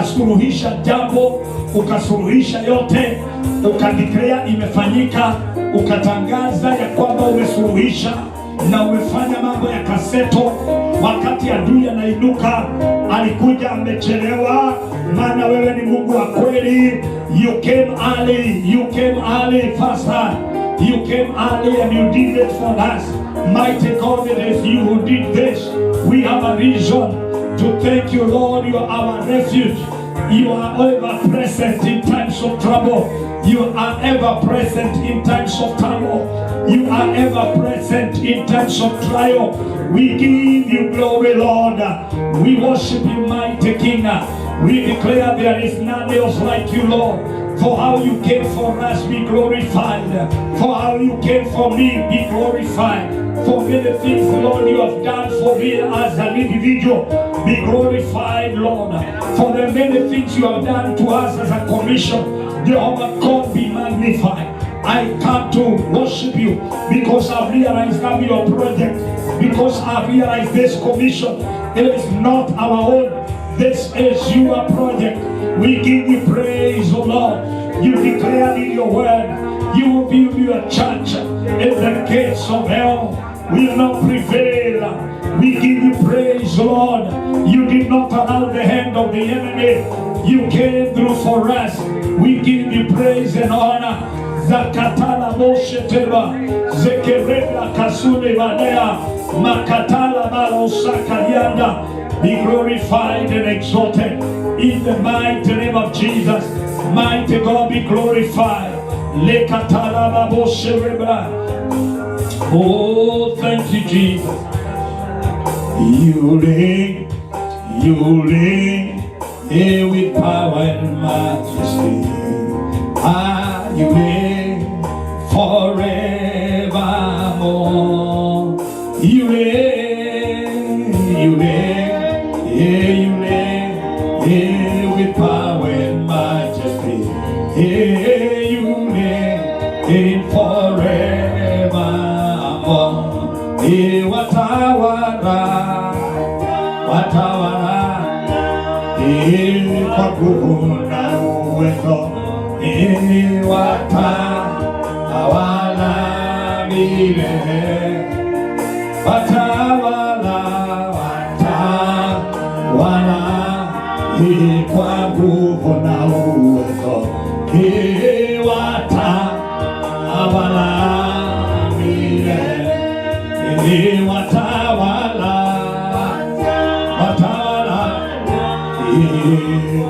ukasuluhisha jambo, ukasuluhisha yote, ukadeclare imefanyika, ukatangaza ya kwamba umesuluhisha na umefanya mambo ya kaseto. Wakati adui anainuka, alikuja amechelewa, maana wewe ni Mungu wa kweli. You came early, faster. You came early and you did it for us. Mighty God, it is you who did this. We have a reason to thank you, Lord. You are our refuge. You are ever present in times of trouble. You are ever present in times of trouble. You are ever present in times of trial. We give you glory, Lord. We worship you, mighty King. We declare there is none else like you, Lord. For how you came for us, be glorified. For how you came for me, be glorified. For many things, Lord, you have done for me as an individual, be glorified, Lord. For the many things you have done to us as a commission, Jehovah God, be magnified. I come to worship you because I realize that your project, because I realize this commission, it is not our own. This is your project. We give you praise, O Lord. You declared in your word, you will build your church, and the gates of hell will not prevail. We give you praise, Lord. You did not allow the hand of the enemy. You came through for us. We give you praise and honor. Zakatala Mosheteba, Zekereba Kasune Vanea, Makatala Marosakarianda. Be glorified and exalted in the mighty name of Jesus. Mighty God, be glorified. Lekatala Maboshereba. Oh, thank you, Jesus. You reign here with power and majesty. You reign forevermore. You reign here with power and majesty. You reign forevermore. Watawala kwa nguvu na uwezo. Watawala milele. Watawala kwa nguvu na uwezo. Watawala milele. Watawala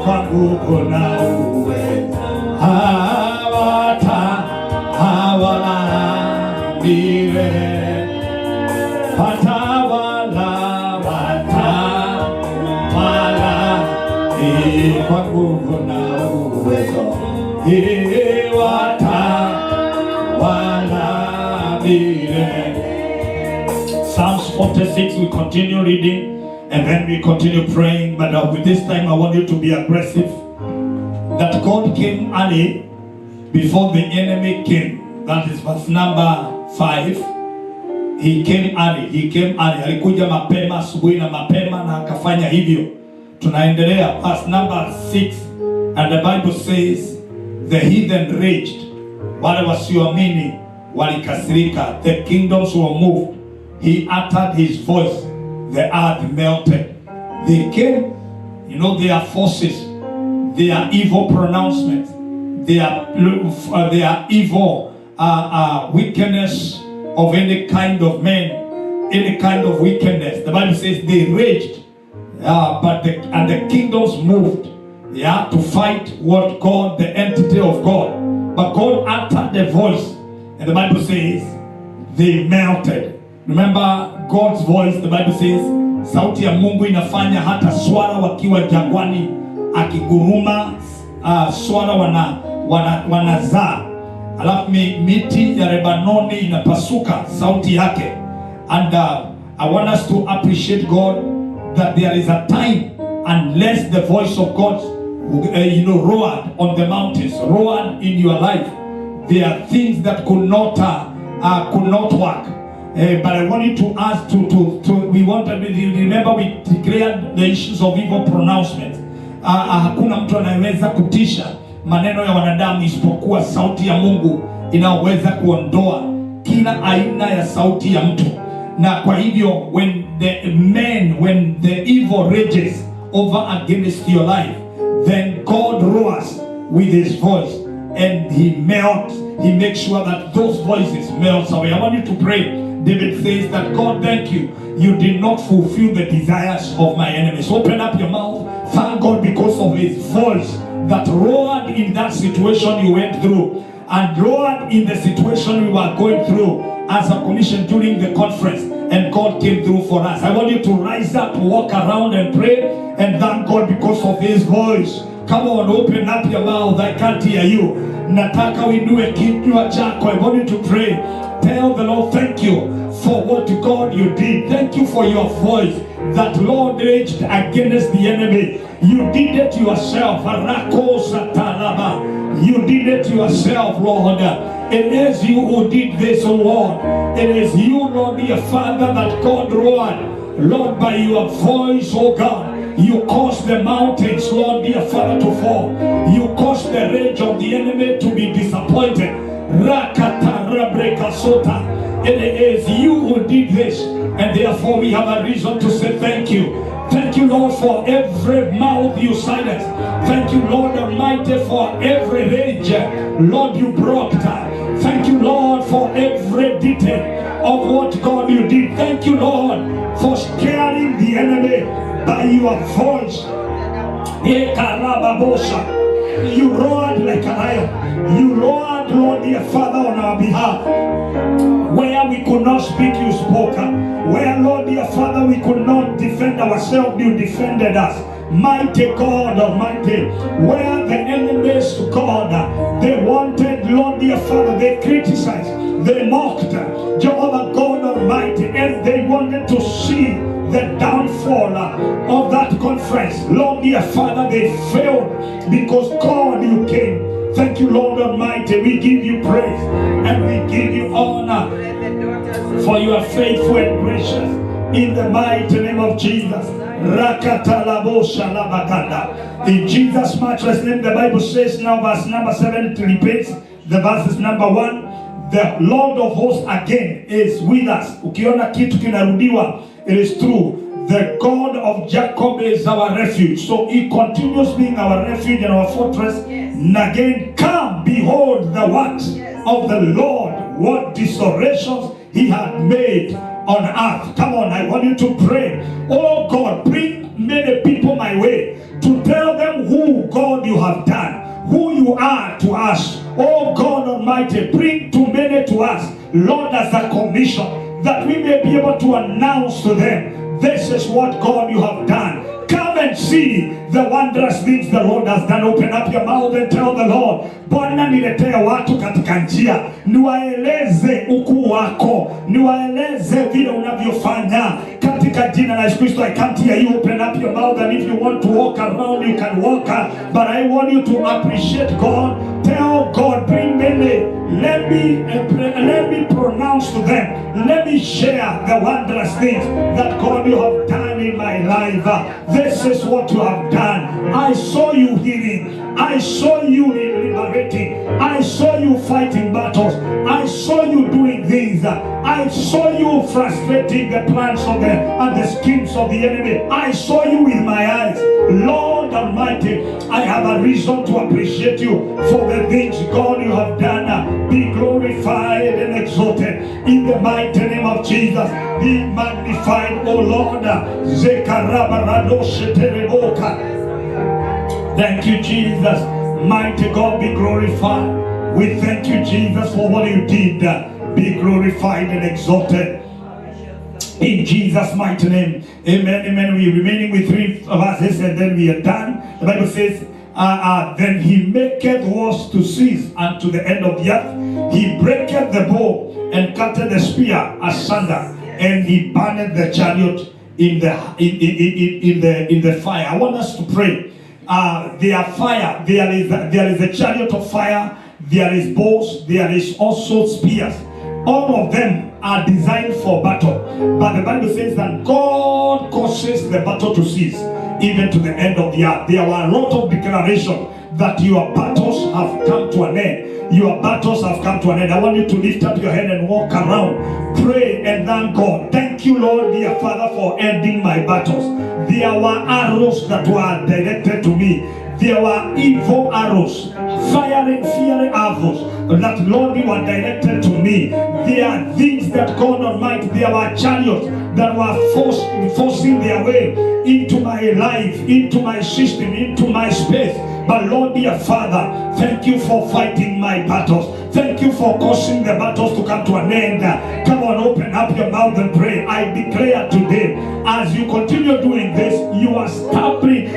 kwa nguvu na uwezo. Watawala milele. Watawala kwa nguvu na uwezo. Watawala milele. Psalms 46, we continue reading and then we continue praying, but with this time I want you to be aggressive. That God came early before the enemy came. That is verse number 5. He came early. Alikuja mapema asubuhi na mapema na akafanya hivyo. Tunaendelea verse number 6, and the Bible says the heathen raged. Wale wasioamini walikasirika. The kingdoms were moved. He uttered his voice, the earth melted. They came, their forces, their evil pronouncements, their evil wickedness of any kind of men, any kind of wickedness. The Bible says they raged, and the kingdoms moved, to fight what God, the entity of God. But God uttered the voice, and the Bible says they melted. Remember God's voice, the Bible says, sauti ya Mungu inafanya hata swara wakiwa jangwani akiguruma, swara wanazaa. Alafu miti ya Lebanoni inapasuka sauti yake. And I want us to appreciate God that there is a time, unless the voice of God roared on the mountains, roared in your life, there are things that could not work. But I want you to ask we want to remember we declared the issues of evil pronouncement. hakuna mtu anayeweza kutisha maneno ya wanadamu isipokuwa sauti ya Mungu inayoweza kuondoa kila aina ya sauti ya mtu. Na kwa hivyo when the evil rages over against your life, then God roars with his voice and he makes sure that those voices melt away. I want you to pray. David says that, God, thank you. You did not fulfill the desires of my enemies. Open up your mouth. Thank God because of his voice that roared in that situation you went through, and roared in the situation we were going through as a commission during the conference, and God came through for us. I want you to rise up, walk around and pray and thank God because of his voice. Come on, open up your mouth. I can't hear you. Nataka uinue kinywa chako. I want you to pray. Tell the Lord, thank you for what God you did. Thank you for your voice that Lord raged against the enemy. You did it yourself. You did it yourself, Lord. It is you who did this, oh Lord. It is you, Lord, dear Father, that God roared, Lord, by your voice, oh God. You caused the mountains, Lord, dear Father, to fall. You caused the rage of the enemy to be disappointed. It is you who did this, and therefore we have a reason to say thank you. Thank you, Lord, for every mouth you silenced. Thank you, Lord Almighty, for every rage, Lord, you broke. Thank you, Lord, for every detail of what God you did. Thank you, Lord, for scaring the enemy by your voice. You roared like a lion. You roared, Lord, dear Father, on our behalf. Where we could not speak, you spoke. Where, Lord, dear Father, we could not defend ourselves, you defended us. Mighty God Almighty, where the enemies to God, they wanted, Lord, dear Father, they criticized, they mocked Jehovah God Almighty, and they wanted to see the downfall of that conference. Lord, dear Father, they failed because God, you came. Thank you, Lord Almighty. We give you praise and we give you honor, for you are faithful and gracious. In the mighty name of Jesus. In Jesus' matchless name, the Bible says now, verse number 7, it repeats the verses number 1. The Lord of hosts again is with us. Ukiona kitu kinarudiwa, it is true. The God of Jacob is our refuge. So he continues being our refuge and our fortress. And again, come, behold the works of the Lord, what desolations he had made on earth. Come on, I want you to pray. Oh God, bring many people my way to tell them who, God, you have done, who you are to us. Oh God Almighty, bring too many to us, Lord, as a commission, that we may be able to announce to them, this is what, God, you have done. Come and see the wondrous things the Lord has done. Open up your mouth and tell the Lord, Bwana, niletea watu katika njia, niwaeleze ukuu wako, niwaeleze vile unavyofanya katika jina la Yesu Kristo. I can't hear you. Open up your mouth, and if you want to walk around, you can walk, but I want you to appreciate God. Tell God, bring many. Let me pronounce to them. Let me share the wondrous things that, God, you have done in my life. This is what you have done. I saw you healing. I saw you liberating. I saw you fighting battles. I saw you doing things. I saw you frustrating the plans of and the schemes of the enemy. I saw you with my eyes. Lord Almighty, I have a reason to appreciate you for the things, God, you have done. Be glorified and exalted in the mighty name of Jesus. Be magnified, O Lord. Thank you, Jesus. Mighty God, be glorified. We thank you, Jesus, for what you did. Be glorified and exalted in Jesus' mighty name. Amen. Amen. We are remaining with 3 verses and then we are done. The Bible says, then he maketh wars to cease unto the end of the earth. He breaketh the bow and cutteth the spear asunder, and he burneth the chariot in the fire. I want us to pray. There fire. There is a chariot of fire. There is bows. There is also spears. All of them are designed for battle. But the Bible says that God causes the battle to cease. even to the end of the earth. There were a lot of declarations that your battles have come to an end. Your battles have come to an end. I want you to lift up your head and walk around. Pray and thank God. Thank you, Lord, dear Father, for ending my battles. There were arrows that were directed to me. There were evil arrows, fiery arrows that, Lord, you were directed to me. There are things that, God Almighty, there were chariots that were forcing their way into my life, into my system, into my space. But Lord, dear Father, thank you for fighting my battles. Thank you for causing the battles to come to an end. Come on, open up your mouth and pray. I declare today, as you continue doing this, you are stamping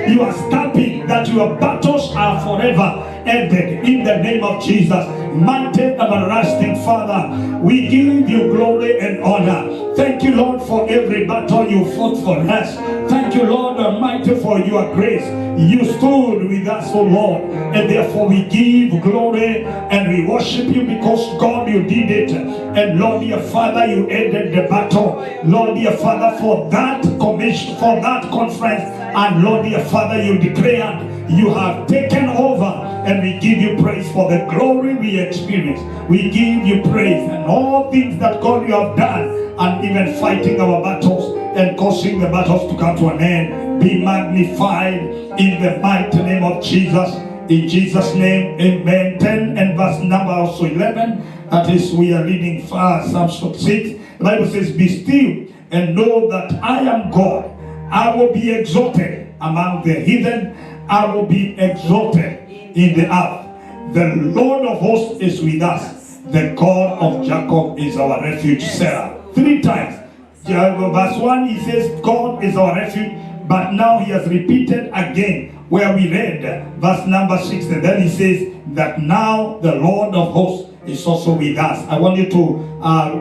that your battles are forever ended in the name of Jesus. Mighty everlasting Father, we give you glory and honor. Thank you, Lord, for every battle you fought for us. Thank you, Lord Almighty, for your grace. You stood with us, O Lord, and therefore we give glory and we worship you because, God, you did it. And Lord, dear Father, you ended the battle. Lord, dear Father, for that commission, for that conference, and Lord, dear Father, you declared you have taken over, and we give you praise for the glory we experience. We give you praise and all things that, God, you have done, and even fighting our battles and causing the battles to come to an end. Be magnified in the mighty name of Jesus. In Jesus' name, amen. 10 and verse number also 11. That is, we are reading Psalm 6. The Bible says, be still and know that I am God. I will be exalted among the heathen. I will be exalted in the earth. The Lord of hosts is with us. The God of Jacob is our refuge. Sarah. 3 times. Verse 1, he says, God is our refuge. But now he has repeated again where we read verse number 6. And then he says that now the Lord of hosts is also with us. I want you to,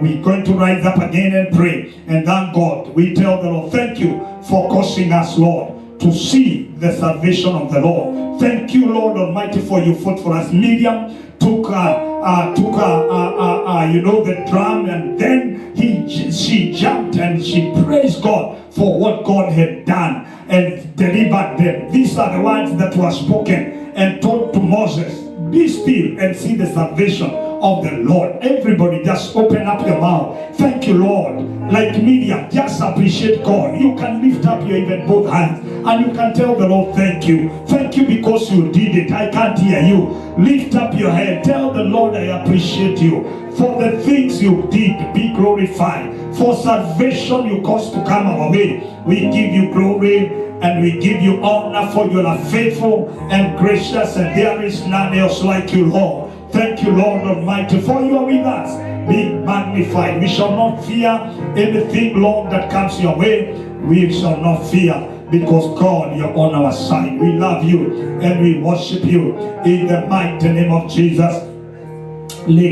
we're going to rise up again and pray and thank God. We tell the Lord, thank you for causing us, Lord, to see the salvation of the Lord. Thank you, Lord Almighty, for you fought for us. Miriam took the drum, and then she jumped and she praised God for what God had done and delivered them. These are the words that were spoken and told to Moses. Be still and see the salvation of the Lord. Everybody just open up your mouth. Thank you, Lord. Like Miriam, just appreciate God. You can lift up your even both hands and you can tell the Lord, thank you. Thank you because you did it. I can't hear you. Lift up your head. Tell the Lord, I appreciate you for the things you did. Be glorified. For salvation you caused to come our way. We give you glory and we give you honor, for you are faithful and gracious, and there is none else like you, Lord. Thank you, Lord Almighty, for you are with us. Be magnified. We shall not fear anything, Lord, that comes your way. We shall not fear, because God, you're on our side. We love you and we worship you in the mighty name of Jesus. In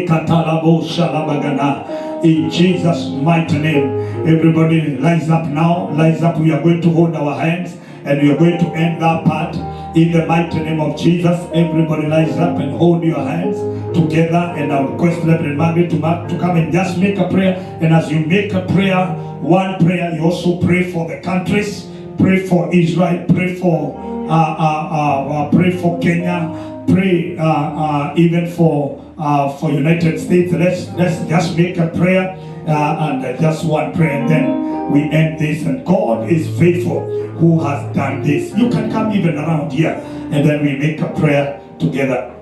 Jesus' mighty name. Everybody rise up now. Rise up. We are going to hold our hands and we are going to end that part in the mighty name of Jesus. Everybody rise up and hold your hands together, and I will request Reverend Margaret to come and just make a prayer. And as you make a prayer, one prayer, you also pray for the countries. Pray for Israel. Pray for Kenya. Pray even for United States. Let's just make a prayer and just one prayer, and then we end this. And God is faithful who has done this. You can come even around here, and then we make a prayer together.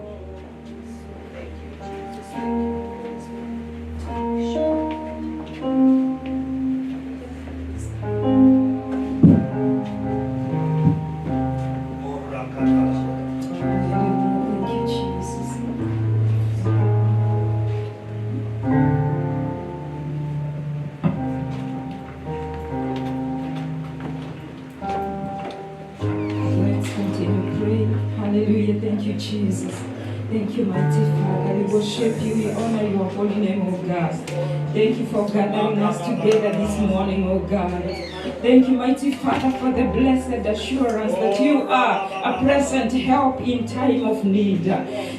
Jesus. Thank you, mighty Father. We worship you, we honor your holy name, oh God. Thank you for gathering us together this morning, oh God. Thank you, mighty Father, for the blessed assurance that you are a present help in time of need.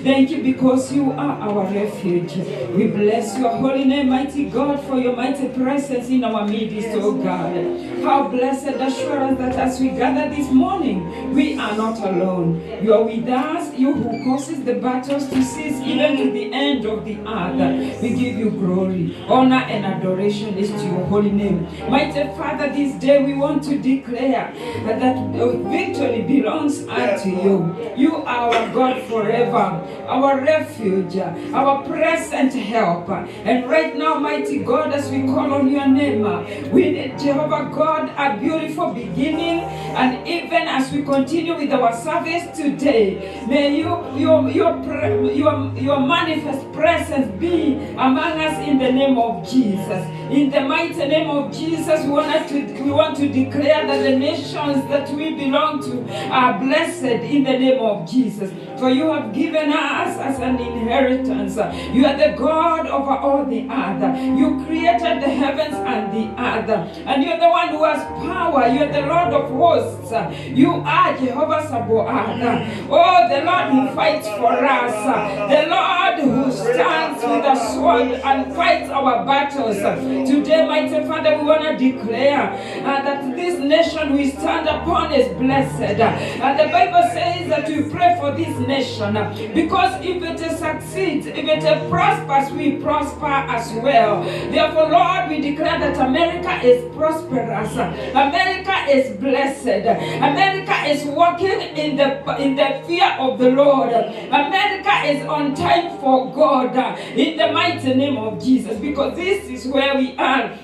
Thank you because you are our refuge. We bless your holy name, mighty God, for your mighty presence in our midst, oh God. How blessed assurance that as we gather this morning, we are not alone. You are with us, you who causes the battles to cease even to the end of the earth. We give you glory, honor, and adoration is to your holy name. Mighty Father, this day we want to declare that victory belongs unto you. You are our God forever, our refuge, our present help. And right now, mighty God, as we call on your name, we need, Jehovah God, a beautiful beginning. And even as we continue with our service today, may your manifest presence be among us in the name of Jesus. In the mighty name of Jesus, we want to declare that the nations that we belong to are blessed in the name of Jesus. For you have given us as an inheritance. You are the God over all the earth. You created the heavens and the earth. And you're the one who has power. You're the Lord of hosts. You are Jehovah Sabaoth. Oh, the Lord who fights for us. The Lord who stands with a sword and fights our battles. Today, mighty Father, we want to declare that this nation we stand upon is blessed. And the Bible says that we pray for this nation because if it succeeds, if it prospers, we prosper as well. Therefore, Lord, we declare that America is prosperous. America is blessed. America is walking in the fear of the Lord. America is on time for God in the mighty name of Jesus, because this is where we are.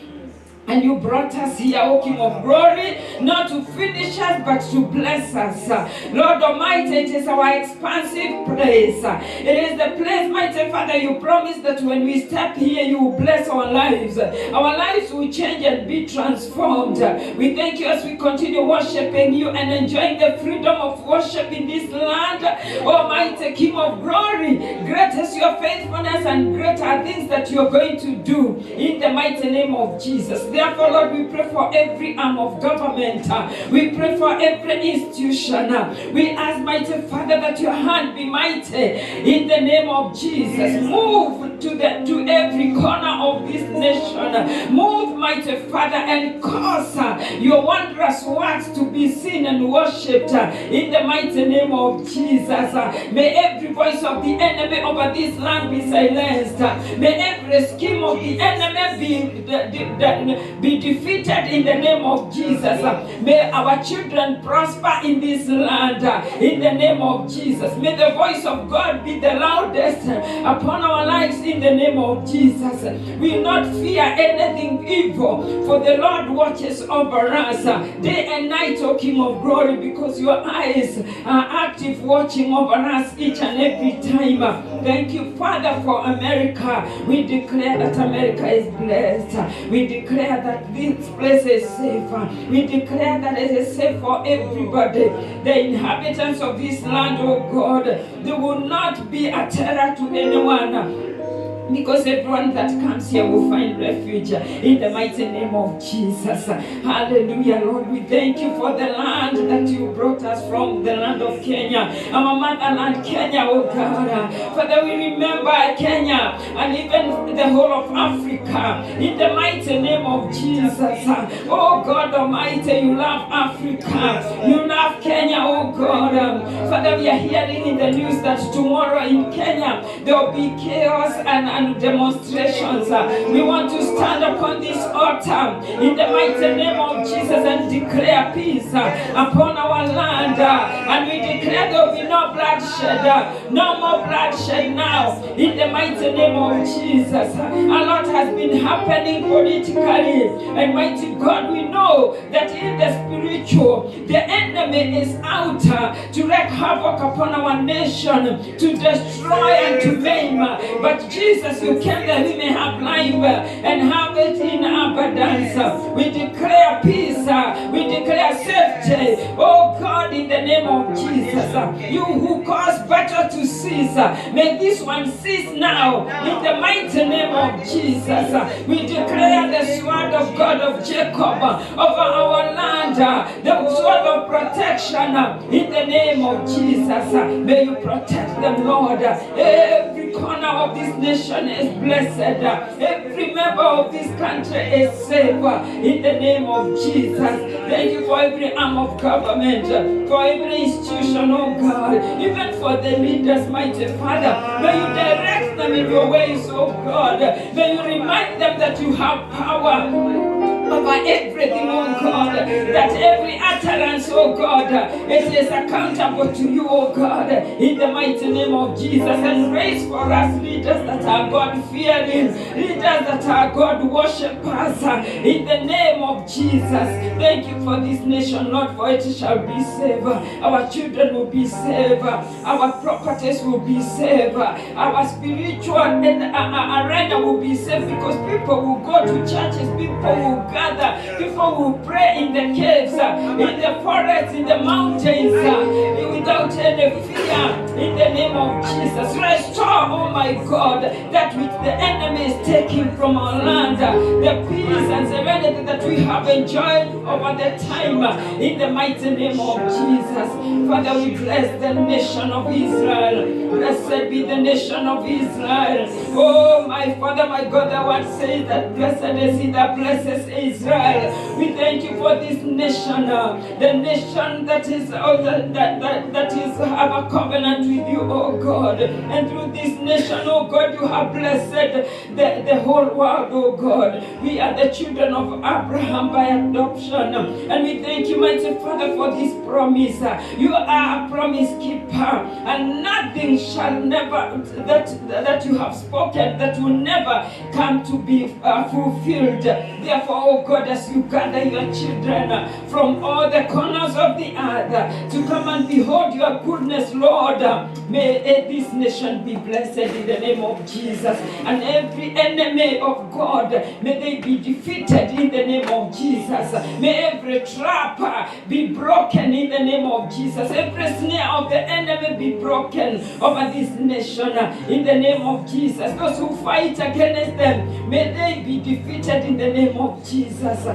And you brought us here, O King of Glory, not to finish us, but to bless us. Lord Almighty, it is our expansive place. It is the place, mighty Father, you promised that when we step here, you will bless our lives. Our lives will change and be transformed. We thank you as we continue worshiping you and enjoying the freedom of worship in this land. Almighty King of Glory, great is your faithfulness and great are things that you are going to do in the mighty name of Jesus. Therefore, Lord, we pray for every arm of government. We pray for every institution. We ask, mighty Father, that your hand be mighty in the name of Jesus. Move to every corner of this nation. Move, mighty Father, and cause your wondrous works to be seen and worshipped in the mighty name of Jesus. May every voice of the enemy over this land be silenced. May every scheme of the enemy be defeated in the name of Jesus. May our children prosper in this land in the name of Jesus. May the voice of God be the loudest upon our lives in the name of Jesus. We will not fear anything evil, for the Lord watches over us day and night, O King of Glory, because your eyes are active watching over us each and every time. Thank you, Father, for America. We declare that America is blessed. We declare that this place is safe. We declare that it is safe for everybody. The inhabitants of this land, oh God, they will not be a terror to anyone, because everyone that comes here will find refuge in the mighty name of Jesus. Hallelujah, Lord. We thank you for the land that you brought us from, the land of Kenya, our motherland, Kenya, oh God. Father, we remember Kenya and even the whole of Africa in the mighty name of Jesus. Oh God Almighty, you love Africa. You love Kenya, oh God. Father, we are hearing in the news that tomorrow in Kenya there will be chaos and demonstrations. We want to stand upon this altar in the mighty name of Jesus and declare peace upon our land. And we declare there will be no bloodshed, no more bloodshed now in the mighty name of Jesus. A lot has been happening politically, and mighty God, we know that in the spiritual, the enemy is out to wreak havoc upon our nation, to destroy and to maim. But Jesus, you came that we may have life and have it in abundance. We declare peace. We declare safety. Oh God, in the name of Jesus. You who cause cause battle to cease. May this one cease now in the mighty name of Jesus. We declare the sword of God of Jacob over our land, the sword of protection in the name of Jesus. May you protect them, Lord. Every corner of this nation is blessed. Every member of this country is safe in the name of Jesus. Thank you for every arm of government, for every institution, oh God, even for the leaders, mighty Father. May you direct them in your ways, oh God. May you remind them that you have power over everything, oh God, that every utterance, oh God, it is accountable to you, oh God, in the mighty name of Jesus. And raise for us leaders that are God-fearing, leaders that are God-worshippers, in the name of Jesus. Thank you for this nation, Lord, for it shall be saved. Our children will be saved. Our properties will be saved. Our spiritual arena will be saved, because people will go to churches, people will gather, people will pray in the caves, in the forests, in the mountains, without any fear, in the name of Jesus. Restore, oh my God, that which the enemy is taking from our land, the peace and serenity that we have enjoyed over the time, in the mighty name of Jesus. Father, we bless the nation of Israel. Blessed be the nation of Israel. Oh my Father, my God, the word says that blessed is he that blesses Israel. We thank you for this nation, the nation that is that is have a covenant with you, oh God. And through this nation, oh God, you have blessed the whole world, oh God. We are the children of Abraham by adoption, and we thank you, mighty Father, for this promise. You are a promise keeper, and nothing shall never that you have spoken that will never come to be fulfilled. Therefore, oh God, as you gather your children from all the corners of the earth to come and behold your goodness, Lord, may this nation be blessed in the name of Jesus. And every enemy of God, may they be defeated in the name of Jesus. May every trap be broken in the name of Jesus. Every snare of the enemy be broken over this nation in the name of Jesus. Those who fight against them, may they be defeated in the name of Jesus.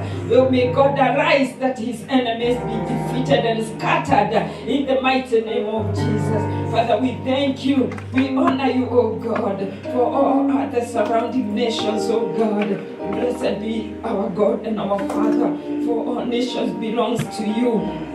May God arise that his enemies be defeated and scattered in the mighty name of Jesus. Father, we thank you. We honor you, oh God, for all other surrounding nations, oh God. Blessed be our God and our Father, for all nations belongs to you.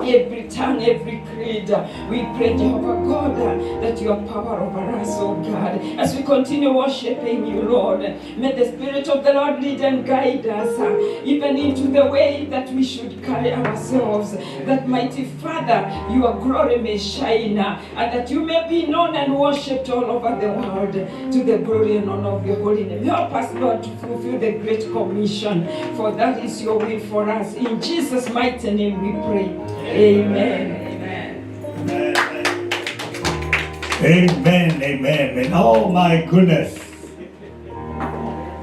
Every tongue, every creed, we pray, Jehovah God, that your power over us, oh God, as we continue worshiping you, Lord. May the Spirit of the Lord lead and guide us, even into the way that we should carry ourselves, that mighty Father, your glory may shine, and that you may be known and worshipped all over the world, to the glory and honor of your holy name. Help us, Lord, to fulfill the Great Commission, for that is your will for us. In Jesus' mighty name we pray. Amen. Amen. Amen. Amen. Oh my goodness.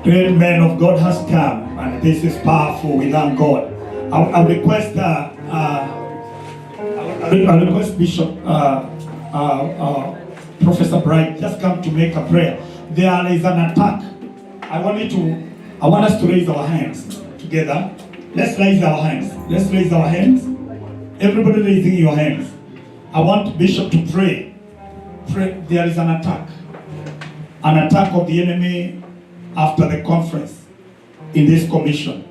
Great man of God has come, and this is powerful. We thank God. I request Bishop Professor Bright just come to make a prayer. There is an attack. I want us to raise our hands together. Let's raise our hands. Let's raise our hands. Everybody raising your hands. I want Bishop to pray. Pray. There is an attack of the enemy after the conference in this commission.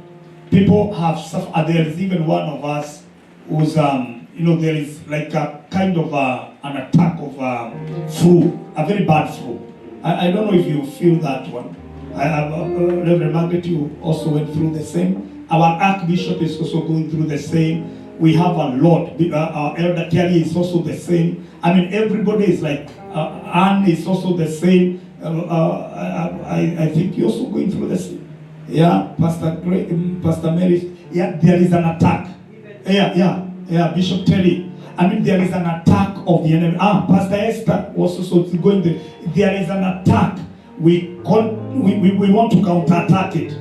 People have suffered. There is even one of us who's, there is like a kind of an attack of flu, a very bad flu. I don't know if you feel that one. Reverend Margaret, you also went through the same. Our Archbishop is also going through the same. We have a lot. Our Elder Kelly is also the same. I mean, everybody is like, Anne is also the same. I think you're also going through the same. Yeah, Pastor Mary. Yeah, there is an attack. Yeah, Bishop Terry. I mean, there is an attack of the enemy. Pastor Esther also going there. There is an attack. We want to counterattack it.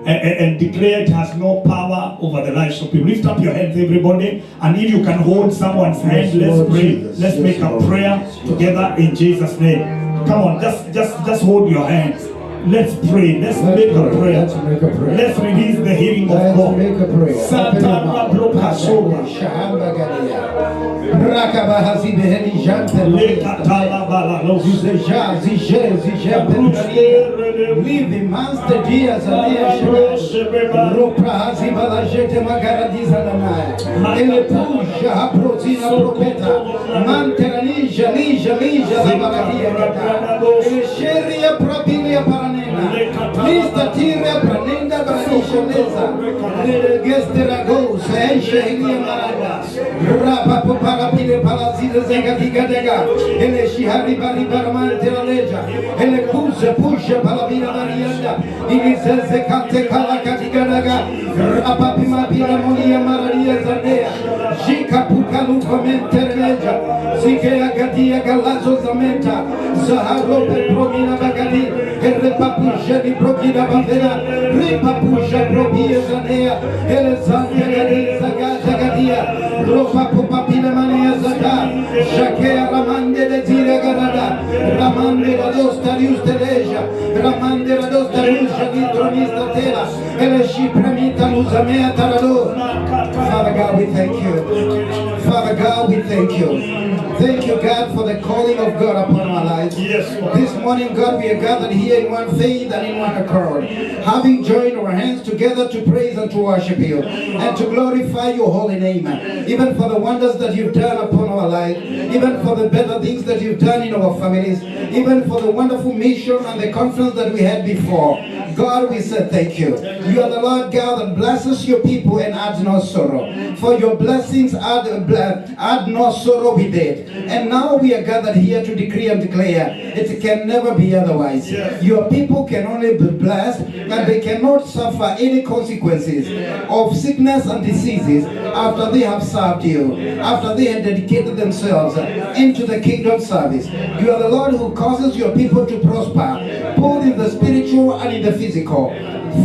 and declare it has no power over the lives of people. Lift up your hands, everybody, and if you can hold someone's hand, let's pray. Let's make a prayer together in Jesus' name. Come on, just hold your hands. Let's pray. Let's make a prayer. Let's release the healing of God. Make a prayer. Satana broka soba. Live monster dias Roprazi balajete magaradiza danai. Ele puja haprozina propeta. Manteranija lija la baladia gata. Ele sheria propilia paranena. Lista tira pranenda branisha leza. Ele gestera goes. Enche hilia marada. Rapa parapile palazida zegadiga dega. Ele shihari bari baramantera leja. Ele kuza pusha palabina marianda. Ilizeze kate kalakatigadaga. Rapapima pila monia maradia zandea. Jika pukalu komentereja. Zikea gadia galazo zamenta. Zaharope promina bagadi. Repapusha di progida bandera. Repapusha probia zanea. Ele zandegadi zagaja gadia. Ropa popapina mania zada. Shakea ramande de zira gadada. Ramande la dosta riusteleja. Ramande la dosta riusha vitronista tela. Ele shipremita luzamea tarado. Father God, we thank you. Father God, we thank you. Thank you, God, for the calling of God upon our lives. Yes, Lord. This morning, God, we are gathered here in one faith and in one accord, having joined our hands together to praise and to worship you and to glorify your holy name, even for the wonders that you've done upon our life, even for the better things that you've done in our families, even for the wonderful mission and the conference that we had before. God, we say thank you. You are the Lord God that blesses your people and adds no sorrow. For your blessings add no sorrow with it. And now we are gathered here to decree and declare it can never be otherwise. Yes. Your people can only be blessed and they cannot suffer any consequences of sickness and diseases after they have served you, after they have dedicated themselves into the kingdom service. You are the Lord who causes your people to prosper, both in the spiritual and in the physical.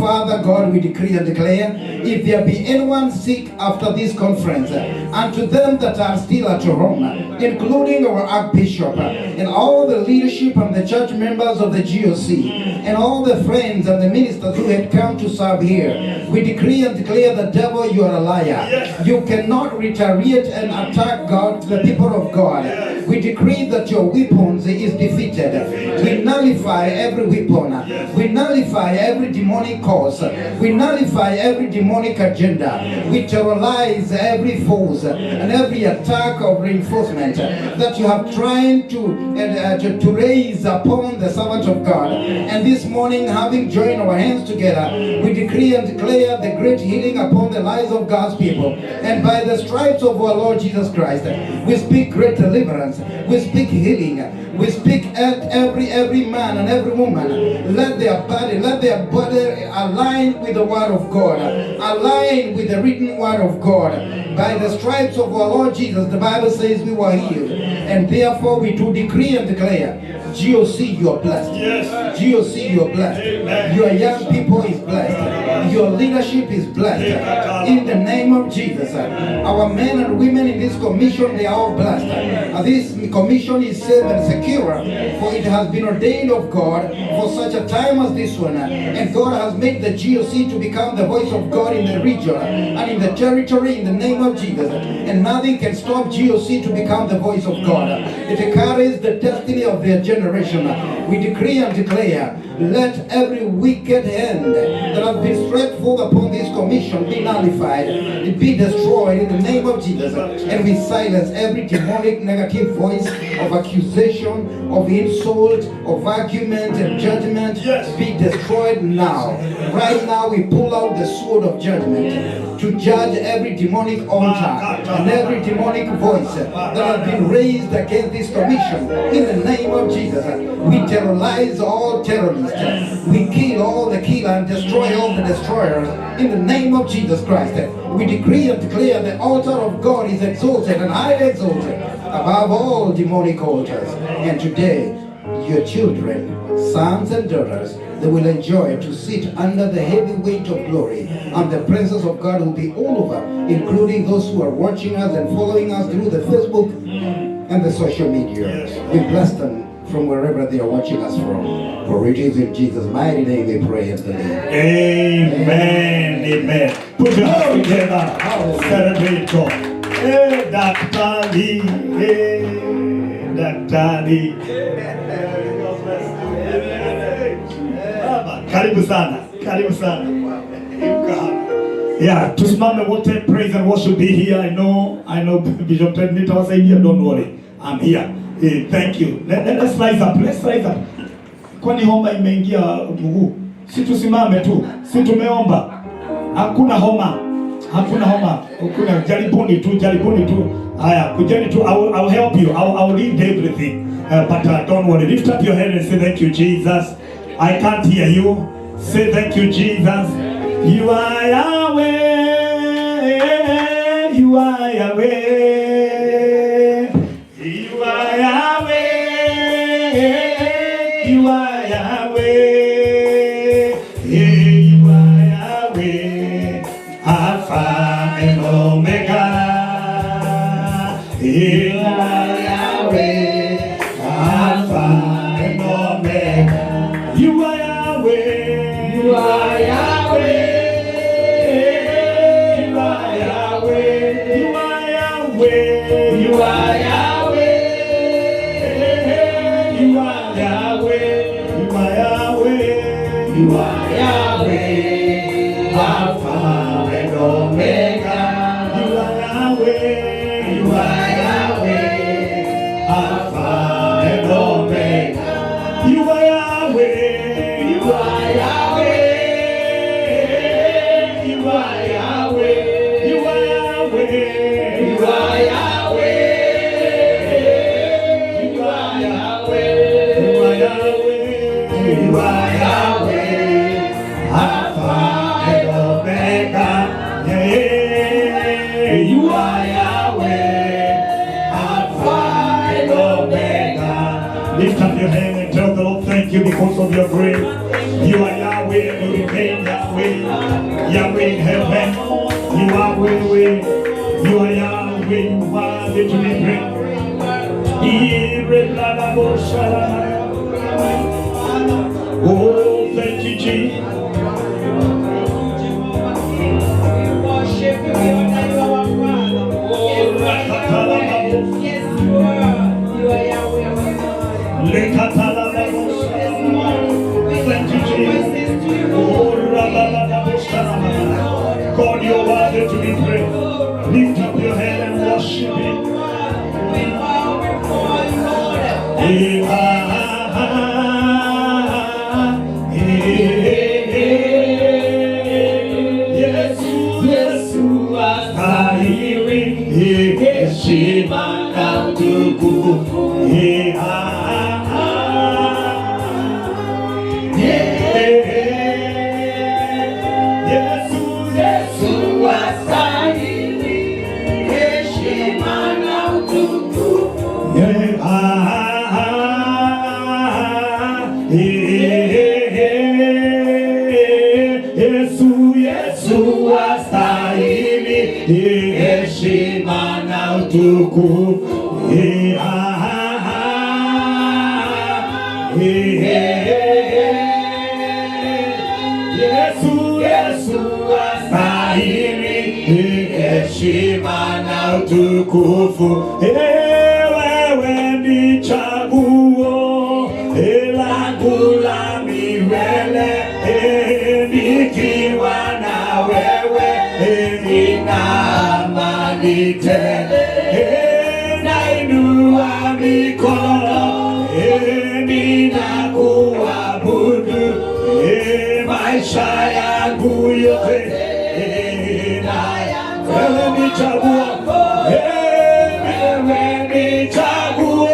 Father God, we decree and declare, if there be anyone sick after this conference, and to them that are still at home, including our Archbishop, and all the leadership and the church members of the GOC, and all the friends and the ministers who had come to serve here, we decree and declare, the devil, you are a liar. You cannot retaliate and attack God, the people of God. We decree that your weapons is defeated. We nullify every weapon. We nullify every demonic cause. We nullify every demonic agenda. We terrorize every force and every attack of reinforcement that you have tried to raise upon the servant of God. And this morning, having joined our hands together, we decree and declare the great healing upon the lives of God's people. And by the stripes of our Lord Jesus Christ, we speak great deliverance. We speak healing. We speak at every man and every woman. Let their body align with the word of God. Align with the written word of God. By the stripes of our Lord Jesus, the Bible says we were healed. And therefore we do decree and declare, GOC, you are blessed. Yes. GOC, you are blessed. Amen. Your young people is blessed. Your leadership is blessed. In the name of Jesus. Our men and women in this commission, they are all blessed. This commission is safe and secure, for it has been ordained of God for such a time as this one. And God has made the GOC to become the voice of God in the region and in the territory in the name of Jesus. And nothing can stop GOC to become the voice of God. It carries the destiny of their generation. We decree and declare, let every wicked hand that has been stretched forth upon this commission be nullified, it be destroyed in the name of Jesus. And we silence every demonic negative voice of accusation, of insult, of argument and judgment. Yes. Be destroyed now. Right now we pull out the sword of judgment to judge every demonic altar and every demonic voice that has been raised against this commission. In the name of Jesus, we terrorize all terrorists. We kill all the killer and destroy all the destroyers. In the name of Jesus Christ, we decree and declare the altar of God is exalted and highly exalted above all demonic altars. And today, your children, sons and daughters, they will enjoy to sit under the heavy weight of glory, and the presence of God will be all over, including those who are watching us and following us through the Facebook and the social media. We bless them from wherever they are watching us from. For it is in Jesus' mighty name we pray and believe. Amen. Amen. Put your hands together. Celebrate God. Hey, Daktari. Hey, Daktari. Karibu sana. Karibu sana. Yeah, tusimame wote, praise and worship be here. I know Bishop Ted nitawasaidia, don't worry. I'm here. Thank you. Let's rise up. Let's rise up. Kwani homa imeingia mguu? Si tusimame tu. Si tumeomba. Hakuna homa. Hakuna homa. Hakuna, jaribuni tu. Haya, kujeni tu. I'll help you. I'll lead everything. But don't worry. Lift up your head and say thank you, Jesus. I can't hear you. Say thank you, Jesus. You are Yahweh. You are Yahweh. You are Yahweh. You are Yahweh. You are Yahweh. Alpha and Omega. You are Yahweh. Alpha and Omega. You are Yahweh. You are Yahweh. You are Yahweh. You are Yahweh. You are Yahweh. You are Yahweh. You are Yahweh. Alpha and Omega. You are Yahweh. You are Yahweh. Alpha and Omega. You are Yahweh. You are Yahweh. You are Yahweh. You are Yahweh. You are Yahweh. You are Yahweh. You are Yahweh. Alpha and Omega. Yeah. You are Yahweh. Alpha and Omega. Lift up your hand and tell the Lord thank you because of your grace. You are Yahweh and you remain Yahweh. Yahweh in heaven. You are Yahweh. You are Yahweh. You are the to be praised. Oh, thank you, Jesus. Worship you, we honor you, our Father. Yes, you are. You are Yahweh, our God. Thank you, Jesus. God, you are worthy to be praised. Lift up your head and worship Him. We bow before you, Lord. Yesu astahili heshima na utukufu. Yesu astahili heshima na utukufu. Yesu astahili heshima na utukufu. Yesu astahili heshima na utukufu. Wewe ni chaguo langu la milele, nikiwa na wewe nina amani tele. Nainua mikono ninakuabudu, maisha yangu yote wewe ni chaguo, wewe ni chaguo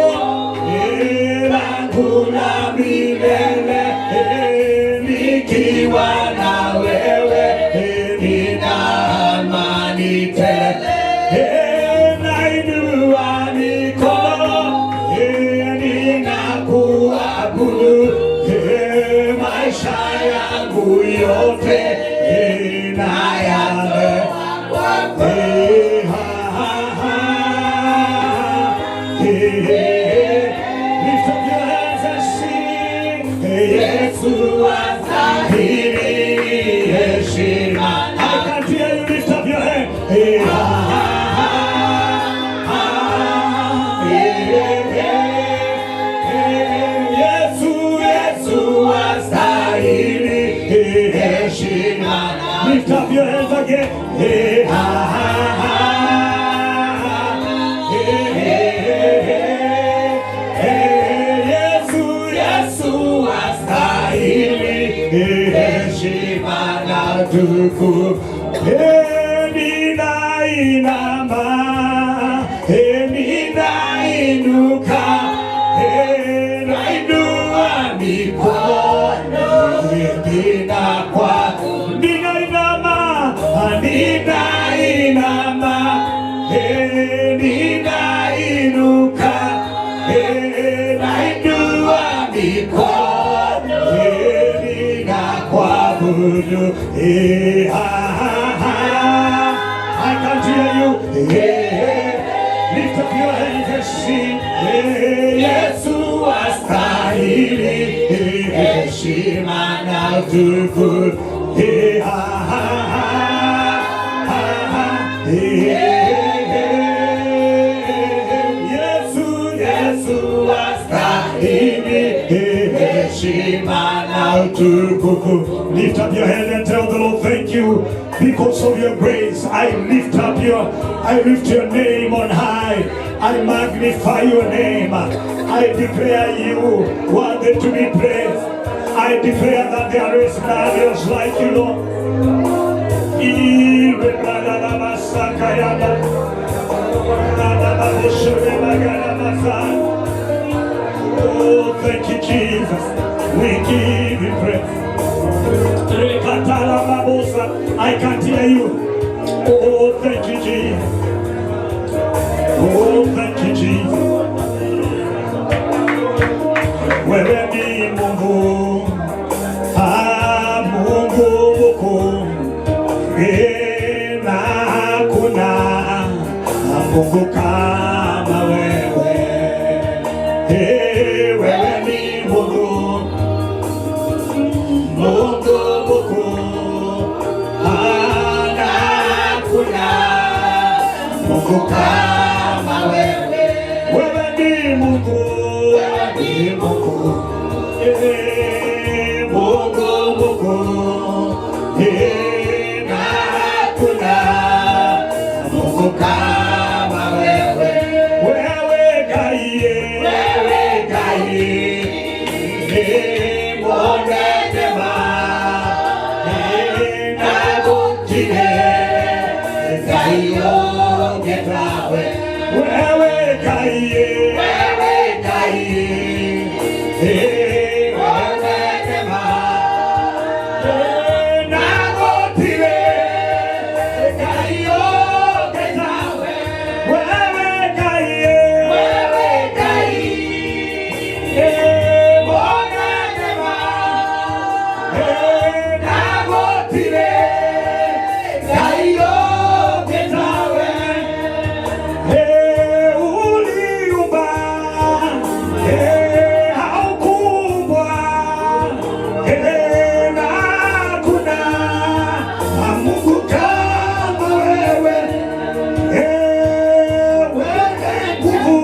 Lift up your hands and sing. Yesu astahili heshima. I can hear you. Lift up your hand. Yesu astahili heshima. Lift up your hands again. Yesu astahili heshima na utukufu. Ninainama, ninainuka, nainua mikono, ninainama, ninainuka, nainua mikono, ninakuabudu. I can hear you. Lift up your hands and sing. Yesu astahili heshima na utukufu. Yesu astahili heshima na utukufu. Lift up your hand and tell the Lord, thank you because of your grace. I lift your name on high. I magnify your name. I declare you worthy to be praised. I declare that there is none else like you, Lord. Oh, thank you, Jesus. We give you praise. I can't hear you. Oh, thank you, Jesus. Oh, thank you, Jesus. Wewe ni Mungu, Mungu mkuu, na hakuna Mungu kama wewe. Wewe ni Mungu, Mungu mkuu, na hakuna Mungu kama wewe. Wewe ni Mungu, Mungu, Mungu, na hakuna Mungu kama wewe. Wewe Gaye, Monenema, Nagotine, Gayo Getawe. Wewe Gaye, Monenema, Nagotine, Gayo Getawe. Wewe Gaye, Monenema, Nagotine, Gayo Getawe. Uliumba, haukumbwa, na hakuna Mungu kama wewe. Wewe nguvu,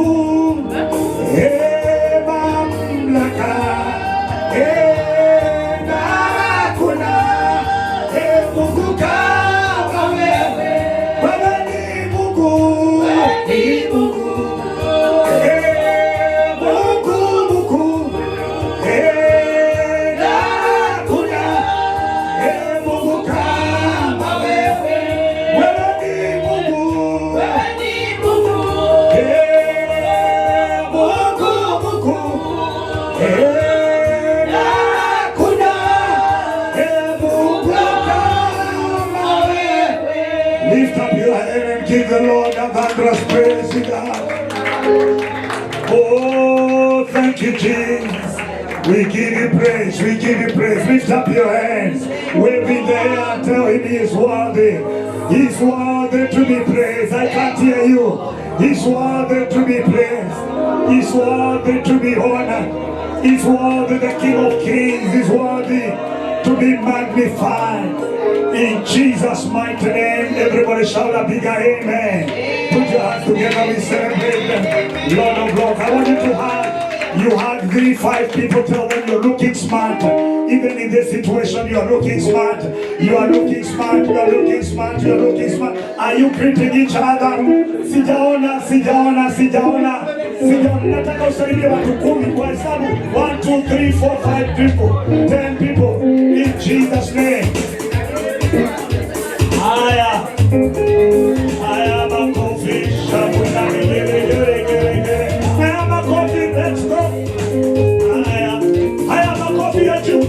mamlaka, na hakuna Mungu kama wewe. Wewe ni Mungu, Mungu mkuu, na hakuna Mungu kama wewe. Wewe ni Mungu, Mungu mkuu, na hakuna Mungu kama wewe. Lift up your hand and give the Lord a thunderous praise in the house. Oh, thank you, Jesus. We give you praise. We give you praise. Lift up your hands. Wave in the air, tell him he is worthy. He's worthy to be praised. I can't hear you. He's worthy to be praised. He's worthy to be honored. He's worthy, the King of Kings. He's worthy to be magnified. In Jesus' mighty name, everybody shout a bigger amen. Put your hands together, we celebrate them. Lord of Lords, I want you to hug 3-5 people, tell them you're looking smart. Even in this situation, you are looking smart. You are looking smart, you are looking smart, you are looking smart. Are you greeting each other? Sijaona. Nataka usalimie watu 10 kwa hesabu. 1, 2, 3, 4, 5 people, 10 people. In Jesus' name. Haya makofi, shabuna gere. Haya makofi, let's go. Haya makofi ya juu.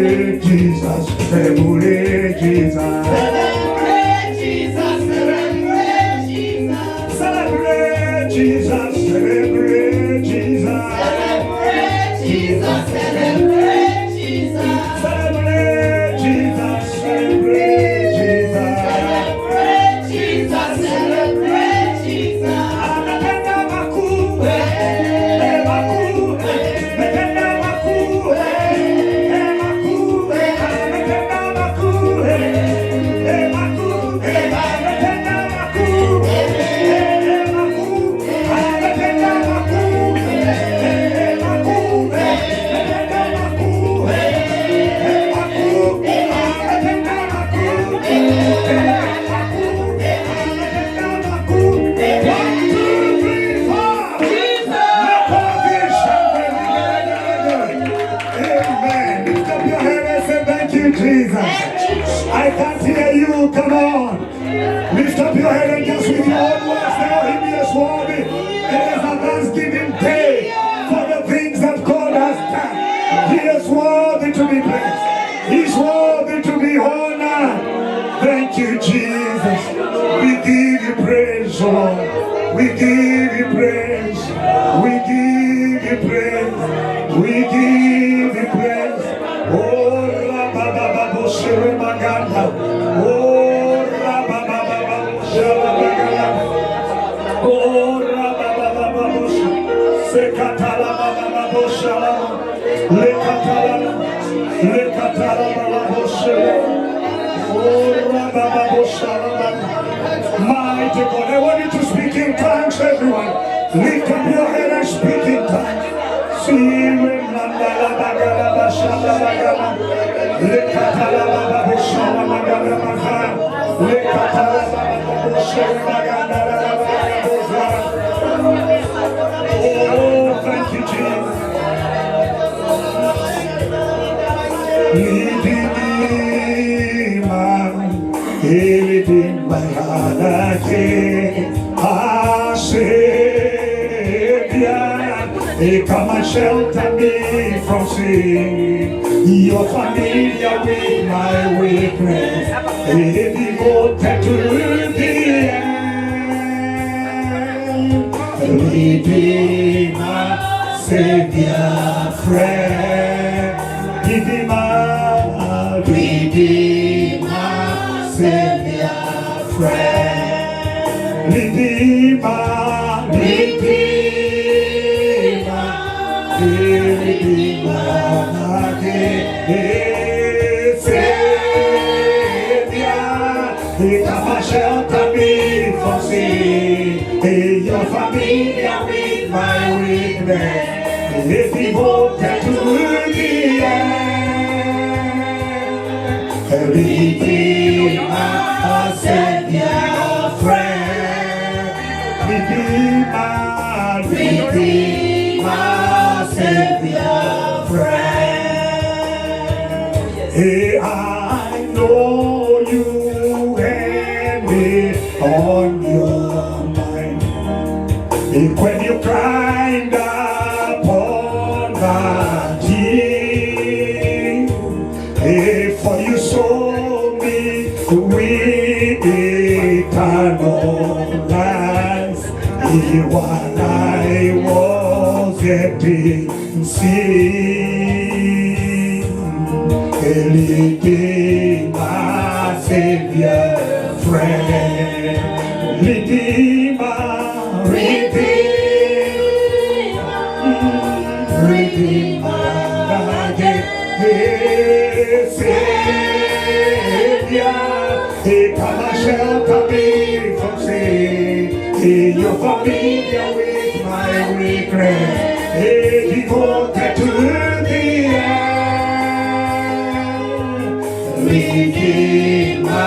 Celebrate Jesus. Amen. Lift up your hand and say, thank you, Jesus. I can't hear you. Come on. Lift up your head and just with your own words now. He is worthy. It is a Thanksgiving day for the things that God has done. He is worthy to be praised. He's worthy to be honored. Thank you, Jesus. We give you praise, Lord. We give you praise. We give you praise. We give you praise. Oh, Rabba Shere Maganda. Oh, Rabba Shere Maganda. Oh, Rabba Sekatala Baba Shala. Lekatala Baba Shere. Oh, Rabba Shala. Mighty God, I want you to speak in tongues, everyone. Lift up your head and speak in tongues. Oh, thank you, Jesus. Leading my heart again, our Savior, come and shelter me from sin. You're familiar with my weakness, devoted to the end. Redeemer, Savior, friend, Redeemer, Savior, friend, Redeemer, Savior, come and shelter me from sin. You're familiar with my weakness, devoted to the end. Redeemer, Savior, friend, Redeemer, Savior, friend. Hey, I know you had it on your mind. When you cried upon the deep, for you saw me with eternal life. While I was yet in sin, Redeemer, Savior, friend, Redeemer, Savior, come and shelter me from sin. You're familiar with my weakness, devoted to the end. Redeemer,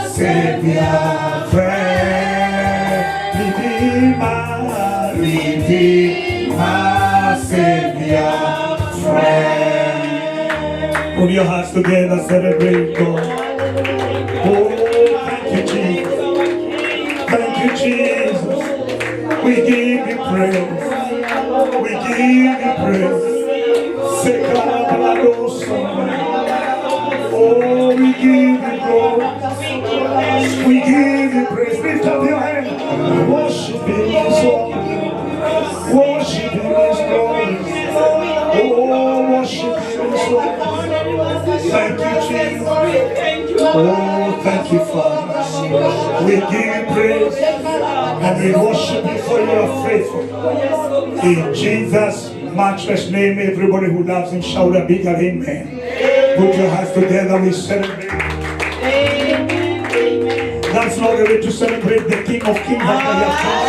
Savior, friend, Redeemer, Savior, friend. Put your hands together, celebrate God. Oh, thank you, Jesus. Thank you, Jesus. We give you praise. We give you praise. Oh, we give you glory. We give you praise. Lift up your hand. Worship Him His glory. Worship Him His glory. Oh, worship Him His glory. Thank you, Jesus. Oh, thank you, Father. We give you praise and we worship you for your faithful. In Jesus' matchless name, everybody who loves Him shout a bigger amen. Put your hands together, we celebrate. That's not the way to celebrate the King of Kings that I have come.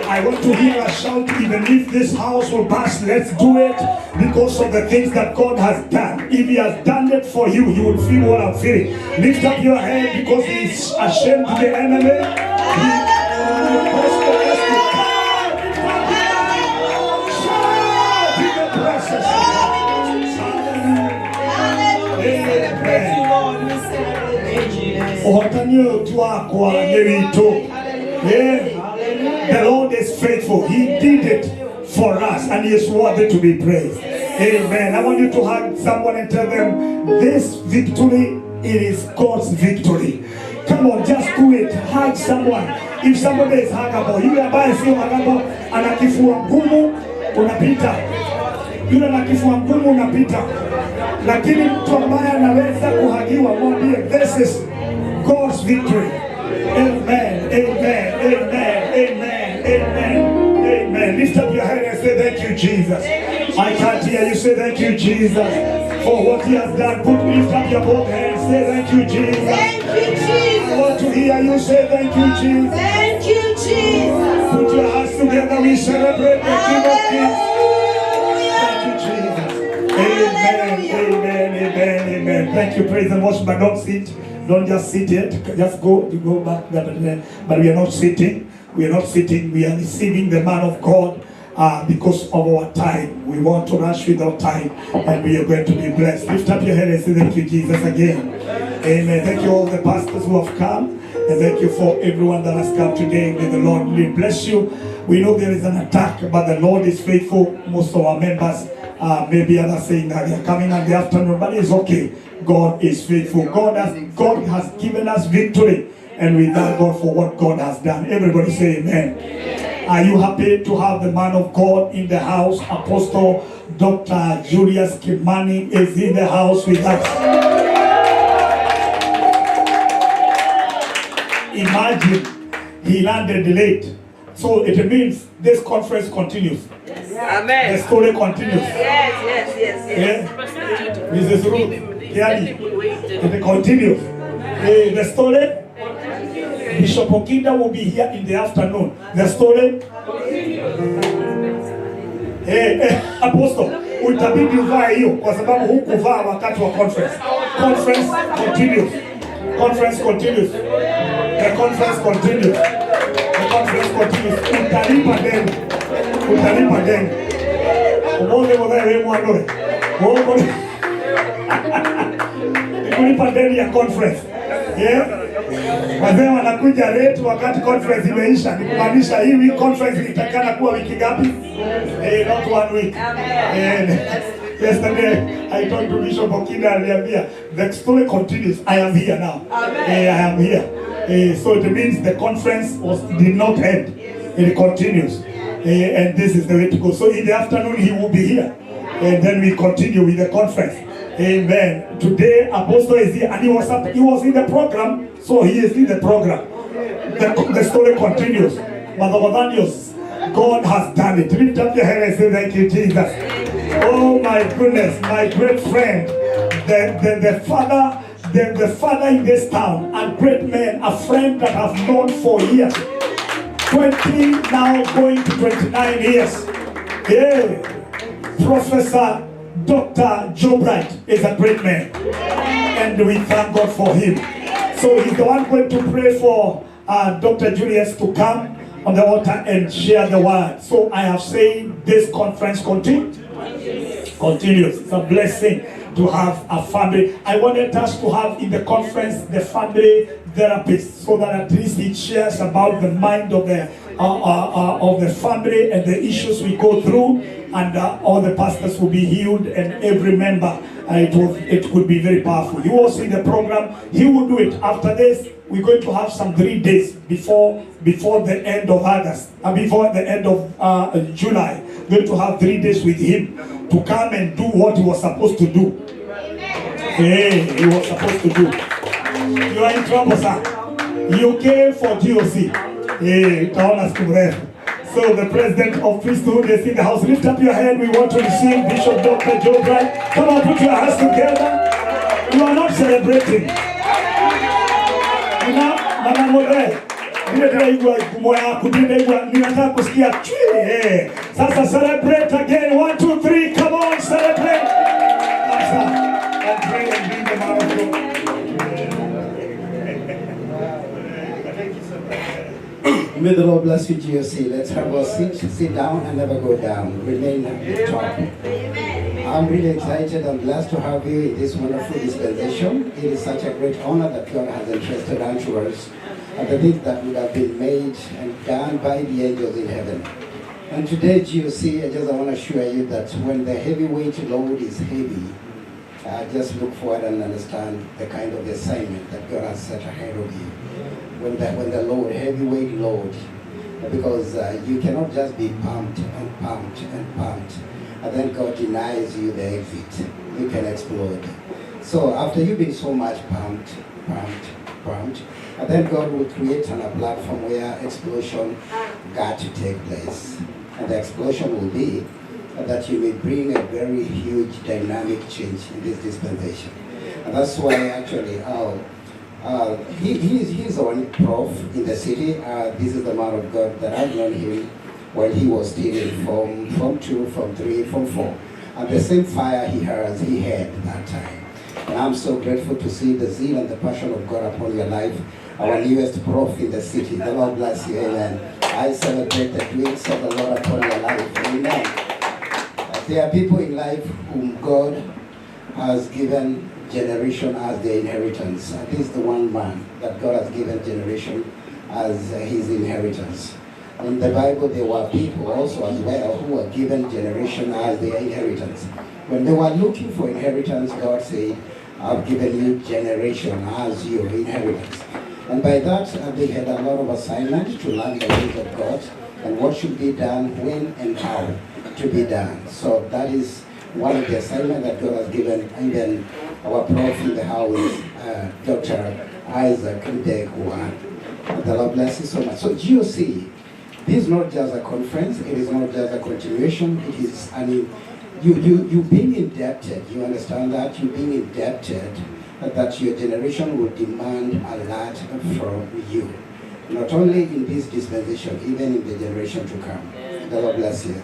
I want to hear a shout, even if this house will pass, let's do it because of the things that God has done. If He has done it for you, you will feel what I'm feeling. Lift up your hand because He is ashamed to the enemy. He will cause the rest to come. Jesus. The Lord is faithful. He did it for us and He is worthy to be praised. Amen. I want you to hug someone and tell them this victory, it is God's victory. Come on, just do it. Hug someone. If somebody is huggable, yule ambaye sio huggable ana kifua ngumu unapita. Yule ana kifua ngumu unapita. Lakini mtu ambaye anaweza kuhagiwa mwambie this is God's victory. Amen. Amen. Amen. Amen. Amen. Amen. Lift up your hand and say thank you, Jesus. I can't hear you. Say thank you, Jesus, for what He has done. Lift up your both hands. Say thank you, Jesus. Thank you, Jesus. I want to hear you say thank you, Jesus. Thank you, Jesus. Put your hands together. We celebrate the King of Kings. Thank you, Jesus. Amen. Amen. Amen. Amen. Thank you. Praise and worship. But don't sit. Don't just sit yet. Just go back. But we are not sitting. We are not sitting. We are receiving the man of God. Because of our time, we want to rush with our time, and we are going to be blessed. Lift up your head and say thank you, Jesus, again. Amen. Thank you all the pastors who have come, and thank you for everyone that has come today. May the Lord really bless you. We know there is an attack, but the Lord is faithful. Most of our members, maybe others saying that they are coming in the afternoon, but it's okay. God is faithful. God has given us victory, and we thank God for what God has done. Everybody say amen. Are you happy to have the man of God in the house? Apostle Dr. Julius Kimani is in the house with us. Imagine, he landed late. So it means this conference continues. Yes. Amen. The story continues. Yes. Yeah? Mrs. Ruth, it continues. The story. Bishop Okinda will be here in the afternoon. The story. Apostle, utabidi uvae hiyo kwa sababu hukuvaa wakati wa conference. Conference continues. Conference continues. The conference continues. The conference continues. Utalipa deni. Utalipa deni. Umoja wewe mwanore. Umoja. Utalipa deni ya conference. Yeah? Wazee wanakuja late wakati conference imeisha. Ni kumaanisha hii week conference itakana kuwa wiki ngapi? Not 1 week. Yesterday I talked to Bishop Okinda and the story continues. I am here now. I am here. So it means the conference did not end. It continues. And this is the way to go. So in the afternoon he will be here. And then we continue with the conference. Amen. Today Apostle is here and he was in the program, so he is in the program. The story continues. Mother Wadanios, God has done it. Lift up your hand and say thank you, Jesus. Oh my goodness, my great friend, the father in this town, a great man, a friend that I've known for years. 20 now going to 29 years. Yeah. Professor Dr. Joe Bright is a great man, and we thank God for him. So he's the one going to pray for Dr. Julius to come on the altar and share the word. So I have said this conference continues. It's a blessing to have a family. I wanted us to have in the conference the family therapist, so that at least it shares about the mind of the family and the issues we go through, and all the pastors will be healed and every member. It could be very powerful. He was in the program. He will do it. After this, we're going to have some 3 days before the end of August, before the end of July. We're going to have 3 days with him to come and do what he was supposed to do. He was supposed to do. You are in trouble, sir. You came for GOC. So the president of priesthood is in the house. Lift up your hand. We want to receive Bishop Dr. Joe Bright. Come on, put your hands together. You are not celebrating. Sasa celebrate again. 1, 2, 3. Come on, celebrate. And pray and bring them out of God. May the Lord bless you, GOC. Let's have a seat. Sit down and never go down. Remain at the top. I'm really excited and blessed to have you in this wonderful dispensation. It is such a great honor that God has entrusted unto us, and the things that would have been made and done by the angels in heaven. And today, GOC, I want to assure you that when the heavyweight load is heavy, just look forward and understand the kind of assignment that God has set ahead of you. When the load, heavyweight load, because you cannot just be pumped and pumped and pumped, and then God denies you the exit. You can explode. So after you've been so much pumped, and then God will create a platform where explosion got to take place. And the explosion will be that you may bring a very huge dynamic change in this dispensation. And that's why actually he's one prof in the city. This is the man of God that I've known him when he was still in Form 2, Form 3, Form 4. And the same fire he had that time. And I'm so grateful to see the zeal and the passion of God upon your life. Our newest prof in the city. The Lord bless you, amen. I celebrate the grace of the Lord upon your life, amen. There are people in life whom God has given generation as their inheritance. This is the one man that God has given generation as his inheritance. In the Bible, there were people also as well who were given generation as their inheritance. When they were looking for inheritance, God said, I've given you generation as your inheritance. And by that, they had a lot of assignment to learn the ways of God and what should be done, when and how to be done. So that is one of the assignments that God has given. And then our prof in the house, Dr. Isaac Ndegwa. The Lord bless you so much. So GOC, this is not just a conference, it is not just a continuation, it is, you being indebted, you understand that? You being indebted, that your generation will demand a lot from you. Not only in this dispensation, even in the generation to come. The Lord bless you.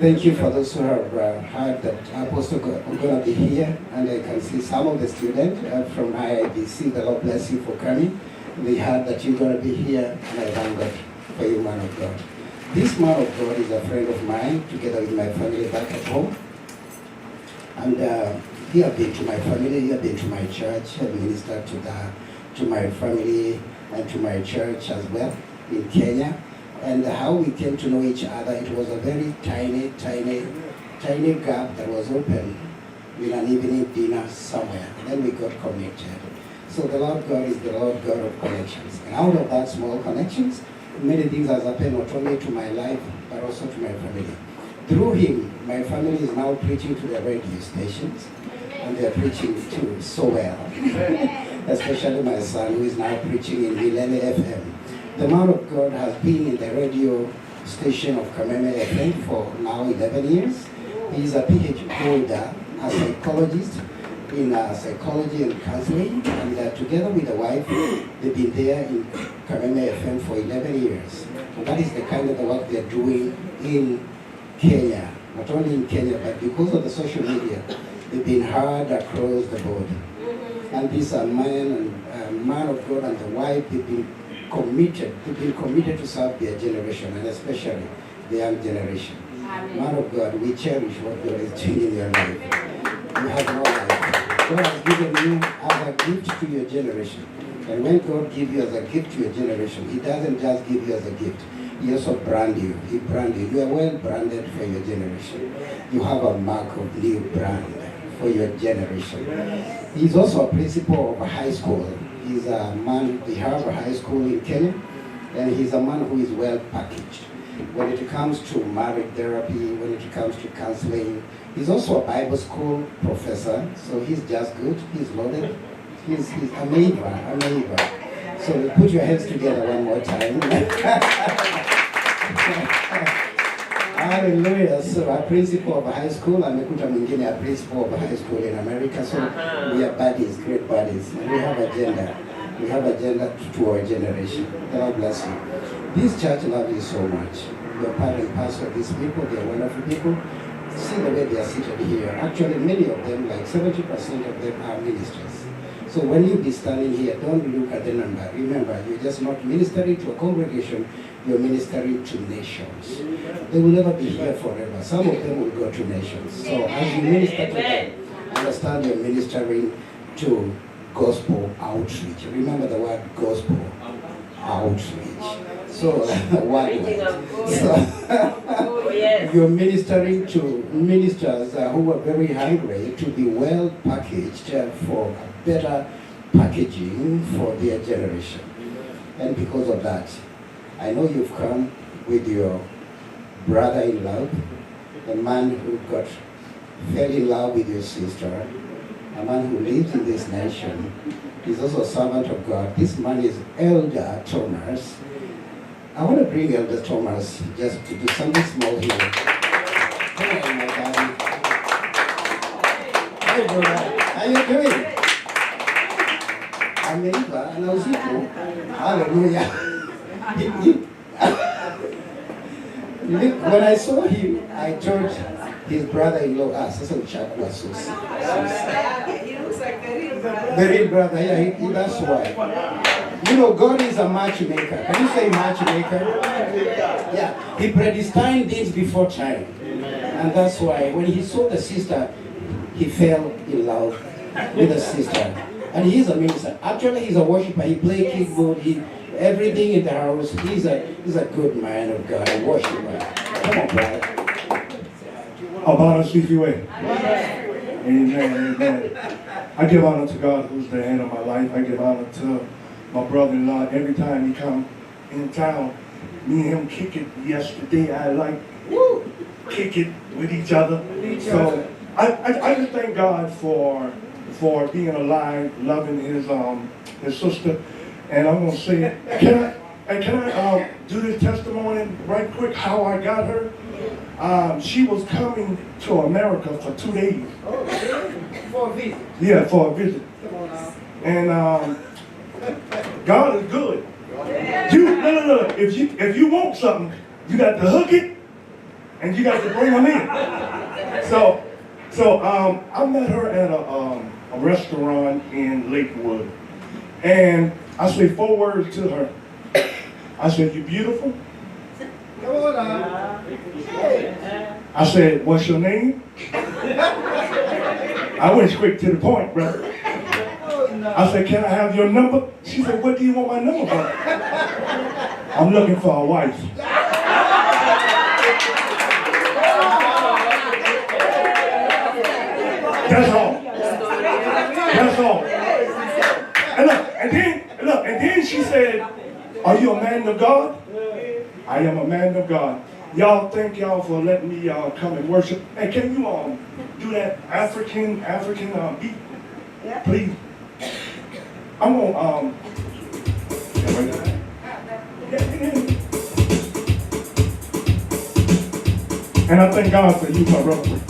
Thank you for those who have heard that Apostle are going to be here, and I can see some of the students from IIBC. The Lord bless you for coming. They heard that you're going to be here, and I thank God for you, man of God. This man of God is a friend of mine, together with my family back at home. And he has been to my family, he has been to my church, he ministered to my family and to my church as well in Kenya. And how we came to know each other, it was a very tiny gap that was open in an evening dinner somewhere. And then we got connected. So the Lord God is the Lord God of connections. And out of that small connections, many things has happened not only to my life, but also to my family. Through him, my family is now preaching to the radio stations, and they're preaching too so well. Especially my son, who is now preaching in Millennium FM. The man of God has been in the radio station of Kameme FM for now 11 years. He is a PhD holder, a psychologist in psychology and counseling, and together with the wife, they've been there in Kameme FM for 11 years. And that is the kind of the work they're doing in Kenya. Not only in Kenya, but because of the social media, they've been heard across the board. And this man of God and the wife, they've been committed to serve their generation, and especially the young generation. Amen. Man of God, we cherish what God is doing in your life. You have no life. God has given you as a gift to your generation. And when God gives you as a gift to your generation, He doesn't just give you as a gift. He also brand you. He brand you. You are well branded for your generation. You have a mark of new brand for your generation. He's also a principal of a high school. He's a man, we have a high school in Kenya, and he's a man who is well packaged. When it comes to marriage therapy, when it comes to counseling, he's also a Bible school professor, so he's just good, he's loaded, he's amazing. So put your hands together one more time. Hallelujah. So a principal of a high school, amekuta mwingine a principal of a high school in America. So we are buddies, great buddies. And we have agenda. We have agenda to our generation. God bless you. This church loves you so much. You're part and parcel of these people. They're wonderful people. See the way they are seated here. Actually, many of them, like 70% of them, are ministers. So when you be standing here, don't look at the number. Remember, you're just not ministering to a congregation. you're ministering to nations. They will never be here forever. Some of them will go to nations. So as you minister to them, understand you're ministering to gospel outreach. Remember the word gospel outreach. So, you're ministering to ministers who are very hungry to be well packaged for better packaging for their generation. And because of that, I know you've come with your brother-in-law, a man who fell in love with your sister, a man who lives in this nation. He's also a servant of God. This man is Elder Thomas. I want to bring Elder Thomas just to do something small here. Hello, my darling. Hey, brother. How you doing? Ameiva, ana usiku. Hallelujah. When I saw him, I told his brother-in-law, sasa uchakuwa susi. He looks like the real brother. The real brother, yeah, that's why. You know, God is a matchmaker. Can you say matchmaker? Yeah. He predestined things before time. And that's why when he saw the sister, he fell in love with the sister. And he's a minister. Actually, he's a worshiper. He plays keyboard. Everything in the house. He's a good man of God, a worshiper. Come on, brother. Abana Sifiwe. Amen, amen. I give honor to God who's the head of my life. I give honor to my brother-in-law. Every time he come in town, me and him kick it. Yesterday I kick it with each other. So I just thank God for being alive, loving his sister. And I'm gonna say it. Can I do this testimony right quick how I got her? She was coming to America for 2 days. For a visit. Yeah, for a visit. And God is good. No. If you want something, you got to hook it, and you got to bring them in. So I met her at a restaurant in Lakewood, and I said 4 words to her. I said, "You beautiful." I said, "What's your name?" I went quick to the point, brother. I said, "Can I have your number?" She said, "What do you want my number for?" "I'm looking for a wife." That's all. That's all. And then she said, "Are you a man of God?" "I am a man of God." Y'all, thank y'all for letting me come and worship. Hey, can you do that African beat, please? I'm gonna and I thank God for you, my brother.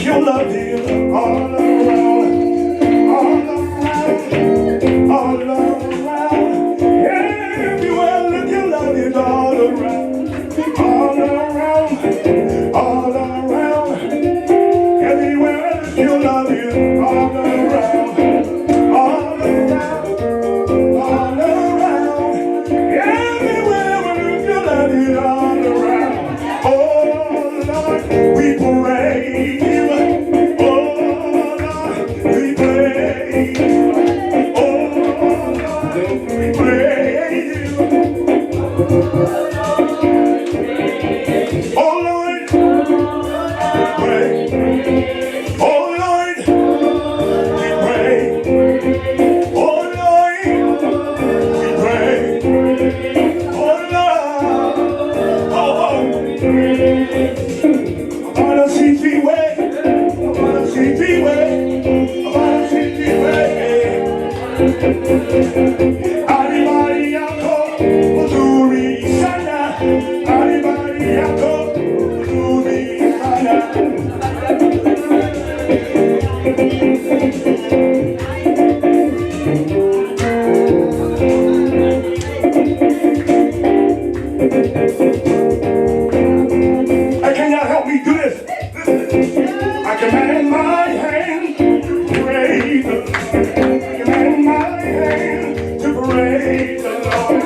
Your love here all around, Alibari yako uzuri sana, alibari yako uzuri sana. Can y'all help me do this? I command my hand to praise the Lord. I command my hand to praise the Lord.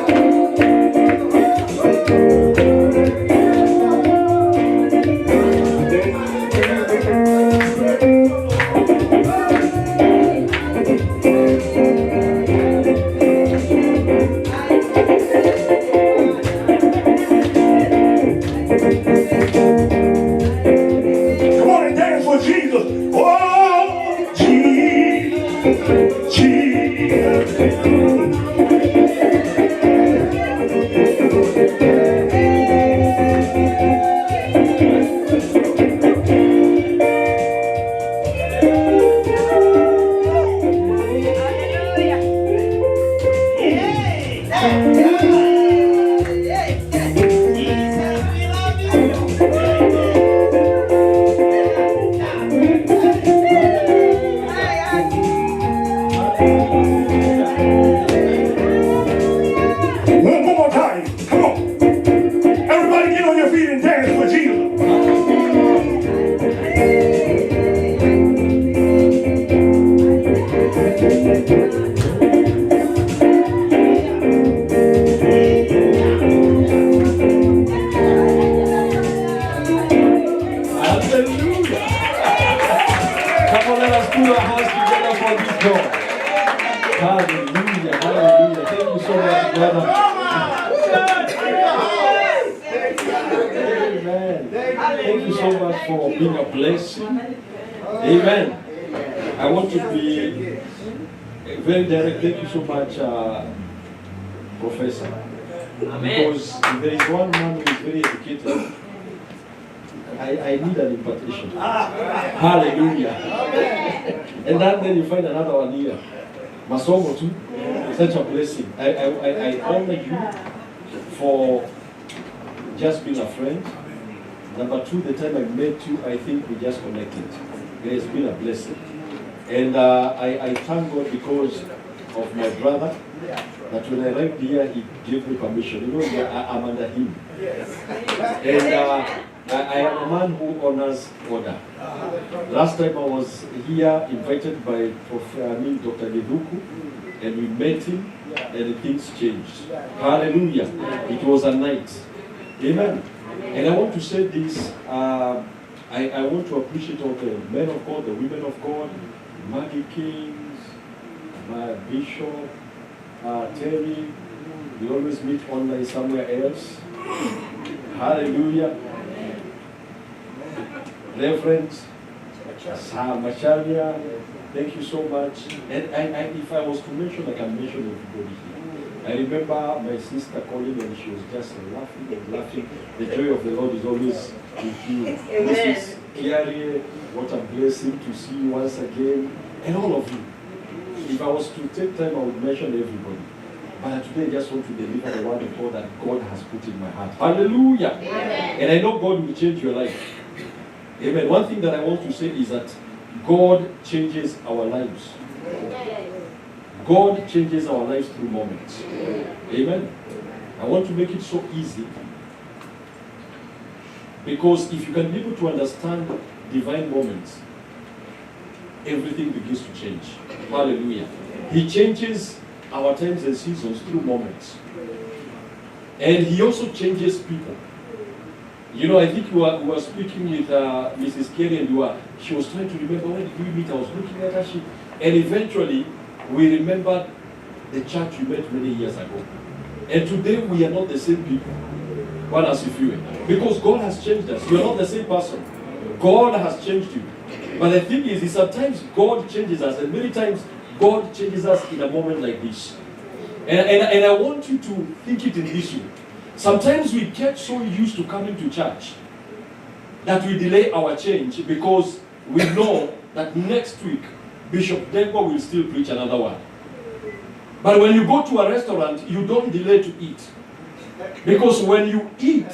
Come on and dance for Jesus. Oh, Jesus, Jesus. One more time. Come on. Everybody get on your feet and dance for Jesus. Hallelujah. Come on, let us put our hands together for this God. Hallelujah. Hallelujah. Thank you so much, brother. Amen. Thank you so much for being a blessing. Amen. I want to be very direct. Thank you so much, Professor. Because there is one man who is very educated. I need an impartation. Hallelujah. And then you find another one here. Masomo too. Such a blessing. I honor you for just being a friend. Number two, the time I met you, I think we just connected. It has been a blessing. And I thank God because of my brother, that when I arrived here, he gave me permission. You know, I'm under him. And I am a man who honors order. Last time I was here, invited by Dr. Neduku, and we met him, and things changed. Hallelujah. It was a night. Amen. And I want to say this, I want to appreciate all the men of God, the women of God, Maggie Kings, my Bishop, Terry. We always meet online somewhere else. Hallelujah. Reverend Macharia, thank you so much. And if I was to mention, I can mention everybody here. I remember my sister calling and she was just laughing and laughing. The joy of the Lord is always with you. Mrs. Kiarie, what a blessing to see you once again. And all of you. If I was to take time, I would mention everybody. But today I just want to deliver the word of God that God has put in my heart. Hallelujah. Amen. And I know God will change your life. Amen. One thing that I want to say is that God changes our lives. God changes our lives through moments. Amen. I want to make it so easy. Because if you can be able to understand divine moments, everything begins to change. Hallelujah. He changes our times and seasons through moments. And he also changes people. You know, I think we were speaking with Mrs. Kerry, and she was trying to remember, when did we meet? I was looking at her, and eventually we remembered the church we met many years ago. And today we are not the same people. One as if you were. Because God has changed us. You are not the same person. God has changed you. But the thing is sometimes God changes us, and many times God changes us in a moment like this. And I want you to think it in this way. Sometimes we get so used to coming to church that we delay our change because we know that next week Bishop Denko will still preach another one. But when you go to a restaurant, you don't delay to eat. Because when you eat,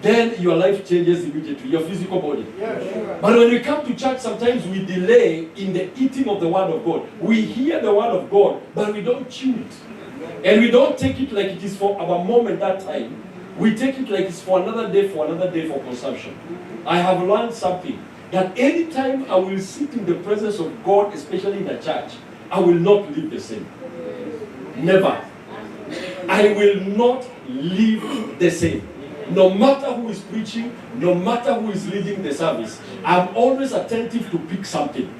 then your life changes immediately, your physical body. But when we come to church, sometimes we delay in the eating of the Word of God. We hear the Word of God, but we don't chew it. And we don't take it like it is for our moment that time. We take it like it's for another day for consumption. I have learned something, that anytime I will sit in the presence of God, especially in the church, I will not live the same. Never. I will not live the same. No matter who is preaching, no matter who is leading the service, I'm always attentive to pick something.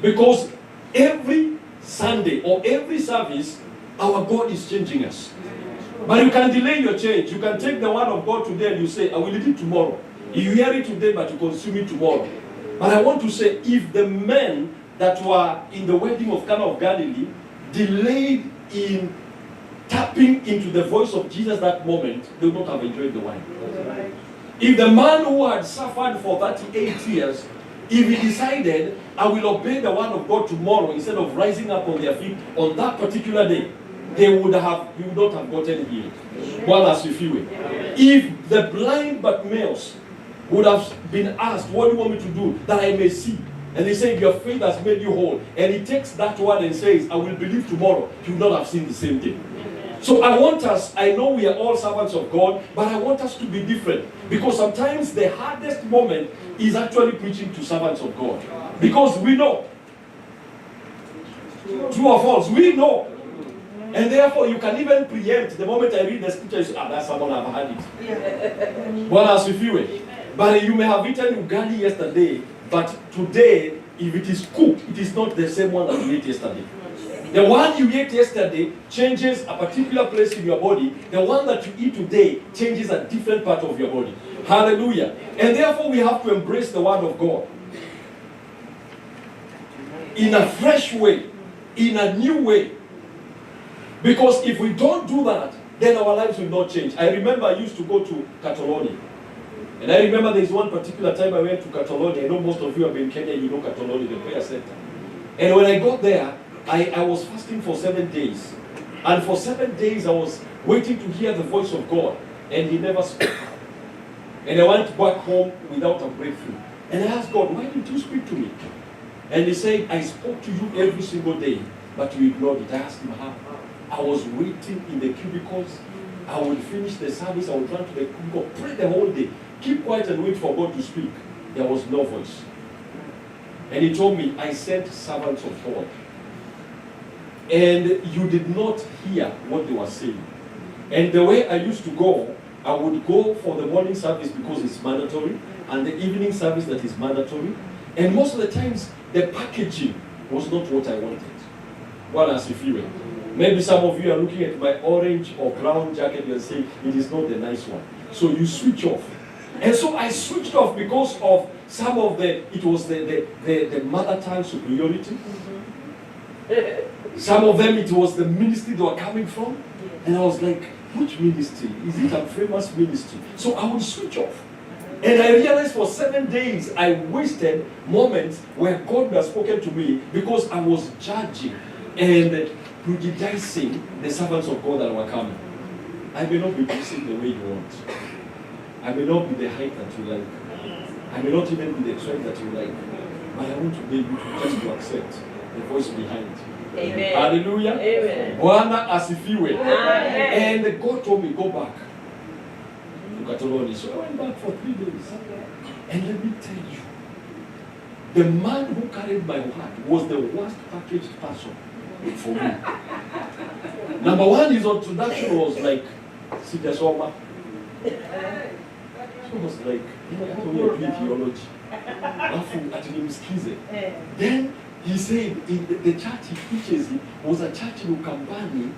Because every Sunday or every service, our God is changing us. But you can delay your change. You can take the Word of God today and you say, I will read it tomorrow. You hear it today, but you consume it tomorrow. But I want to say, if the men that were in the wedding of Cana of Galilee delayed in tapping into the voice of Jesus that moment, they would not have enjoyed the wine. If the man who had suffered for 38 years, if he decided, I will obey the word of God tomorrow instead of rising up on their feet on that particular day, he would not have gotten healed. Well, as if you will. If the blind Bartimaeus would have been asked, what do you want me to do that I may see? And he said, your faith has made you whole. And he takes that word and says, I will believe tomorrow. He would not have seen the same thing. So I want us, I know we are all servants of God, but I want us to be different. Because sometimes the hardest moment is actually preaching to servants of God. Because we know. True or false, we know. And therefore you can even preempt the moment I read the scripture, you say, that's someone I've had it. Well, as if you were. But you may have eaten ugali yesterday, but today, if it is cooked, it is not the same one that you ate yesterday. The one you ate yesterday changes a particular place in your body. The one that you eat today changes a different part of your body. Hallelujah. And therefore we have to embrace the word of God in a fresh way, in a new way. Because if we don't do that, then our lives will not change. I remember I used to go to Catalonia. And I remember there is one particular time I went to Catalonia. I know most of you have been in Kenya, you know Catalonia, the prayer center. And when I got there, I was fasting for 7 days. And for 7 days I was waiting to hear the voice of God. And he never spoke. And I went back home without a breakthrough. And I asked God, why didn't you speak to me? And he said, I spoke to you every single day, but you ignored it. I asked him how. I was waiting in the cubicles. I would finish the service. I would run to the cubicle, pray the whole day. Keep quiet and wait for God to speak. There was no voice. And he told me, I sent servants of God. And you did not hear what they were saying. And the way I used to go, I would go for the morning service because it's mandatory, and the evening service that is mandatory. And most of the times, the packaging was not what I wanted. Well, as if you were. Maybe some of you are looking at my orange or brown jacket and saying, it is not the nice one. So you switch off. And so I switched off because of some of it was the mother tongue superiority. Some of them, it was the ministry they were coming from. And I was like, which ministry? Is it a famous ministry? So I would switch off. And I realized for 7 days, I wasted moments where God had spoken to me because I was judging and prejudicing the servants of God that were coming. I may not be dressing the way you want. I may not be the height that you like. I may not even be the trend that you like. But I want to be able to just to accept the voice behind. Amen. Hallelujah. Amen. Bwana asifiwe. Amen. And God told me, go back to Catalonia. So I went back for 3 days. And let me tell you, the man who carried my heart was the worst packaged person for me. Number one, his introduction was like, Sijasoma. So it was like, theology. Then he said, in the church he preaches in was a church in Ukambani,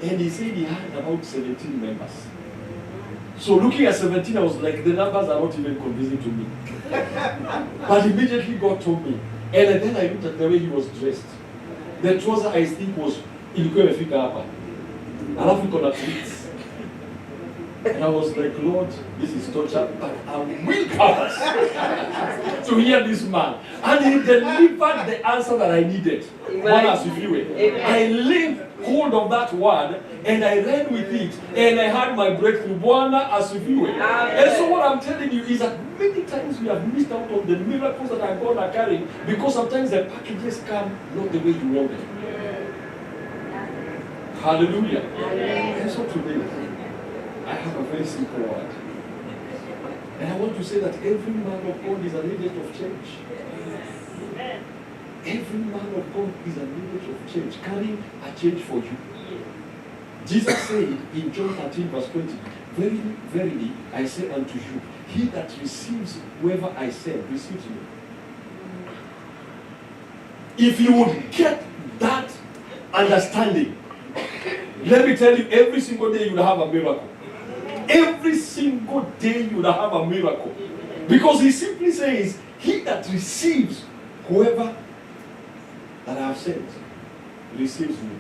and he said he had about 17 members. So looking at 17, I was like, the numbers are not even convincing to me. But immediately God told me. And then I looked at the way he was dressed. The trouser I think was ilikuwa imefika hapa. Alafu iko na pleats. And I was like, Lord, this is torture, but I will pass to hear this man. And he delivered the answer that I needed. Bwana asifiwe. I laid hold of that word and I ran with it and I had my breakthrough. Bwana asifiwe. And so what I'm telling you is that many times we have missed out on the miracles that our God are carrying because sometimes the packages come not the way you want them. Hallelujah. And so today, I have a very simple word. And I want to say that every man of God is an agent of change. Every man of God is an agent of change, carrying a change for you. Jesus said in John 13 verse 20, verily, verily, I say unto you, he that receives whoever I send, receives me. If you would get that understanding, let me tell you, every single day you will have a miracle. Every single day you will have a miracle. Because he simply says, he that receives whoever that I have sent receives me.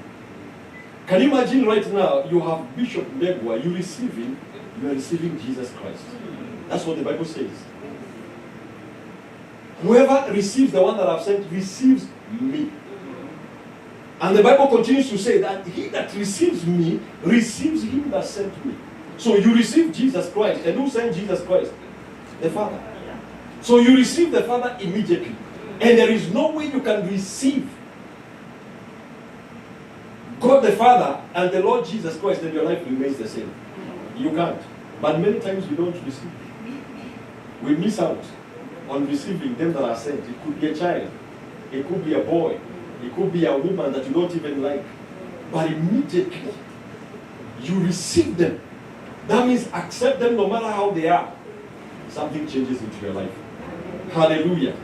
Can you imagine right now, you have Bishop Negwa, you receive him, you are receiving Jesus Christ. That's what the Bible says. Whoever receives the one that I have sent receives me. And the Bible continues to say that he that receives me receives him that sent me. So you receive Jesus Christ. And who sent Jesus Christ? The Father. So you receive the Father immediately. And there is no way you can receive God the Father and the Lord Jesus Christ and your life remains the same. You can't. But many times we don't receive. We miss out on receiving them that are sent. It could be a child. It could be a boy. It could be a woman that you don't even like. But immediately you receive them. That means accept them no matter how they are. Something changes into your life. Hallelujah.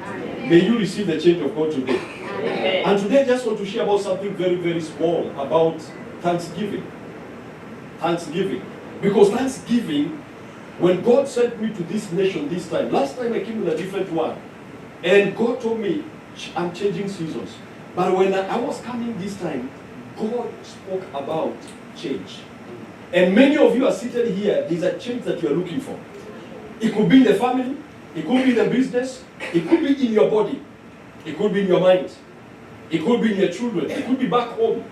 May you receive the change of God today. And today I just want to share about something very, very small about Thanksgiving. Thanksgiving. Because Thanksgiving, when God sent me to this nation this time, last time I came with a different one. And God told me, I'm changing seasons. But when I was coming this time, God spoke about change. And many of you are seated here, there's a change that you are looking for. It could be in the family, it could be in the business, it could be in your body, it could be in your mind, it could be in your children, it could be back home.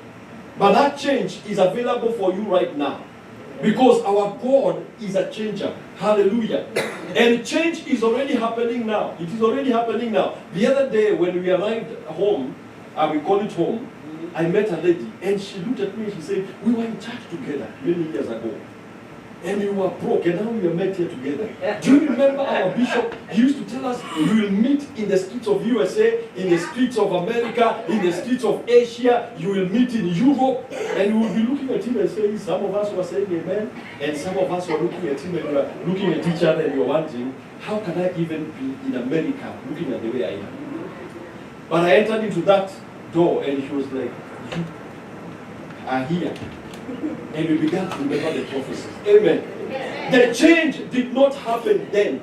But that change is available for you right now. Because our God is a changer. Hallelujah. And change is already happening now. It is already happening now. The other day when we arrived home, we call it home, I met a lady and she looked at me and she said, we were in church together many years ago. And we were broke and now we are met here together. Do you remember our bishop? He used to tell us we will meet in the streets of USA, in the streets of America, in the streets of Asia, you will meet in Europe, and we will be looking at him and saying, some of us were saying amen, and some of us were looking at him and we were looking at each other and we were wondering, how can I even be in America looking at the way I am? But I entered into that door and he was like, you are here. And we began to remember the prophecies. Amen. The change did not happen then.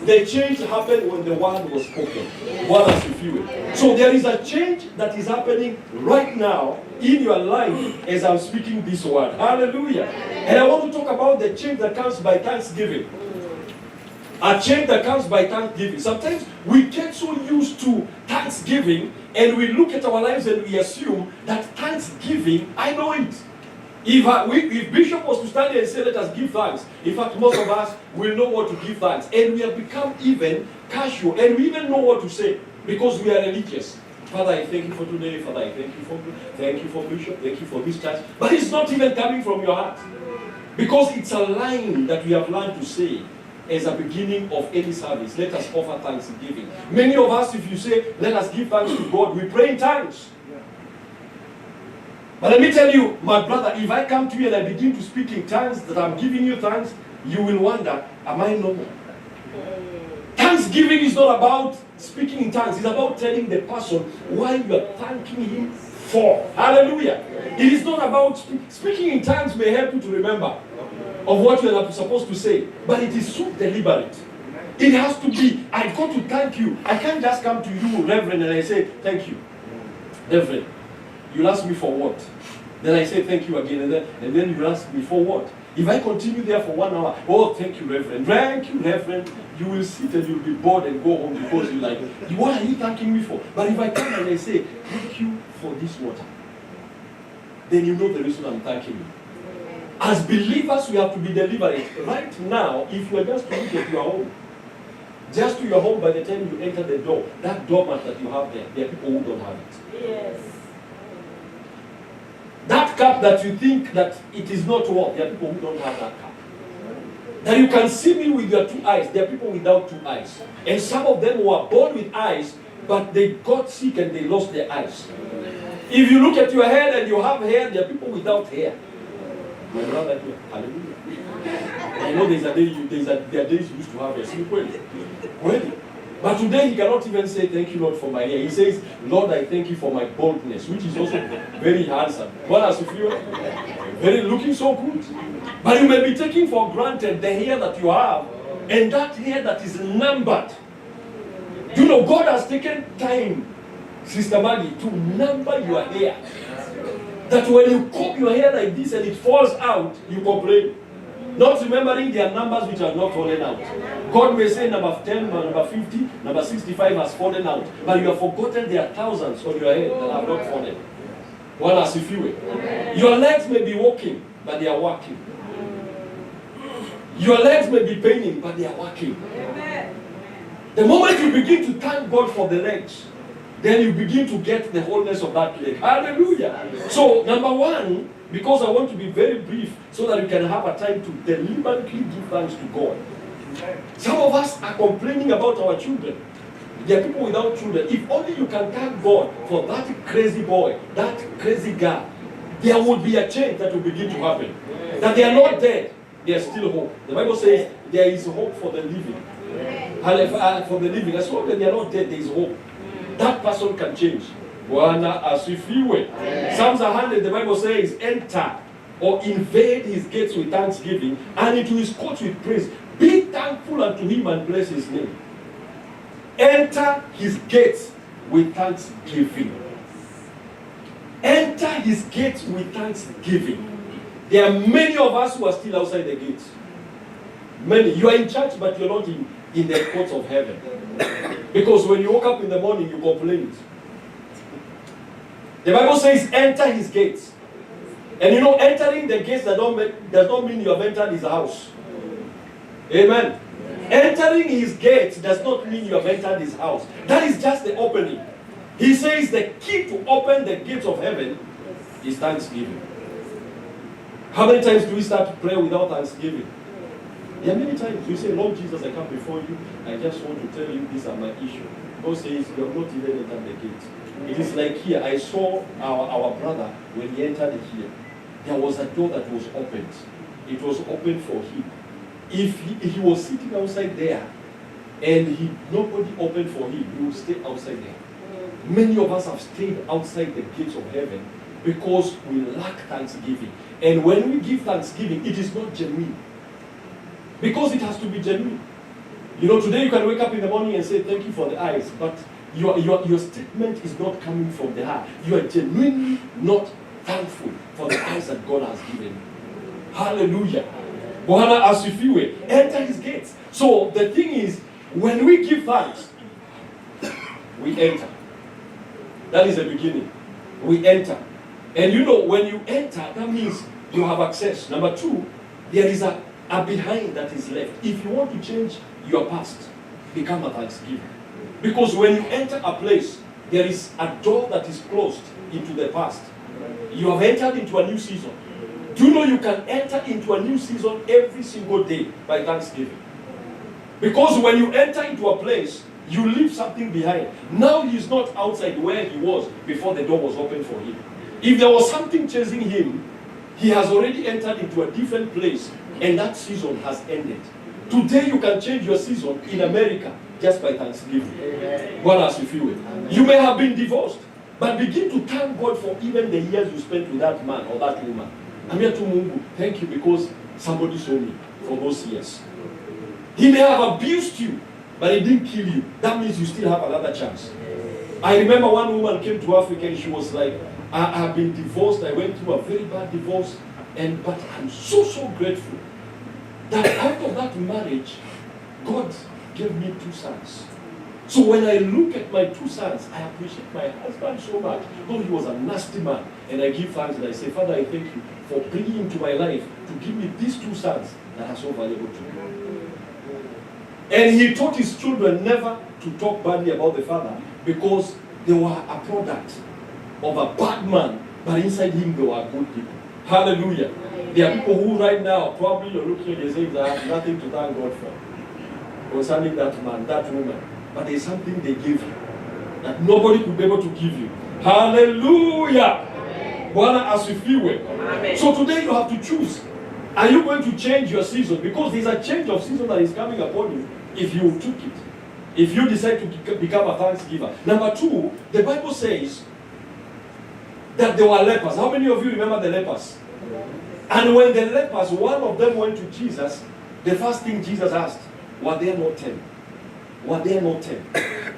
The change happened when the word was spoken. What else if you will? So there is a change that is happening right now in your life as I'm speaking this word. Hallelujah. And I want to talk about the change that comes by thanksgiving. A change that comes by thanksgiving. Sometimes we get so used to thanksgiving and we look at our lives and we assume that thanksgiving, I know it. If Bishop was to stand here and say, let us give thanks, in fact, most of us will know what to give thanks. And we have become even casual, and we even know what to say, because we are religious. Father, I thank you for today. Father, I thank you for Bishop, thank you for this church. But it's not even coming from your heart. Because it's a line that we have learned to say as a beginning of any service. Let us offer thanksgiving. Many of us, if you say, let us give thanks to God, we pray in tongues. But let me tell you, my brother, if I come to you and I begin to speak in tongues that I'm giving you thanks, you will wonder, am I normal? Thanksgiving is not about speaking in tongues. It's about telling the person why you are thanking him for. Hallelujah. It is not about speaking in tongues may help you to remember of what you are supposed to say. But it is so deliberate. It has to be, I got to thank you. I can't just come to you, Reverend, and I say, thank you. Reverend. You'll ask me for what? Then I say thank you again, and then you ask me for what? If I continue there for 1 hour, oh, thank you, Reverend. Thank you, Reverend. You will sit and you'll be bored and go home because you're like, what are you thanking me for? But if I come and I say, thank you for this water, then you know the reason I'm thanking you. As believers, we have to be deliberate. Right now, if you are just to look at your home, just to your home, by the time you enter the door, that doormat that you have there are people who don't have it. Yes. That cup that you think that it is not worth, there are people who don't have that cup. That you can see me with your 2 eyes, there are people without 2 eyes. And some of them were born with eyes, but they got sick and they lost their eyes. If you look at your head and you have hair, there are people without hair. My brother here, hallelujah. I know there are days you used to have a simple wedding. But today he cannot even say thank you, Lord, for my hair. He says, Lord, I thank you for my boldness, which is also very handsome. What else if you very looking so good? But you may be taking for granted the hair that you have, and that hair that is numbered. You know, God has taken time, Sister Maggie, to number your hair. That when you comb your hair like this and it falls out, you complain. Not remembering their numbers which have not fallen out. God may say number 10, number 50, number 65 has fallen out. But you have forgotten there are thousands on your head that have not fallen. One as if you were. Your legs may be walking, but they are working. Your legs may be paining, but they are working. The moment you begin to thank God for the legs, then you begin to get the wholeness of that leg. Hallelujah. So, number one, because I want to be very brief so that you can have a time to deliberately give thanks to God. Some of us are complaining about our children. There are people without children. If only you can thank God for that crazy boy, that crazy girl, there would be a change that will begin to happen. That they are not dead, there is still hope. The Bible says there is hope for the living. For the living. As long as they are not dead, there is hope. That person can change. Bwana asifiwe. Psalms 100, the Bible says, enter or invade his gates with thanksgiving and into his courts with praise. Be thankful unto him and bless his name. Enter his gates with thanksgiving. Enter his gates with thanksgiving. There are many of us who are still outside the gates. Many. You are in church, but you're not in the courts of heaven. Because when you woke up in the morning, you complained. The Bible says, enter his gates. And you know, entering the gates does not mean you have entered his house. Amen. Entering his gates does not mean you have entered his house. That is just the opening. He says the key to open the gates of heaven is thanksgiving. How many times do we start to pray without thanksgiving? There are many times we say, Lord Jesus, I come before you. I just want to tell you these are my issues. God says, you have not even entered the gate. It is like here, I saw our brother when he entered here. There was a door that was opened. It was open for him. If he was sitting outside there and nobody opened for him, he would stay outside there. Many of us have stayed outside the gates of heaven because we lack thanksgiving. And when we give thanksgiving, it is not genuine. Because it has to be genuine. You know, today you can wake up in the morning and say, thank you for the eyes, but your statement is not coming from the heart. You are genuinely not thankful for the eyes that God has given you. Hallelujah. Bwana asifiwe. Enter his gates. So the thing is, when we give thanks, we enter. That is the beginning. We enter. And you know, when you enter, that means you have access. Number two, there is a behind that is left. If you want to change your past, become a thanksgiver. Because when you enter a place, there is a door that is closed into the past. You have entered into a new season. Do you know you can enter into a new season every single day by thanksgiving? Because when you enter into a place, you leave something behind. Now he is not outside where he was before the door was opened for him. If there was something chasing him, he has already entered into a different place, and that season has ended. Today you can change your season in America just by thanksgiving. God has with you. You may have been divorced, but begin to thank God for even the years you spent with that man or that woman. I'm here to Mungu. Thank you because somebody saw me for those years. He may have abused you, but he didn't kill you. That means you still have another chance. I remember one woman came to Africa and she was like, I've been divorced. I went through a very bad divorce. But I'm so grateful that out of that marriage, God gave me 2 sons. So when I look at my 2 sons, I appreciate my husband so much. Though he was a nasty man. And I give thanks and I say, Father, I thank you for bringing into my life to give me these 2 sons that are so valuable to me. And he taught his children never to talk badly about the father because they were a product of a bad man, but inside him they were good people. Hallelujah. There are people who right now probably are looking and saying they have nothing to thank God for concerning that man, that woman. But there's something they gave you that nobody could be able to give you. Hallelujah. Bwana asifiwe. So today you have to choose. Are you going to change your season? Because there's a change of season that is coming upon you if you took it. If you decide to become a thanksgiver. Number 2, the Bible says that there were lepers. How many of you remember the lepers? And when the lepers, one of them went to Jesus, the first thing Jesus asked, were there not 10? Were there not 10?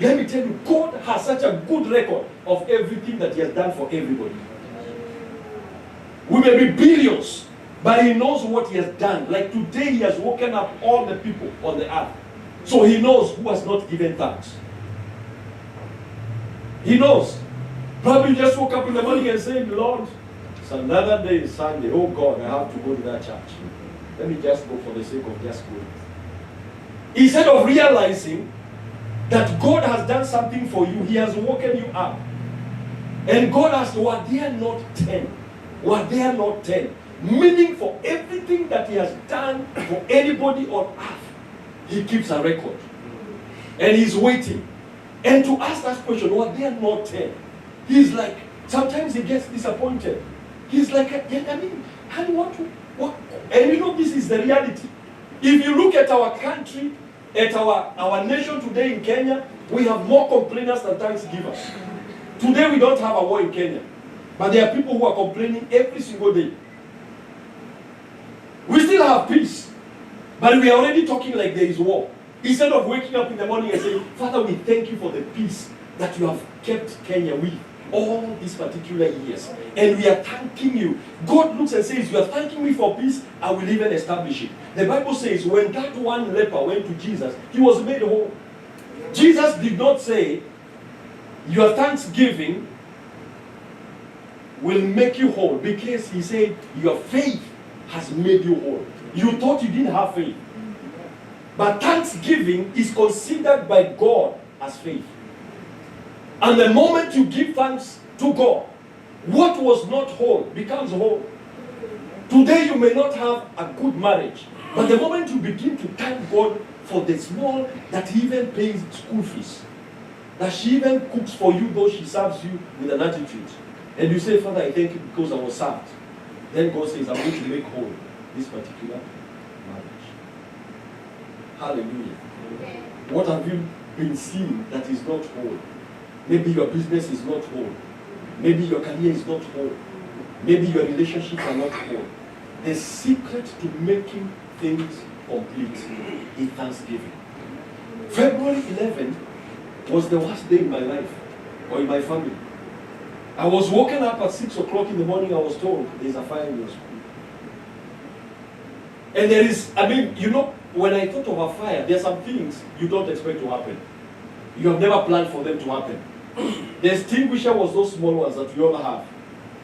Let me tell you, God has such a good record of everything that he has done for everybody. We may be billions, but he knows what he has done. Like today, he has woken up all the people on the earth. So he knows who has not given thanks. He knows. Probably just woke up in the morning and said, Lord, it's another day, Sunday. Oh God, I have to go to that church. Let me just go for the sake of just going. Instead of realizing that God has done something for you, he has woken you up. And God asked, were there not 10? Were there not 10? Meaning for everything that he has done for anybody on earth, he keeps a record. And he's waiting. And to ask that question, were there not 10? He's like, sometimes he gets disappointed. He's like, I mean, what? And you know, this is the reality. If you look at our country, at our nation today in Kenya, we have more complainers than thanksgivers. Today we don't have a war in Kenya. But there are people who are complaining every single day. We still have peace. But we are already talking like there is war. Instead of waking up in the morning and saying, Father, we thank you for the peace that you have kept Kenya with all these particular years. And we are thanking you. God looks and says, you are thanking me for peace, I will even establish it. The Bible says, when that one leper went to Jesus, he was made whole. Jesus did not say, your thanksgiving will make you whole, because he said, your faith has made you whole. You thought you didn't have faith. But thanksgiving is considered by God as faith. And the moment you give thanks to God, what was not whole becomes whole. Today you may not have a good marriage, but the moment you begin to thank God for the small, that he even pays school fees, that she even cooks for you, though she serves you with an attitude, and you say, Father, I thank you because I was served. Then God says, I'm going to make whole this particular marriage. Hallelujah. What have you been seeing that is not whole? Maybe your business is not whole. Maybe your career is not whole. Maybe your relationships are not whole. The secret to making things complete is thanksgiving. February 11th was the worst day in my life or in my family. I was woken up at 6 o'clock in the morning. I was told there's a fire in your school. And there is, you know, when I thought of a fire, there are some things you don't expect to happen. You have never planned for them to happen. The extinguisher was those small ones that we all have.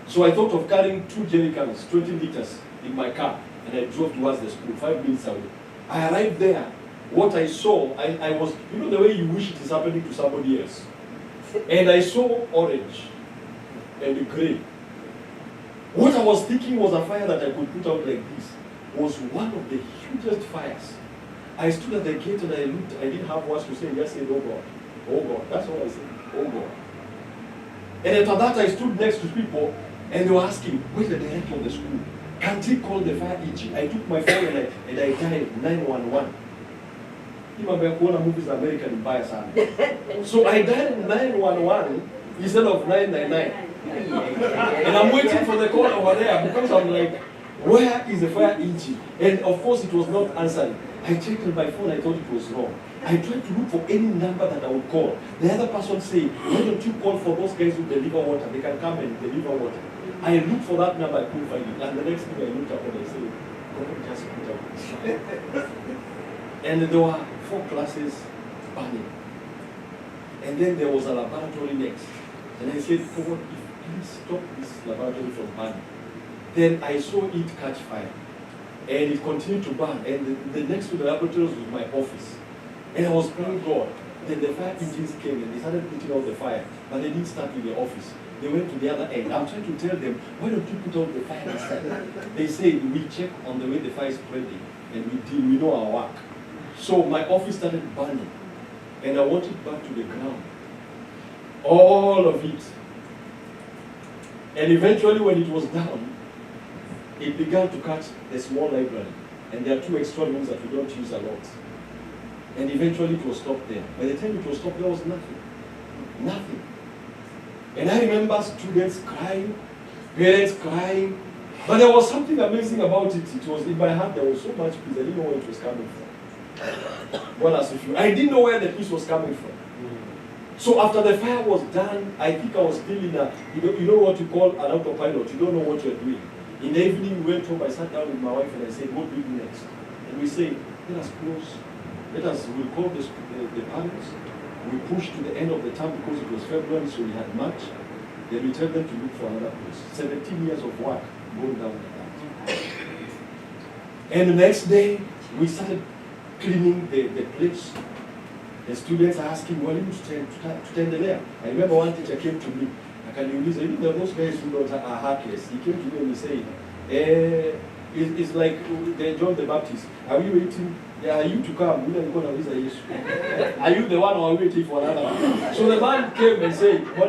So I thought of carrying 2 jerry cans, 20 liters, in my car, and I drove towards the school, 5 minutes away. I arrived there. What I saw, I was, you know the way you wish it is happening to somebody else. And I saw orange and gray. What I was thinking was a fire that I could put out like this. Was one of the hugest fires. I stood at the gate and I looked. I didn't have words to say. I just said, oh God. Oh God. That's what I said. Oh God. And after that, I stood next to people and they were asking, where's the director of the school? Can't he call the fire engine? I took my phone and I dialed 911. You remember movies American in bias. So I dialed 911 instead of 999. And I'm waiting for the call over there because I'm like, where is the fire engine? And of course it was not answering. I checked on my phone, I thought it was wrong. I tried to look for any number that I would call. The other person said, why don't you call for those guys who deliver water? They can come and deliver water. I looked for that number, I couldn't find it. And the next thing I looked up and I said, God just put out this fire. And there were 4 classes burning. And then there was a laboratory next. And I said, God, please stop this laboratory from burning. Then I saw it catch fire. And it continued to burn. And the next to the laboratory was my office. And I was praying God. Then the fire engines came and they started putting out the fire. But they didn't start with the office. They went to the other end. I'm trying to tell them, why don't you put out the fire this time? They said, we check on the way the fire is spreading. And we know our work. So my office started burning. And I wanted it back to the ground. All of it. And eventually when it was down, it began to catch the small library. And there are 2 extra rooms that we don't use a lot. And eventually it was stopped there. By the time it was stopped, there was nothing. Nothing. And I remember students crying, parents crying. But there was something amazing about it. It was in my heart, there was so much peace. I didn't know where it was coming from. Well, as if I didn't know where the peace was coming from. So after the fire was done, I think I was still in a, you know what you call an autopilot. You don't know what you're doing. In the evening, we went home, I sat down with my wife and I said, what do we do next? And we said, let us close. We'll call the parents. We pushed to the end of the term because it was February, so we had March. Then we tell them to look for another place. 17 years of work going down like that. And the next day, we started cleaning the place. The students are asking, well, you to tend there. I remember one teacher came to me. Can you listen? You know, those guys who don't are heartless. He came to me and he said, it's like John the Baptist. Are we waiting? Yeah, are you to come? Are you the one or are we waiting for another one? So the man came and said, and I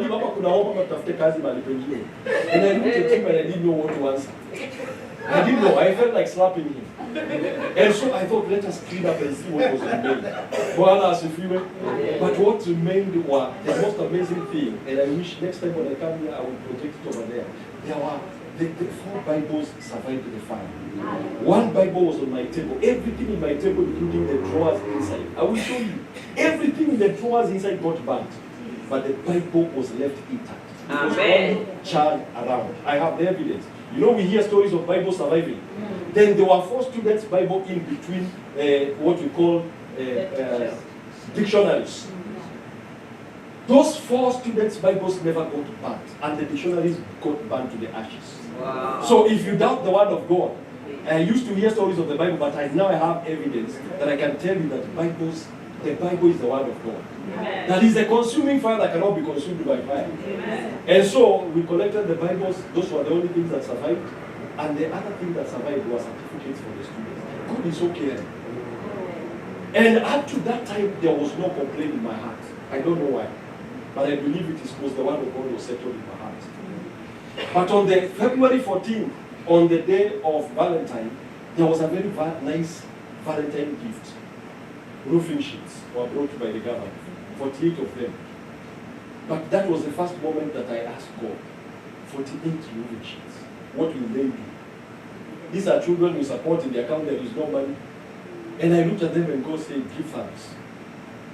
looked at him and I didn't know what to answer. I didn't know. I felt like slapping him. And so I thought, let us clean up and see what was remained. But what remained was the most amazing thing, and I wish next time when I come here, I will project it over there. There were the 4 Bibles survived the fire. 1 Bible was on my table. Everything in my table, including the drawers inside. I will show you. Everything in the drawers inside got burnt. But the Bible was left intact. It was only charred around. I have the evidence. You know, we hear stories of Bible surviving. Then there were 4 students' Bible in between what we call dictionaries. Those 4 students' Bibles never got burnt, and the dictionaries got burnt to the ashes. Wow. So if you doubt the word of God, I used to hear stories of the Bible, but now I have evidence that I can tell you that the Bible is the word of God. Amen. That is a consuming fire that cannot be consumed by fire. Amen. And so we collected the Bibles. Those were the only things that survived. And the other thing that survived was certificates for the students. God is so caring. And up to that time, there was no complaint in my heart. I don't know why. But I believe it was the word of God was settled in my heart. But on the February 14th, on the day of Valentine, there was a very nice Valentine gift. Roofing sheets were brought by the government, 48 of them. But that was the first moment that I asked God, 48 roofing sheets, what will they do? These are children who support in the account, there is no money. And I looked at them and God said, give thanks.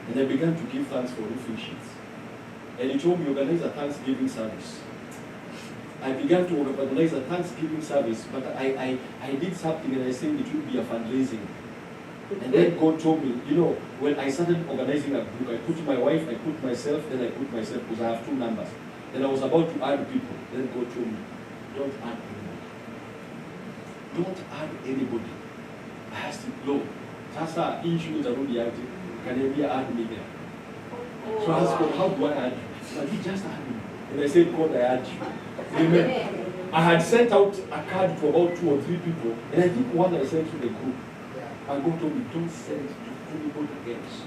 And I began to give thanks for roofing sheets. And he told me, organize a Thanksgiving service. I began to organize a Thanksgiving service, but I did something and I said it would be a fundraising. And then God told me, you know, when I started organizing a group, I put my wife, I put myself, then I put myself, because I have 2 numbers. Then I was about to add people. Then God told me, don't add anybody. Don't add anybody. I asked him, Lord, Sasa, issue is already active. Can you add me there? So I asked God, how do I add you? And he just add me. And I said, God, I add you. Amen. I had sent out a card to about 2 or 3 people, and I think one I sent to the group. And God told me, don't send it to anybody else.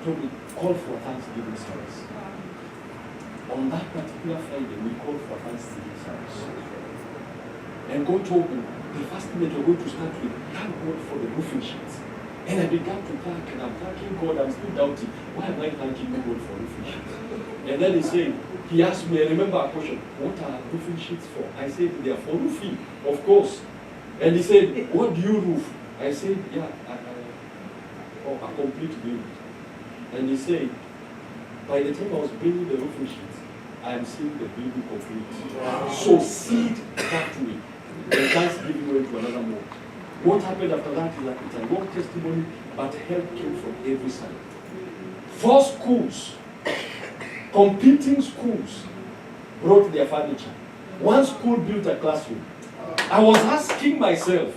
Told me, call for a Thanksgiving service. On that particular Friday, we called for a Thanksgiving service. And God told me, the first thing that you're going to start with, thank God for the roofing sheets. And I began to thank, and I'm thanking God, I'm still doubting, why am I thanking God for roofing sheets? And then he said, he asked me, I remember a question, what are roofing sheets for? I said, they are for roofing, of course. And he said, what do you roof? I said, yeah, a complete build. And he said, by the time I was building the roofing sheets, I am seeing the building complete. So see it that way. And Thanksgiving went to another mode. What happened after that is that it's a long testimony, but help came from every side. 4 schools, competing schools, brought their furniture. One school built a classroom. I was asking myself,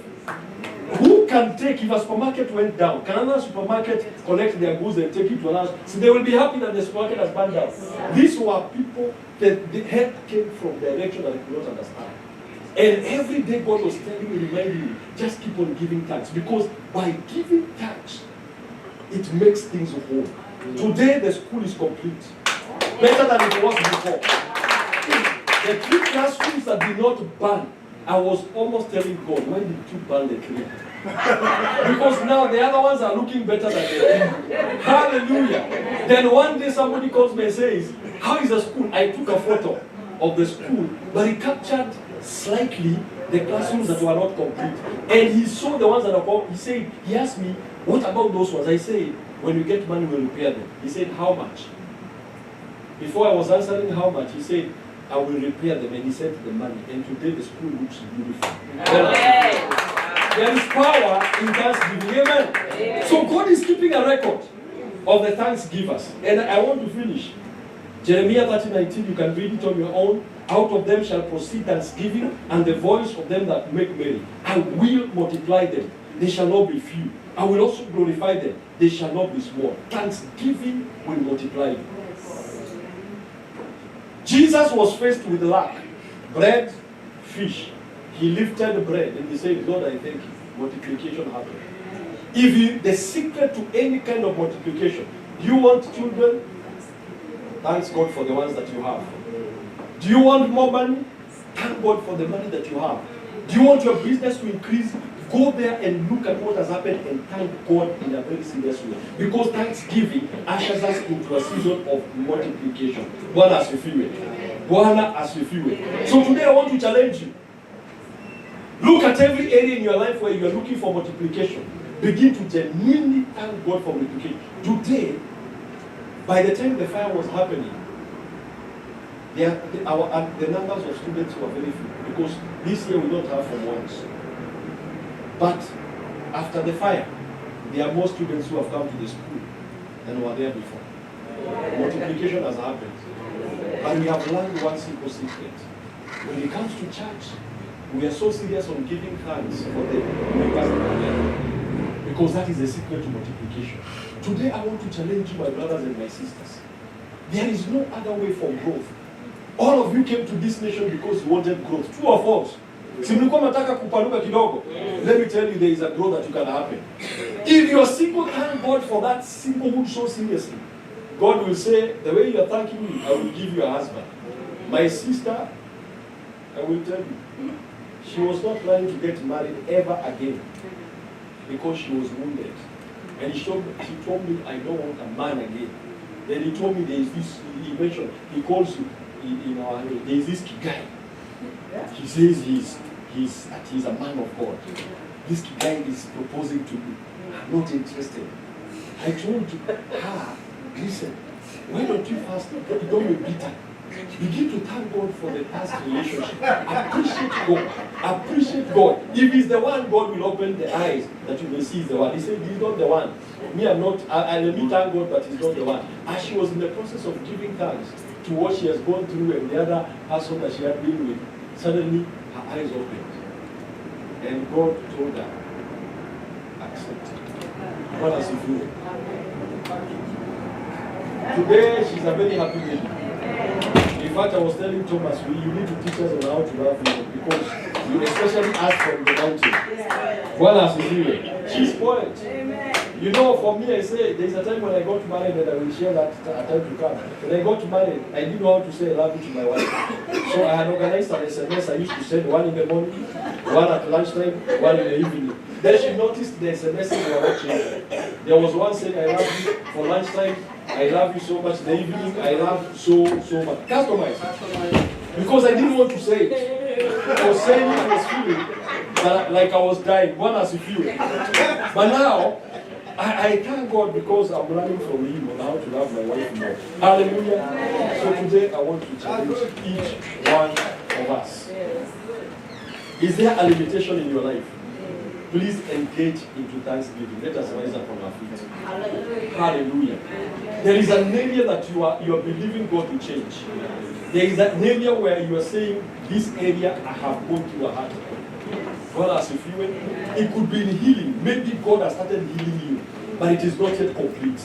who can take, if a supermarket went down, can another supermarket collect their goods and take it to another? So they will be happy that the supermarket has burned down. These were people that the help came from direction that they could not understand. And every day God was telling me, reminding me, just keep on giving thanks. Because by giving thanks, it makes things whole. Today the school is complete. Better than it was before. The 3 classrooms that did not burn, I was almost telling God, why did you burn the 3? Because now the other ones are looking better than the 3. Hallelujah. Then one day somebody calls me and says, how is the school? I took a photo of the school, but he captured slightly the classrooms that were not complete. And he saw the ones that are complete. He said, he asked me, what about those ones? I said, when you get money, we'll repair them. He said, how much? Before I was answering how much, he said, I will repair them. And he sent the money. And today the school looks beautiful. Amen. There is power in thanksgiving. Amen. Amen. So God is keeping a record of the thanksgivers. And I want to finish. Jeremiah 30:19, you can read it on your own. Out of them shall proceed thanksgiving and the voice of them that make merry. I will multiply them. They shall not be few. I will also glorify them. They shall not be small. Thanksgiving will multiply you. Jesus was faced with lack. Bread, fish. He lifted the bread and he said, Lord, I thank you. Multiplication happened. If you, the secret to any kind of multiplication, you want children? Thanks God for the ones that you have. Do you want more money? Thank God for the money that you have. Do you want your business to increase? Go there and look at what has happened and thank God in a very serious way. Because Thanksgiving ushers us into a season of multiplication. Bwana asifiwe. Bwana asifiwe. So today I want to challenge you. Look at every area in your life where you are looking for multiplication. Begin to genuinely thank God for multiplication. Today, by the time the fire was happening, the numbers of students were very few. Because this year we don't have from once. But after the fire, there are more students who have come to the school than were there before. Multiplication has happened. But we have learned one simple secret. When it comes to church, we are so serious on giving thanks for the members that are there. Because that is the secret to multiplication. Today I want to challenge you, my brothers and my sisters. There is no other way for growth. All of you came to this nation because you wanted growth. True or false? Si mlikuwa mnataka kupanuka kidogo. Let me tell you, there is a growth that you can happen. If you are single, thank God for that singlehood so seriously. God will say, the way you are thanking me, I will give you a husband. My sister, I will tell you, she was not planning to get married ever again because she was wounded. And she told me, I don't want a man again. Then he told me there is this, he mentioned, he calls you in our name, there is this guy. He says he's a man of God. This guy is proposing to me. I'm not interested. I told her, listen, why don't you first, don't be bitter. Begin to thank God for the past relationship. Appreciate God. Appreciate God. If he's the one, God will open the eyes that you will see is the one. He said, he's not the one. Me, I'm not, let me thank God, but he's not the one. As she was in the process of giving thanks to what she has gone through and the other person that she had been with, suddenly her eyes opened. And God told her, accept it. What has he done? Today, she's a very happy lady. In fact, I was telling Thomas, you need to teach us on how to love people because you especially ask from the mountain. What has he done? She's spoiled. You know, for me, I say, there's a time when I got married and I will share that time to come. When I got married, I didn't know how to say I love you to my wife. So I had organized an SMS. I used to send one in the morning, one at lunchtime, one in the evening. Then she noticed the SMSs were not changing. There was one saying, I love you for lunchtime, I love you so much. The evening, I love you so much. Customized. Because I didn't want to say it. I was saying it, I was feeling like I was dying. One has to feel it. But now, I thank God because I'm learning from him on how to love my wife more. Hallelujah. So today I want to challenge each one of us. Is there a limitation in your life? Please engage into thanksgiving. Let us rise up on our feet. Hallelujah. There is an area that you are believing God to change. There is an area where you are saying, this area I have gone through a hard time. God has revealed. It could be in healing. Maybe God has started healing you, but it is not yet complete.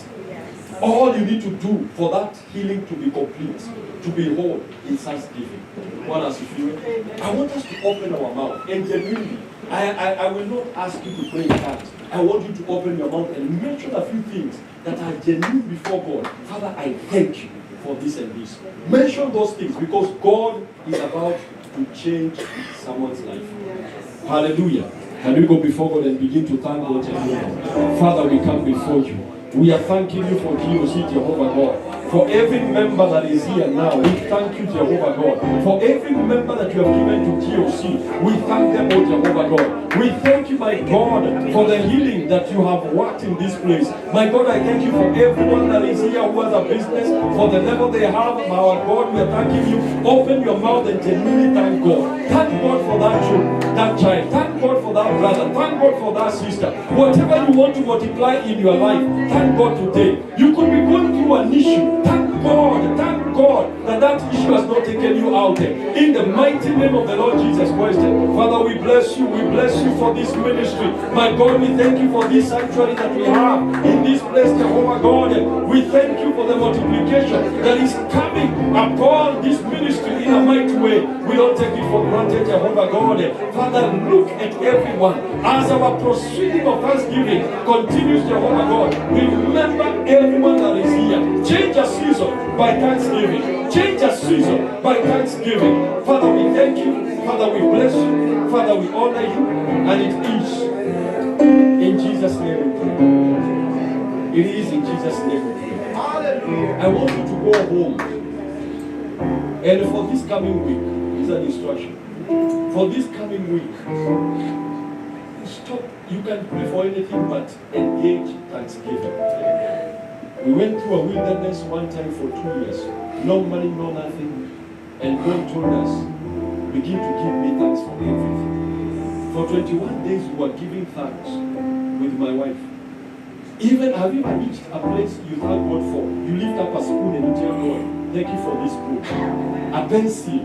All you need to do for that healing to be complete, to be whole, is thanksgiving. God has revealed. I want us to open our mouth and genuinely. I will not ask you to pray in tongues. I want you to open your mouth and mention a few things that are genuine before God. Father, I thank you for this and this. Mention those things because God is about to change someone's life. Hallelujah. Can we go before God and begin to thank God? Father, we come before you. We are thanking you for GOC, Jehovah God. For every member that is here now, we thank you, Jehovah God. For every member that you have given to GOC, we thank them, O Jehovah God. We thank you, my God, for the healing that you have worked in this place. My God, I thank you for everyone that is here who has a business, for the level they have. My God, we are thanking you. Open your mouth and genuinely thank God. Thank God for that child. Thank God for that brother. Thank God for that sister. Whatever you want to multiply in your life, thank God today. You could be going through an issue. Thank God that issue has not taken you out there. In the mighty name of the Lord Jesus Christ. Father, we bless you. We bless you for this ministry. My God, we thank you for this sanctuary that we have in this place, Jehovah God. We thank you for the multiplication that is coming upon this ministry in a mighty way. We don't take it for granted, Jehovah God. Father, look at everyone as our proceeding of thanksgiving continues, Jehovah God. Remember everyone that is here. Change a season by thanksgiving. Change a season by thanksgiving. Father, we thank you. Father, we bless you. Father, we honor you. And it is in Jesus' name we pray. It is in Jesus' name we pray. Hallelujah. I want you to go home. And for this coming week, is an instruction. For this coming week, stop. You can pray for anything but engage thanksgiving. We went through a wilderness one time for 2 years. No money, no nothing. And God told us, begin to give me thanks for everything. For 21 days we were giving thanks with my wife. Even have you ever reached a place you thank God for? You lift up a spoon and you tell God, thank you for this spoon. A pencil,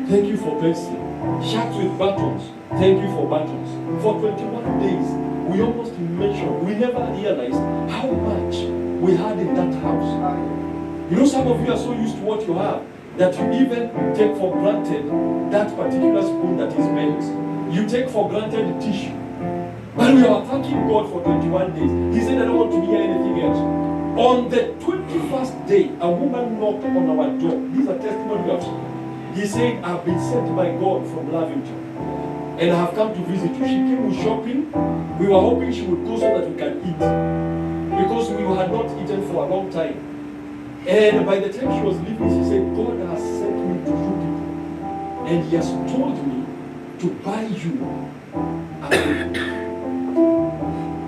thank you for pencil. Shirts with buttons, thank you for buttons. For 21 days, we almost mentioned, we never realized how much we had in that house. You know, some of you are so used to what you have that you even take for granted that particular spoon that is bent. You take for granted the tissue. But we are thanking God for 21 days. He said, I don't want to hear anything else. On the 21st day, a woman knocked on our door. These are testimonies. He said, I've been sent by God from Lavington. And I have come to visit you. She came with shopping. We were hoping she would go so that we can eat. Because we had not eaten for a long time. And by the time she was leaving, she said, God has sent me to you people. And he has told me to buy you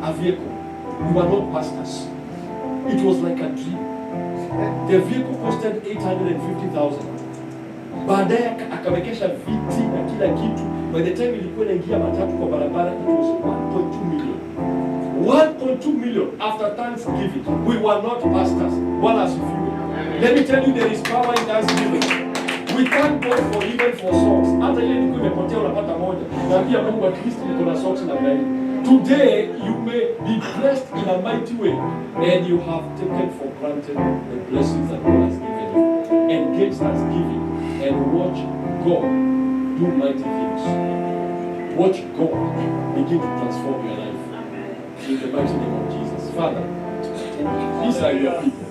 a vehicle. We were not pastors. It was like a dream. The vehicle costed 850,000. Baadaye akawekesha viti na kila kitu. By the time ilikuwa inaingia matatu kwa barabara, it was 1.2 million. 1.2 million after Thanksgiving. We were not pastors. What has you? Let me tell you, there is power in Thanksgiving. We thank God for even for socks. Hata ile niko imepotea unapata moja. Na pia Mungu at least niko na socks na gani. Today you may be blessed in a mighty way and you have taken for granted the blessings that God has given you. Engage thanksgiving and watch God do mighty things. Watch God begin to transform your life. In the mighty name of Jesus. Father, these are your people.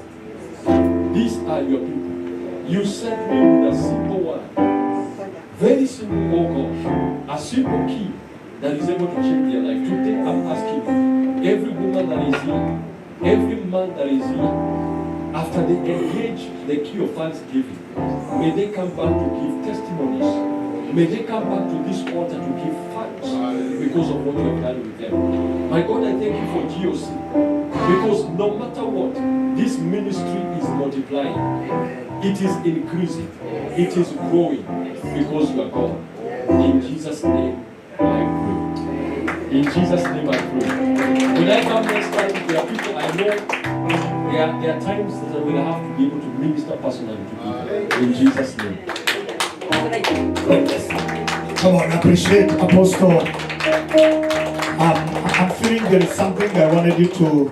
These are your people. You sent me with a simple word. Very simple, oh God. A simple key that is able to change their life. Today I'm asking you, every woman that is here, every man that is here, after they engage the key of thanksgiving, may they come back to give testimonies. May they come back to this altar to give thanks because of what you have done with them. My God, I thank you for GOC. Because no matter what, this ministry is multiplying. It is increasing. It is growing. Because you are God. In Jesus' name, I pray. In Jesus' name, I pray. When I come next time, there are people I know. There are times that I will have to be able to minister personally to people. In Jesus' name. Come on, appreciate Apostle. I'm feeling there is something I wanted you to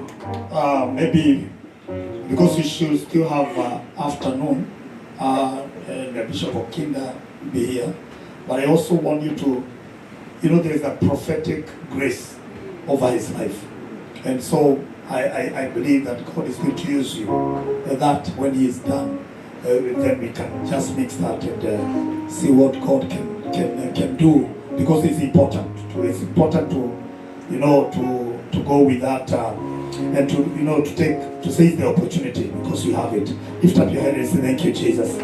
maybe, because we should still have afternoon, and the Bishop of Kinda will be here. But I also want you to, there is a prophetic grace over his life. And so I believe that God is going to use you. That when he is done, then we can just mix that and see what God can do, because it's important. It's important to go with that and to seize the opportunity, because you have it. Lift up your head and say, thank you, Jesus.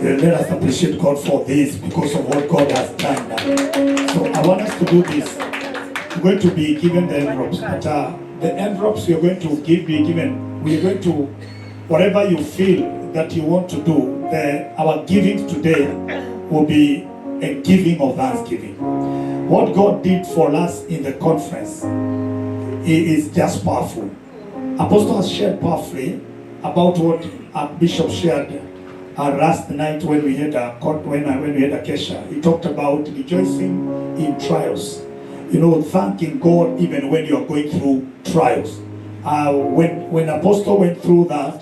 Let us appreciate God for this, because of what God has done now. So I want us to do this. We're going to be given the envelopes, but the envelopes we are going to be given, we're going to, whatever you feel that you want to do, our giving today will be a giving of thanksgiving. What God did for us in the conference is just powerful. Apostle has shared powerfully about what our bishop shared last night when we had a kesha. He talked about rejoicing in trials. Thanking God even when you are going through trials. When Apostle went through that,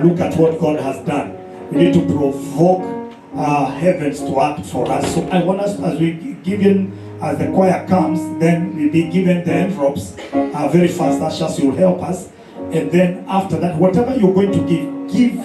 look at what God has done. We need to provoke heavens to act for us. So I want us, as we given, as the choir comes, then we'll be given the envelopes very fast. Ushers will help us. And then after that, whatever you're going to give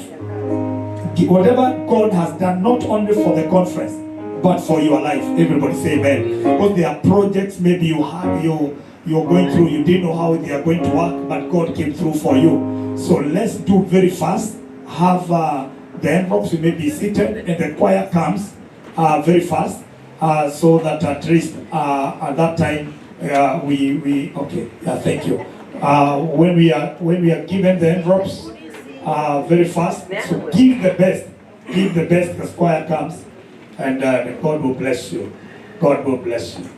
whatever God has done, not only for the conference, but for your life. Everybody say amen. Because there are projects maybe you're going through, you didn't know how they are going to work, but God came through for you. So let's do very fast. Have the envelopes, you may be seated, and the choir comes very fast, so that at least at that time thank you. When we are given the envelopes very fast, so give the best as choir comes, and God will bless you. God will bless you.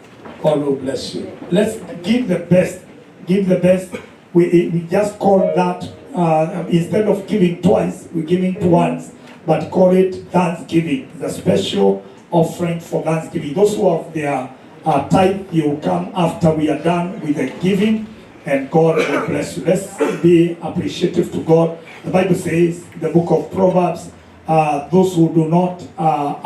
God will bless you. Let's give the best. Give the best. We just call that, instead of giving twice, we're giving once, but call it Thanksgiving. The special offering for Thanksgiving. Those who have their tithe, you come after we are done with the giving, and God will bless you. Let's be appreciative to God. The Bible says, the book of Proverbs, those who do not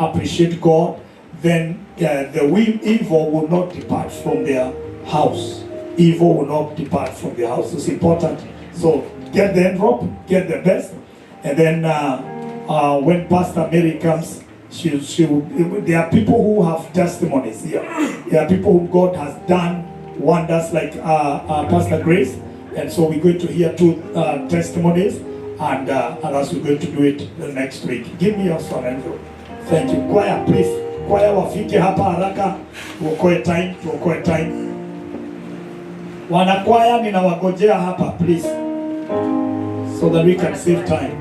appreciate God, then the evil will not depart from their house. Evil will not depart from their house. It's important. So get the envelope, get the best, and then when Pastor Mary comes, there are people who have testimonies here. There are people who God has done wonders, like Pastor Grace, and so we're going to hear 2 testimonies, and as we're going to do it the next week. Give me your son envelope. Thank you. Choir, please. Choir wafike hapa haraka, tuokoe time. Wana choir ninawagojea hapa, please, so that we can save time.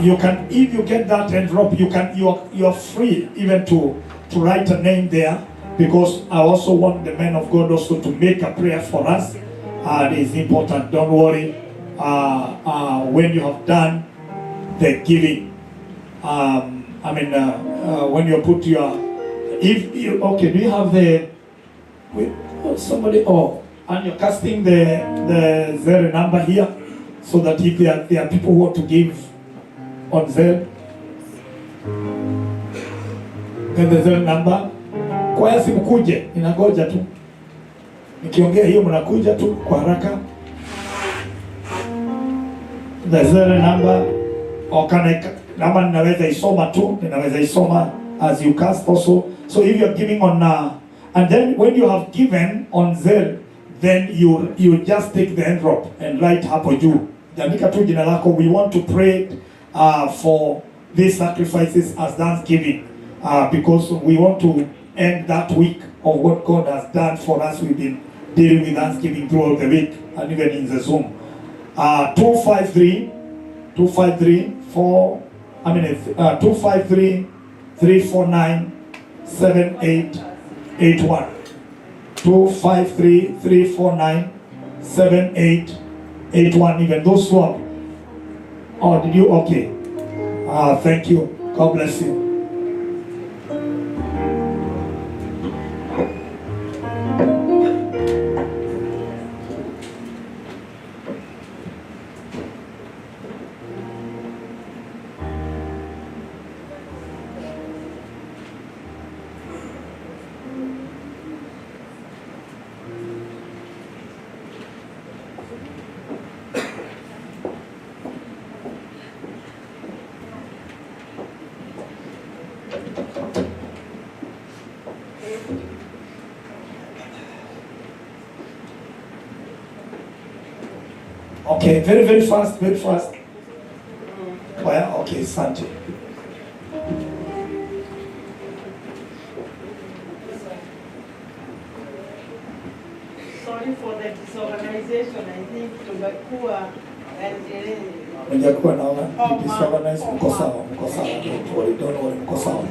You can, if you get that envelope, you are free even to write a name there, because I also want the men of God also to make a prayer for us. It is important. Don't worry. When you have done the giving, when you put your, do you have somebody, and you're casting the zero number here, so that if there are people who want to give on Zelle, then the zero number. Kwaya simkuje, inagoja tu. Nikiongea hiyo mnakuja tu kwa haraka. The zero number, namba ninaweza isoma tu, ninaweza isoma as you cast also. So if you are giving on and then when you have given on Zelle, then you just take the envelope and write hapo juu. Andika tu jina lako. We want to pray for these sacrifices as thanksgiving, because we want to end that week of what God has done for us. We've been dealing with Thanksgiving throughout the week and even in the Zoom. 253 349 7881. 253 349 7881. Even those who are, oh, did you? Okay. Thank you. God bless you. Okay, very fast, very fast. Well, okay, Sanjay. Sorry for the disorganization. I think tumekuwa Mjakuwa naona disorganized, mko sawa, don't worry, mko sawa.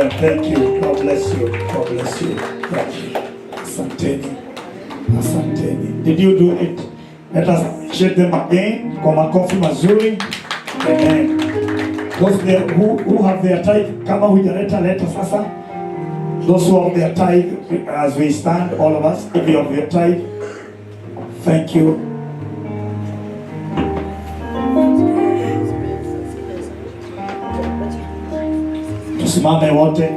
Amen. Thank you. God bless you. God bless you. Thank you. Asanteni. Asanteni. Did you do it? Let us shake them again. Kwa makofi mazuri. Amen. Those there who have their tithe, kama hujaleta leta sasa. Those who have their tithe, as we stand, all of us, if you have your tithe, thank you. Tusimame wote.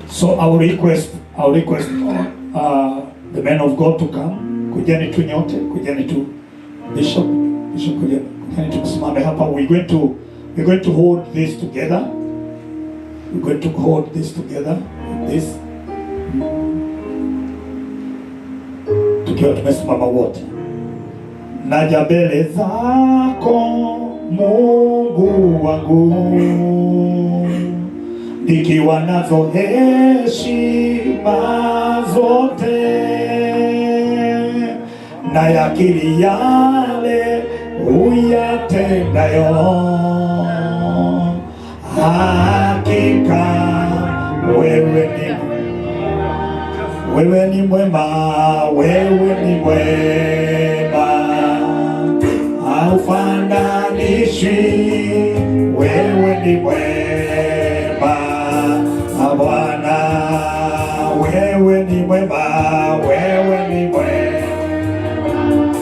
So I will request the men of God to come. Kujeni tu nyote, kujeni tu Bishop kujeni tu kusimame hapa. We're going to hold this together. We're going to hold this together with this. Tukiwa tumesimama wote. Naja mbele zako Mungu wangu, nikiwa nazo heshima zote, na yakiri yale uyatendayo. Hakika wewe ni mwema, wewe ni mwema, haufananishwi, wewe ni mwema, Bwana, wewe ni mwema, wewe ni mwema,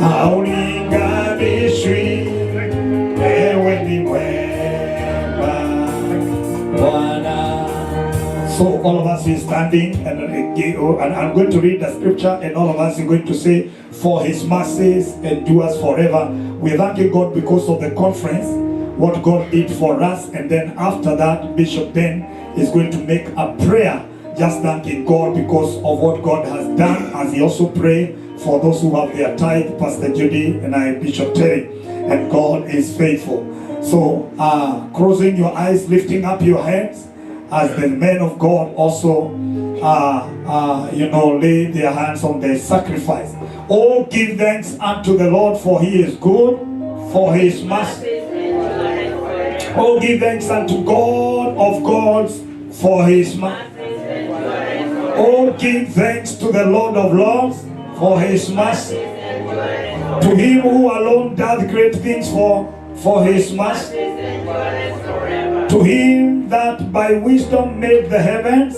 haulinganishwi, wewe ni mwema, Bwana. So all of us is standing, and I'm going to read the scripture, and all of us are going to say, for his mercies endures forever. We're thanking God because of the conference, what God did for us, and then after that, Bishop Ben is going to make a prayer, just thanking God because of what God has done, as he also pray for those who have their tithe, Pastor Judy and I, Bishop Terry, and God is faithful. So closing your eyes, lifting up your hands, as the men of God also, lay their hands on their sacrifice. Oh, give thanks unto the Lord, for he is good, for his mercy. Oh, give thanks unto God of gods, for his mercy. Oh, give thanks to the Lord of lords, for his mercy. To him who alone doth great things, for his mercy. To him that by wisdom made the heavens,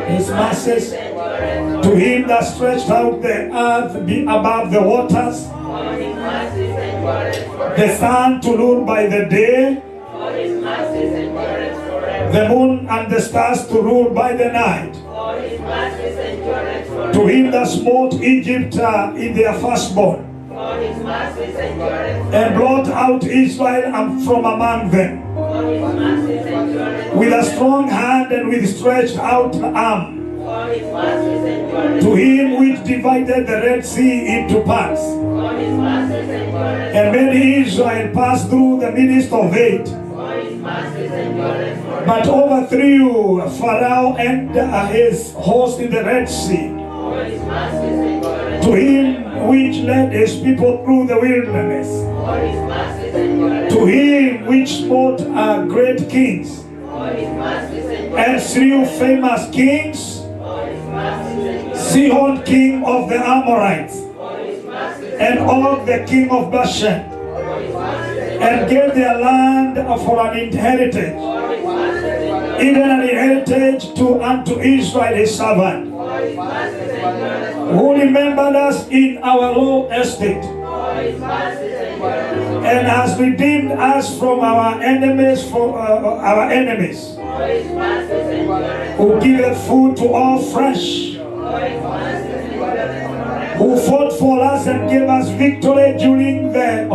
his mercies. To him that stretched out the earth above the waters, the sun to rule by the day, the moon and the stars to rule by the night. To him that smote Egypt in their firstborn, and brought out Israel from among them, with a strong hand and with stretched out arm. To him which divided the Red Sea into parts, and made Israel pass through the midst of it, but overthrew Pharaoh and his host in the Red Sea. To him which led his people through the wilderness, to him which smote great kings, and slew famous kings, Sihon king of the Amorites, and Og the king of Bashan, and gave their land for an inheritance, even an heritage unto Israel his servant, who remembered us in our low estate, and has redeemed us from our enemies, who giveth food to all flesh, who fought for us and gave us victory during the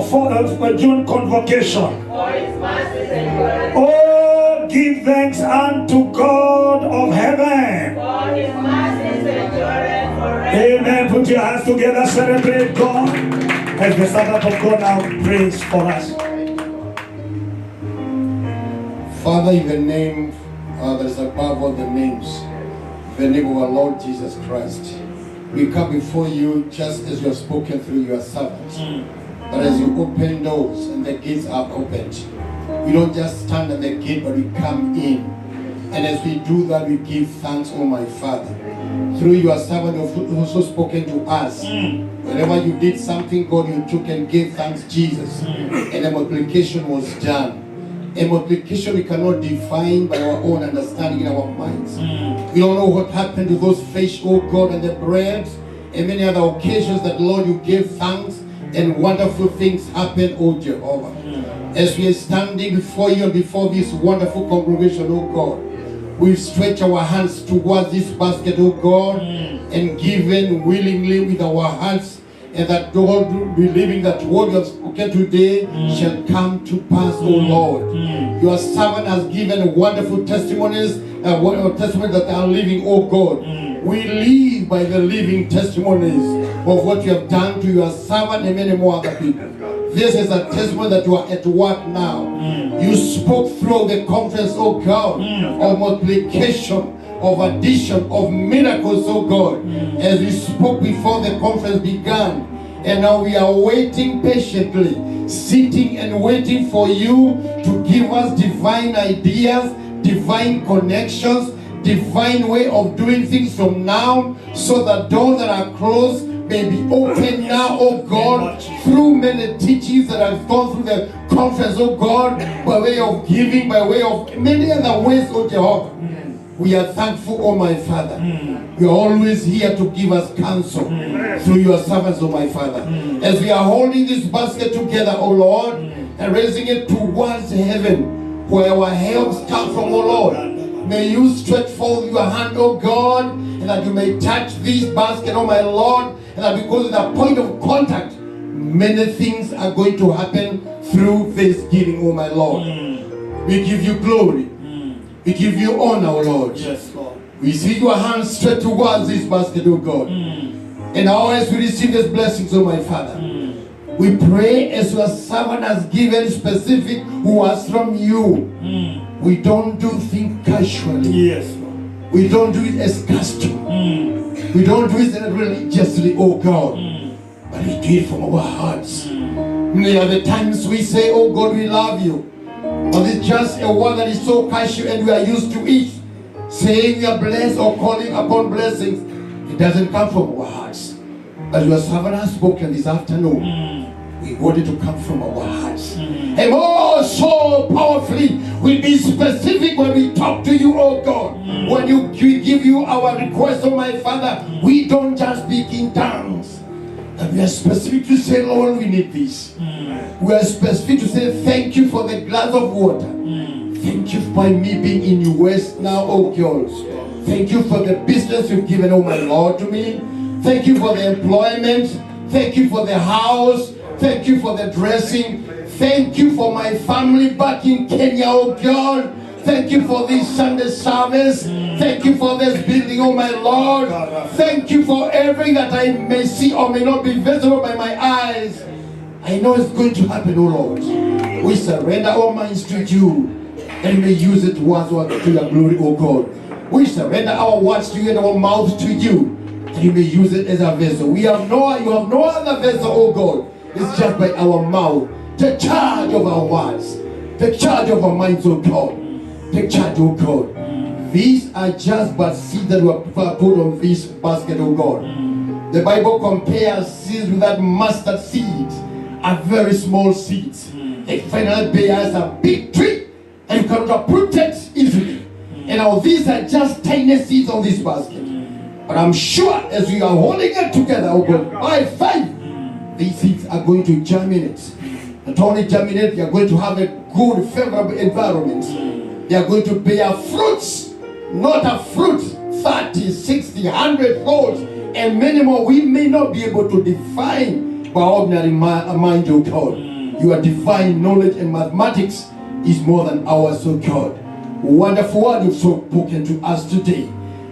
June convocation. Oh, give thanks unto God of heaven. Amen. Put your hands together, celebrate God as the servant of God now prays for us. Father, in the name that is above all the names, the name of our Lord Jesus Christ, We come before you just as you have spoken through your servant. But as you open doors and the gates are opened, we don't just stand at the gate, but we come in. And as we do that, we give thanks, oh my Father. Through your servant who also spoken to us. Whenever you did something, God, you took and gave thanks, Jesus. And a multiplication was done. A multiplication we cannot define by our own understanding in our minds. We don't know what happened to those fish, oh God, and the bread, and many other occasions that, Lord, you gave thanks, and wonderful things happen, oh Jehovah. As we are standing before you and before this wonderful congregation, oh God, we stretch our hands towards this basket, oh God, and given willingly with our hearts, and that God, believing that what you have spoken today shall come to pass, oh Lord. Your servant has given wonderful testimonies, testimonies that are living, oh God. We live by the living testimonies of what you have done to your servant and many more other people. This is a testimony that you are at work now. You spoke through the conference, oh God, of multiplication, of addition, of miracles, oh God, as we spoke before the conference began. And now we are waiting patiently, sitting and waiting for you to give us divine ideas, divine connections, divine way of doing things from now, so that doors that are closed may be open now, oh God, through many teachings that have gone through the conference, oh God, by way of giving, by way of many other ways, oh Jehovah. We are thankful, oh my Father. You are always here to give us counsel through your servants, oh my Father. As we are holding this basket together, oh Lord, and raising it towards heaven, where our helps come from, oh Lord. May you stretch forth your hand, oh God, and that you may touch this basket, oh my Lord, and that because of the point of contact, many things are going to happen through thanksgiving, oh my Lord. We give you glory. We give you honor, oh Lord. Yes, Lord. We see your hand stretched towards this basket, oh God. And now as we receive these blessings, oh my Father, we pray as your servant has given specific words from you. We don't do things casually. Yes, Lord. We don't do it as custom. We don't do it religiously, oh God. But we do it from our hearts. Many are the times we say, oh God, we love you. But it's just a word that is so casual and we are used to it. Saying we are blessed or calling upon blessings, it doesn't come from our hearts. As your servant has spoken this afternoon, we want it to come from our hearts. And more so powerfully, we'll be specific when we talk to you, oh God. When we give you our request, oh my Father, we don't just speak in tongues. And we are specific to say, Lord, we need this. We are specific to say, thank you for the glass of water. Thank you for me being in your West now, oh God. Thank you for the business you've given, oh my Lord, to me. Thank you for the employment. Thank you for the house. Thank you for the dressing. Thank you for my family back in Kenya, oh God. Thank you for this Sunday service. Thank you for this building, oh my Lord. Thank you for everything that I may see or may not be visible by my eyes. I know it's going to happen, oh Lord. We surrender our minds to you, and may use it towards to your glory, oh God. We surrender our words to you and our mouths to you, and you may use it as a vessel. You have no other vessel, oh God. It's just by our mouth. Take charge of our words. Take charge of our minds, oh God. Take charge, oh God. These are just but seeds that were put on this basket, oh God. The Bible compares seeds with that mustard seed, a very small seeds. They finally bears a big tree, and you cannot uproot it easily. And now these are just tiny seeds on this basket. But I'm sure as we are holding it together, oh God, by faith, these seeds are going to germinate. Not only germinate, they are going to have a good, favorable environment. They are going to bear fruits, not a fruit 30, 60, 100 folds, and many more we may not be able to define by ordinary mind, oh God. Your divine knowledge and mathematics is more than ours, oh God. Wonderful word you've spoken to us today.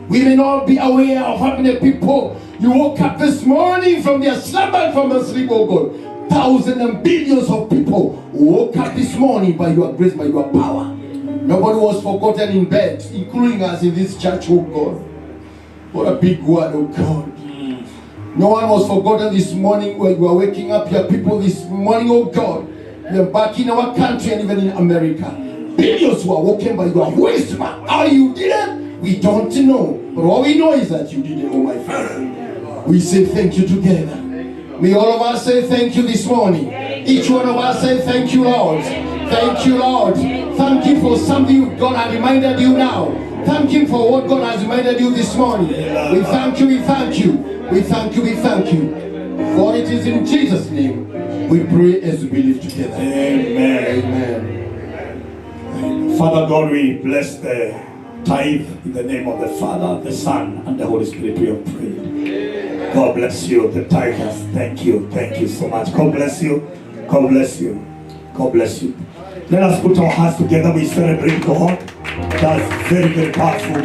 We may not be aware of how many people you woke up this morning from their slumber and from their sleep, oh God. Thousands and billions of people woke up this morning by your grace, by your power. Nobody was forgotten in bed, including us in this church, oh God. What a big word, oh God. No one was forgotten this morning when we are waking up here. People this morning, oh God, we are back in our country and even in America. Billions were walking by your waist, man. How you did it, we don't know. But what we know is that you did it, oh my Father. We say thank you together. May all of us say thank you this morning. Each one of us say thank you, Lord. Thank you, Lord. Thank you for something God has reminded you now. Thank Him for what God has reminded you this morning. We thank you, we thank you. We thank you, we thank you. For it is in Jesus' name we pray as we believe together. Amen. Amen. Father God, we bless the tithe in the name of the Father, the Son, and the Holy Spirit. We have prayed. God bless you, the tithers. Thank you. Thank you so much. God bless you. God bless you. God bless you. Let us put our hands together. We celebrate God. That's very, very powerful.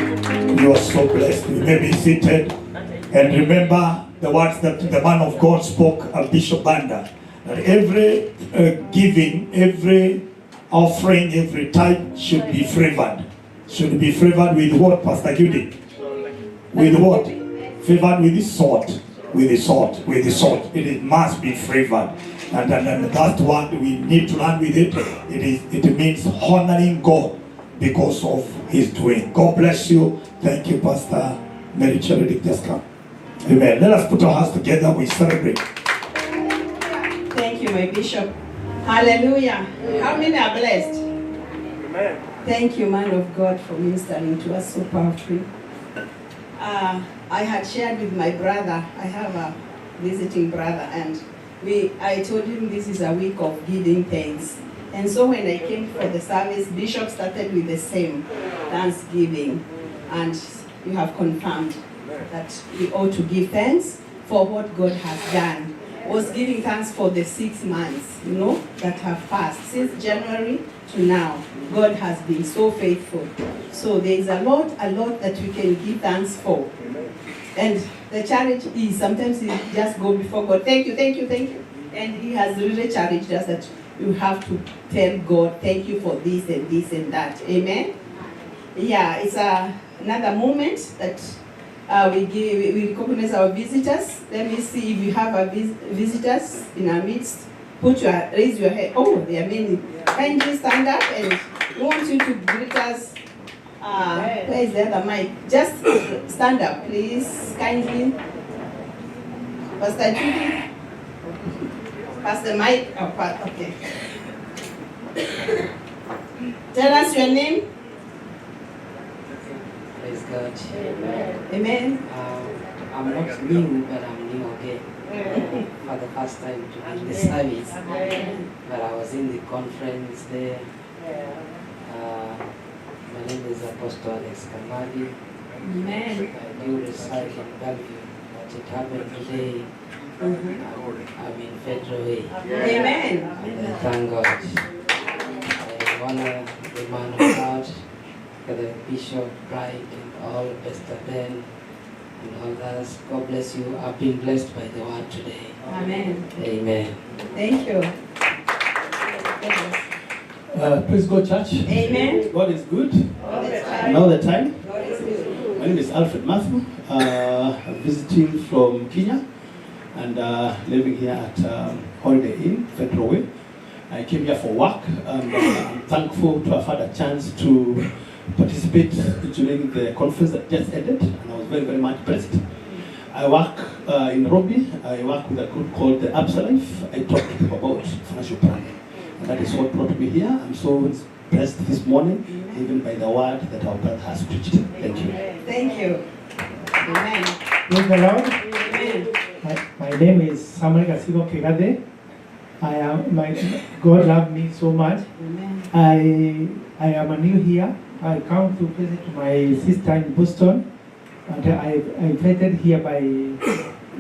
You are so blessed. You may be seated. And remember the words that the man of God spoke, Bishop Banda, that every giving, every offering, every tithe should be flavored. Should be flavored with what, Pastor Judy? With what? Flavored with the salt. With the salt. With the salt. It must be flavored. And that's what we need to learn with it. It means honoring God because of His doing. God bless you. Thank you, Pastor Mary Charity. Just come. Amen. Let us put our hands together. We celebrate. Thank you, my bishop. Hallelujah. How many are blessed? Amen. Thank you, man of God, for ministering to us so powerfully. I had shared with my brother. I have a visiting brother, and I told him this is a week of giving thanks. And so when I came for the service, Bishop started with the same thanksgiving, and you have confirmed that we ought to give thanks for what God has done. Was giving thanks for the 6 months, that have passed since January to now. God has been so faithful. So there is a lot that we can give thanks for. And the challenge is sometimes we just go before God, thank you. And He has really challenged us that you have to tell God, thank you for this and this and that. Amen? Yeah, it's another moment that we recognize our visitors. Let me see if we have our visitors in our midst. Raise your hand. Oh, there are many. Kindly stand up, and we want you to greet us. Where is the other mic? Just stand up, please. Kindly. Pastor Judy. Pastor Mike. Oh, okay. Tell us your name. Praise God. Amen. I'm not new, but I'm new again. For the first time to be in the service. But I was in the conference there. My name is Apostolic Kamadi. Amen. I do reside in Bellevue, but it happened today. I'm in Federal Way. Amen. And I thank God. I honor the man of God, the Bishop, Bride, and all, Pastor Ben, and all others. God bless you. I've been blessed by the word today. Amen. Amen. Thank you. Praise God, church. Amen. God is good. All the time. And all the time. God is good. My name is Alfred Matthew. I'm visiting from Kenya and living here at Holiday Inn, Federal Way. I came here for work, and I'm thankful to have had a chance to participate during the conference that just ended, and I was very, very much blessed. I work in Nairobi. I work with a group called the APOSTOLIC. I talk to people about financial planning. And that is what brought me here. I'm so blessed this morning, even by the word that our brother has preached. Thank you. Thank you. Amen. Praise the Lord. Amen. My name is Samuel Kasigo Kigade. God loved me so much. Amen. I am a new here. I come to visit my sister in Boston. And I invited here by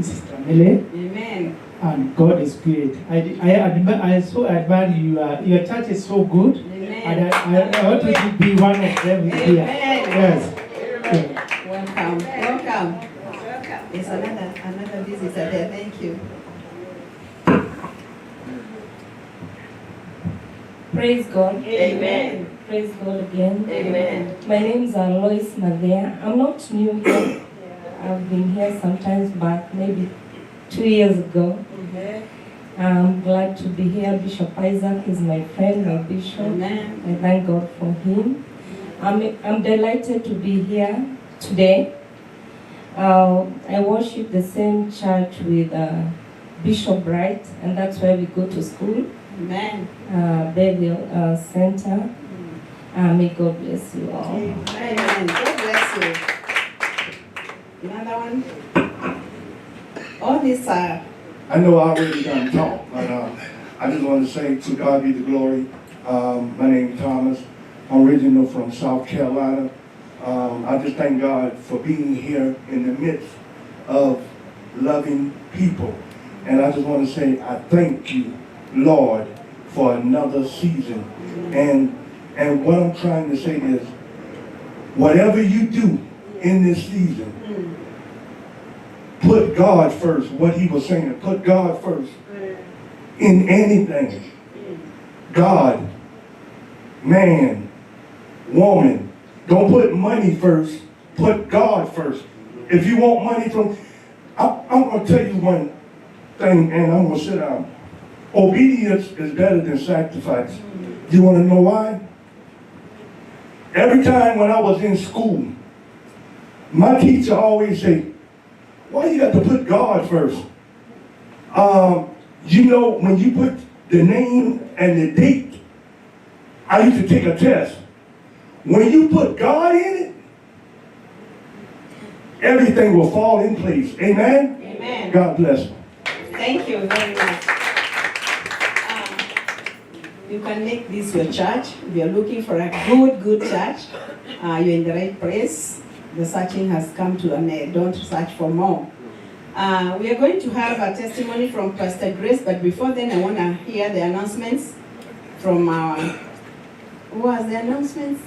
Sister Mele. Amen. And God is great. I so admire you. Your church is so good. Amen. And I want to be one of them here. Yes. Yeah. Welcome. There's another visitor there. Thank you. Praise God. Amen. Praise God again. Amen. My name is Alois Madea. I'm not new here. I've been here sometimes back, maybe 2 years ago. Okay. I'm glad to be here. Bishop Isaac is my friend, my bishop. Amen. I thank God for him. I'm delighted to be here today. I worship the same church with Bishop Bright, and that's where we go to school. Amen. Belleville Center. May God bless you all. Amen. God bless you. Another one. All these are. I know I already done talk, but I just want to say to God be the glory. My name is Thomas. I'm original from South Carolina. I just thank God for being here in the midst of loving people. And I just want to say I thank you, Lord, for another season. And what I'm trying to say is, whatever you do in this season, put God first. What he was saying, put God first in anything. God, man, woman. Don't put money first. Put God first. If you want money from, I'm going to tell you one thing, and I'm going to sit down. Obedience is better than sacrifice. You want to know why? Every time when I was in school, my teacher always say, why you got to put God first? You know, when you put the name and the date, I used to take a test. When you put God in it, everything will fall in place. Amen? Amen. God bless. Thank you very much. You can make this your church. If you're looking for a good church, you're in the right place. The searching has come to an end. Don't search for more. We are going to have a testimony from Pastor Grace, but before then, I want to hear the announcements from our... Who was the announcements?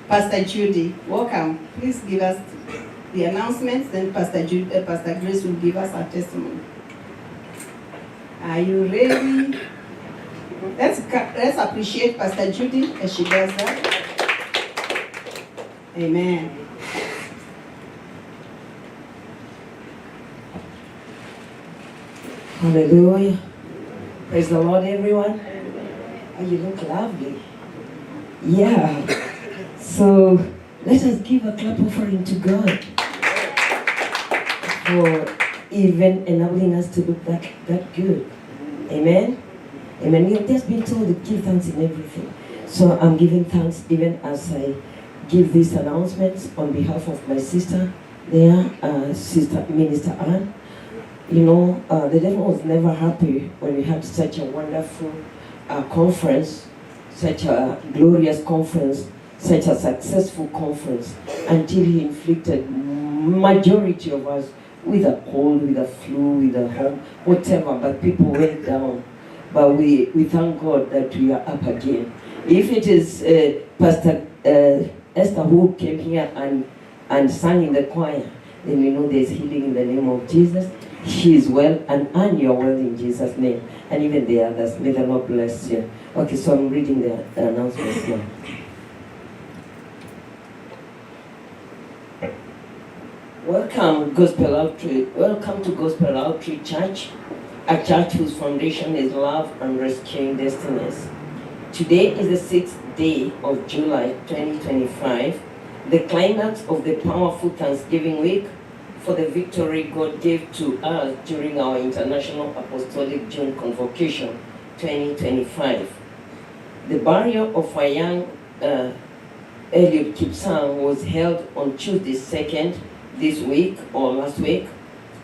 Pastor Judy. Welcome. Please give us the announcements, then Pastor Grace will give us our testimony. Are you ready? Let's appreciate Pastor Judy as she does that. Amen. Hallelujah. Praise the Lord, everyone. Oh, you look lovely. Yeah. So let us give a clap offering to God for even enabling us to look that good. Amen. Amen. We have just been told to give thanks in everything. So I'm giving thanks even as I give these announcements on behalf of my sister there, Sister Minister Anne. You know, the devil was never happy when we had such a wonderful conference, such a glorious conference, such a successful conference, until he inflicted majority of us with a cold, with a flu, with a home, whatever, but people went down. But we thank God that we are up again. If it is Pastor Esther who came here and sang in the choir, then we know there's healing in the name of Jesus. She is well, and you're well in Jesus' name. And even the others, may the Lord bless you. Okay, so I'm reading the announcements now. Welcome to Gospel Outreach Church, a church whose foundation is love and rescuing destinies. Today is the 6th day of July 2025, the climax of the powerful Thanksgiving week for the victory God gave to us during our International Apostolic June Convocation 2025. The burial of our young Eliud Kipsang was held on Tuesday 2nd this week or last week.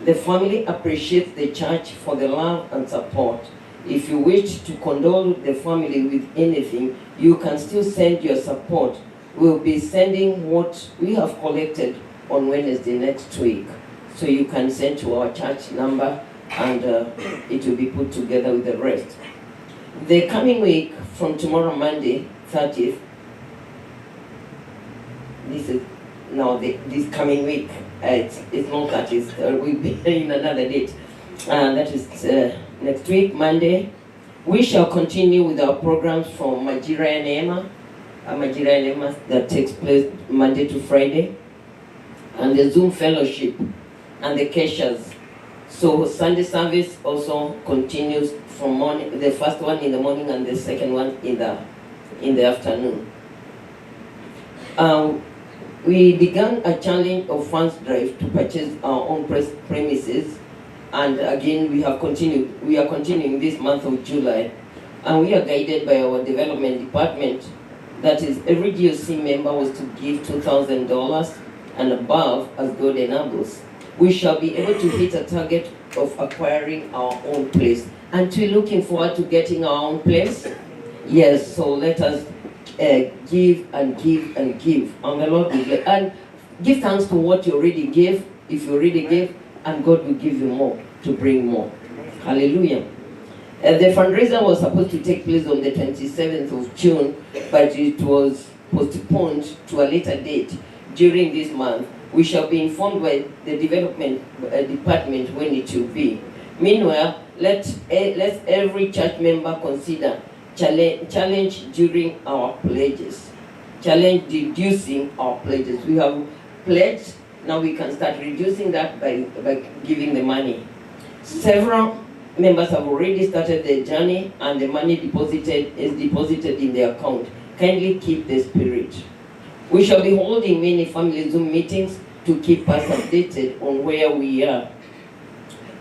The family appreciates the church for the love and support. If you wish to condole the family with anything, you can still send your support. We'll be sending what we have collected on Wednesday next week. So you can send to our church number and it will be put together with the rest. The coming week from tomorrow Monday, 30th, this coming week, it's not that, we'll be in another date. That is next week, Monday. We shall continue with our programs from Majira and Ema that takes place Monday to Friday, and the Zoom fellowship and the Keshas. So Sunday service also continues from morning, the first one in the morning and the second one in the afternoon. We began a challenge of funds drive to purchase our own premises, and again we are continuing this month of July, and we are guided by our development department. That is, every GOC member was to give $2,000 and above as God enables. We shall be able to hit a target of acquiring our own place. And we're looking forward to getting our own place. Yes, so let us give and give and give. And the Lord will bless. And give thanks to what you already gave, if you already gave, and God will give you more to bring more. Hallelujah. The fundraiser was supposed to take place on the 27th of June, but it was postponed to a later date during this month. We shall be informed by the development department when it will be. Meanwhile, let every church member consider challenge during our pledges. Challenge reducing our pledges. We have pledged, now we can start reducing that by giving the money. Several members have already started their journey, and the money is deposited in their account. Kindly keep the spirit. We shall be holding many family Zoom meetings to keep us updated on where we are.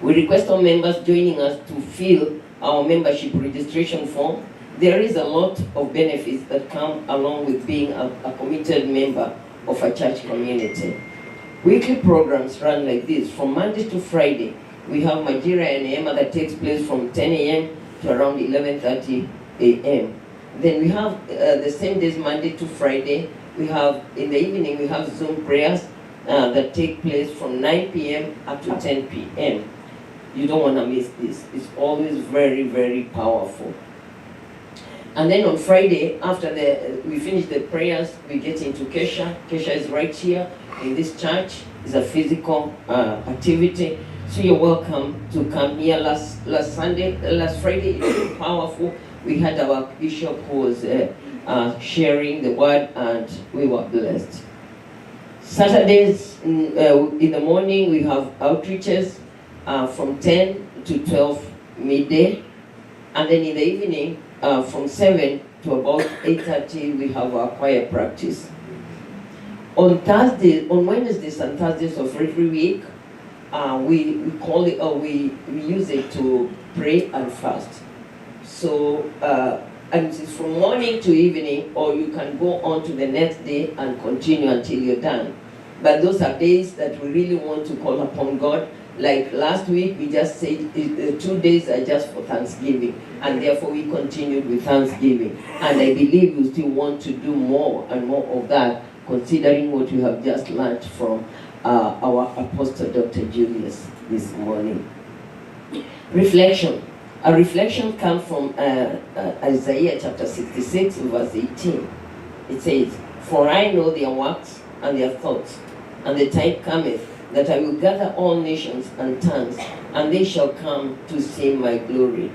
We request all members joining us to fill our membership registration form. There is a lot of benefits that come along with being a committed member of a church community. Weekly programs run like this. From Monday to Friday, we have Majira and Ema that takes place from 10 a.m. to around 11:30 a.m. Then we have the same days, Monday to Friday. We have, in the evening, we have Zoom prayers that take place from 9 p.m. up to 10 p.m. You don't want to miss this. It's always very, very powerful. And then on Friday, after we finish the prayers, we get into Kesha. Kesha is right here in this church. It's a physical activity. So you're welcome to come here. Last Friday, it was powerful. We had our bishop who was sharing the word, and we were blessed. Saturdays in the morning, we have outreaches from 10 to 12 midday. And then in the evening, from 7 to about 8:30, we have our choir practice. On Wednesdays and Thursdays of every week, we call it, we use it to pray and fast. So, and it's from morning to evening, or you can go on to the next day and continue until you're done. But those are days that we really want to call upon God. Like last week, we just said 2 days are just for Thanksgiving, and therefore we continued with Thanksgiving. And I believe we still want to do more and more of that, considering what we have just learned from our Apostle Dr. Julius this morning. Reflection. A reflection comes from Isaiah chapter 66, verse 18. It says, "For I know their works and their thoughts, and the time cometh that I will gather all nations and tongues, and they shall come to see my glory."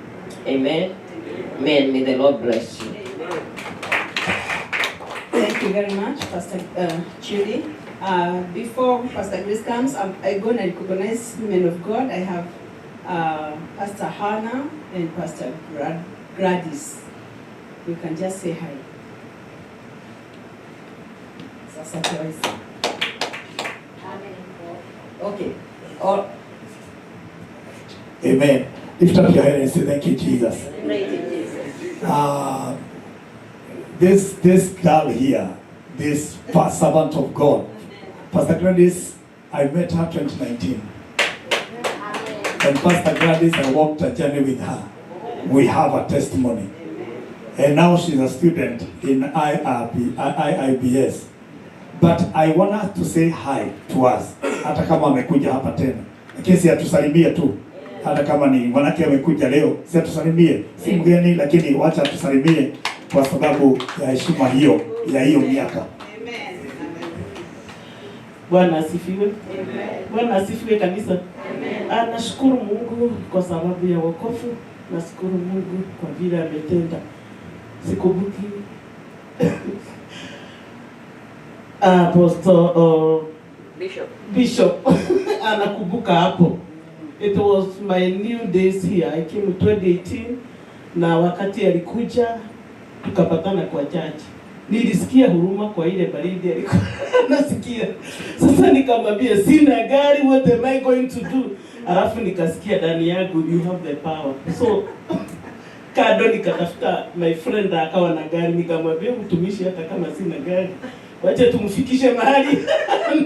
Amen. Amen. May the Lord bless you. Thank you very much, Pastor Judy. Before Pastor Grace comes, I'm going to recognize women of God. I have Pastor Hannah and Pastor Gladys. You can just say hi. It's a surprise. Okay. Amen. Lift up your head and say, "Thank you, Jesus." Thank you, Jesus. This girl here, this servant of God, Pastor Gladys, I met her 2019. And Pastor Gladys, I walked a journey with her. We have a testimony. And now she's a student in IIBS. But I want her to say hi to us. Hata kama amekuja hapa tena. Lakini si atusalimie tu. Hata kama ni mwanake amekuja leo, si atusalimie. Si mgeni, lakini wacha atusalimie kwa sababu ya heshima hiyo ya hiyo miaka. Bwana asifiwe. Bwana asifiwe kanisa. Nashukuru Mungu kwa sababu ya wokovu. Nashukuru Mungu kwa vile ametenda. Sikumbuki Apostle Bishop anakumbuka hapo. It was my new days here. I came in 2018 na wakati alikuja tukapatana kwa church. Nilisikia huruma kwa ile baridi alikuwa nasikia. Sasa nikamwambia sina gari, what am I going to do? Alafu nikasikia ndani yangu you have the power. So kado nikatafuta my friend akawa na gari, nikamwambia mtumishi hata kama sina gari wacha tumfikishe mahali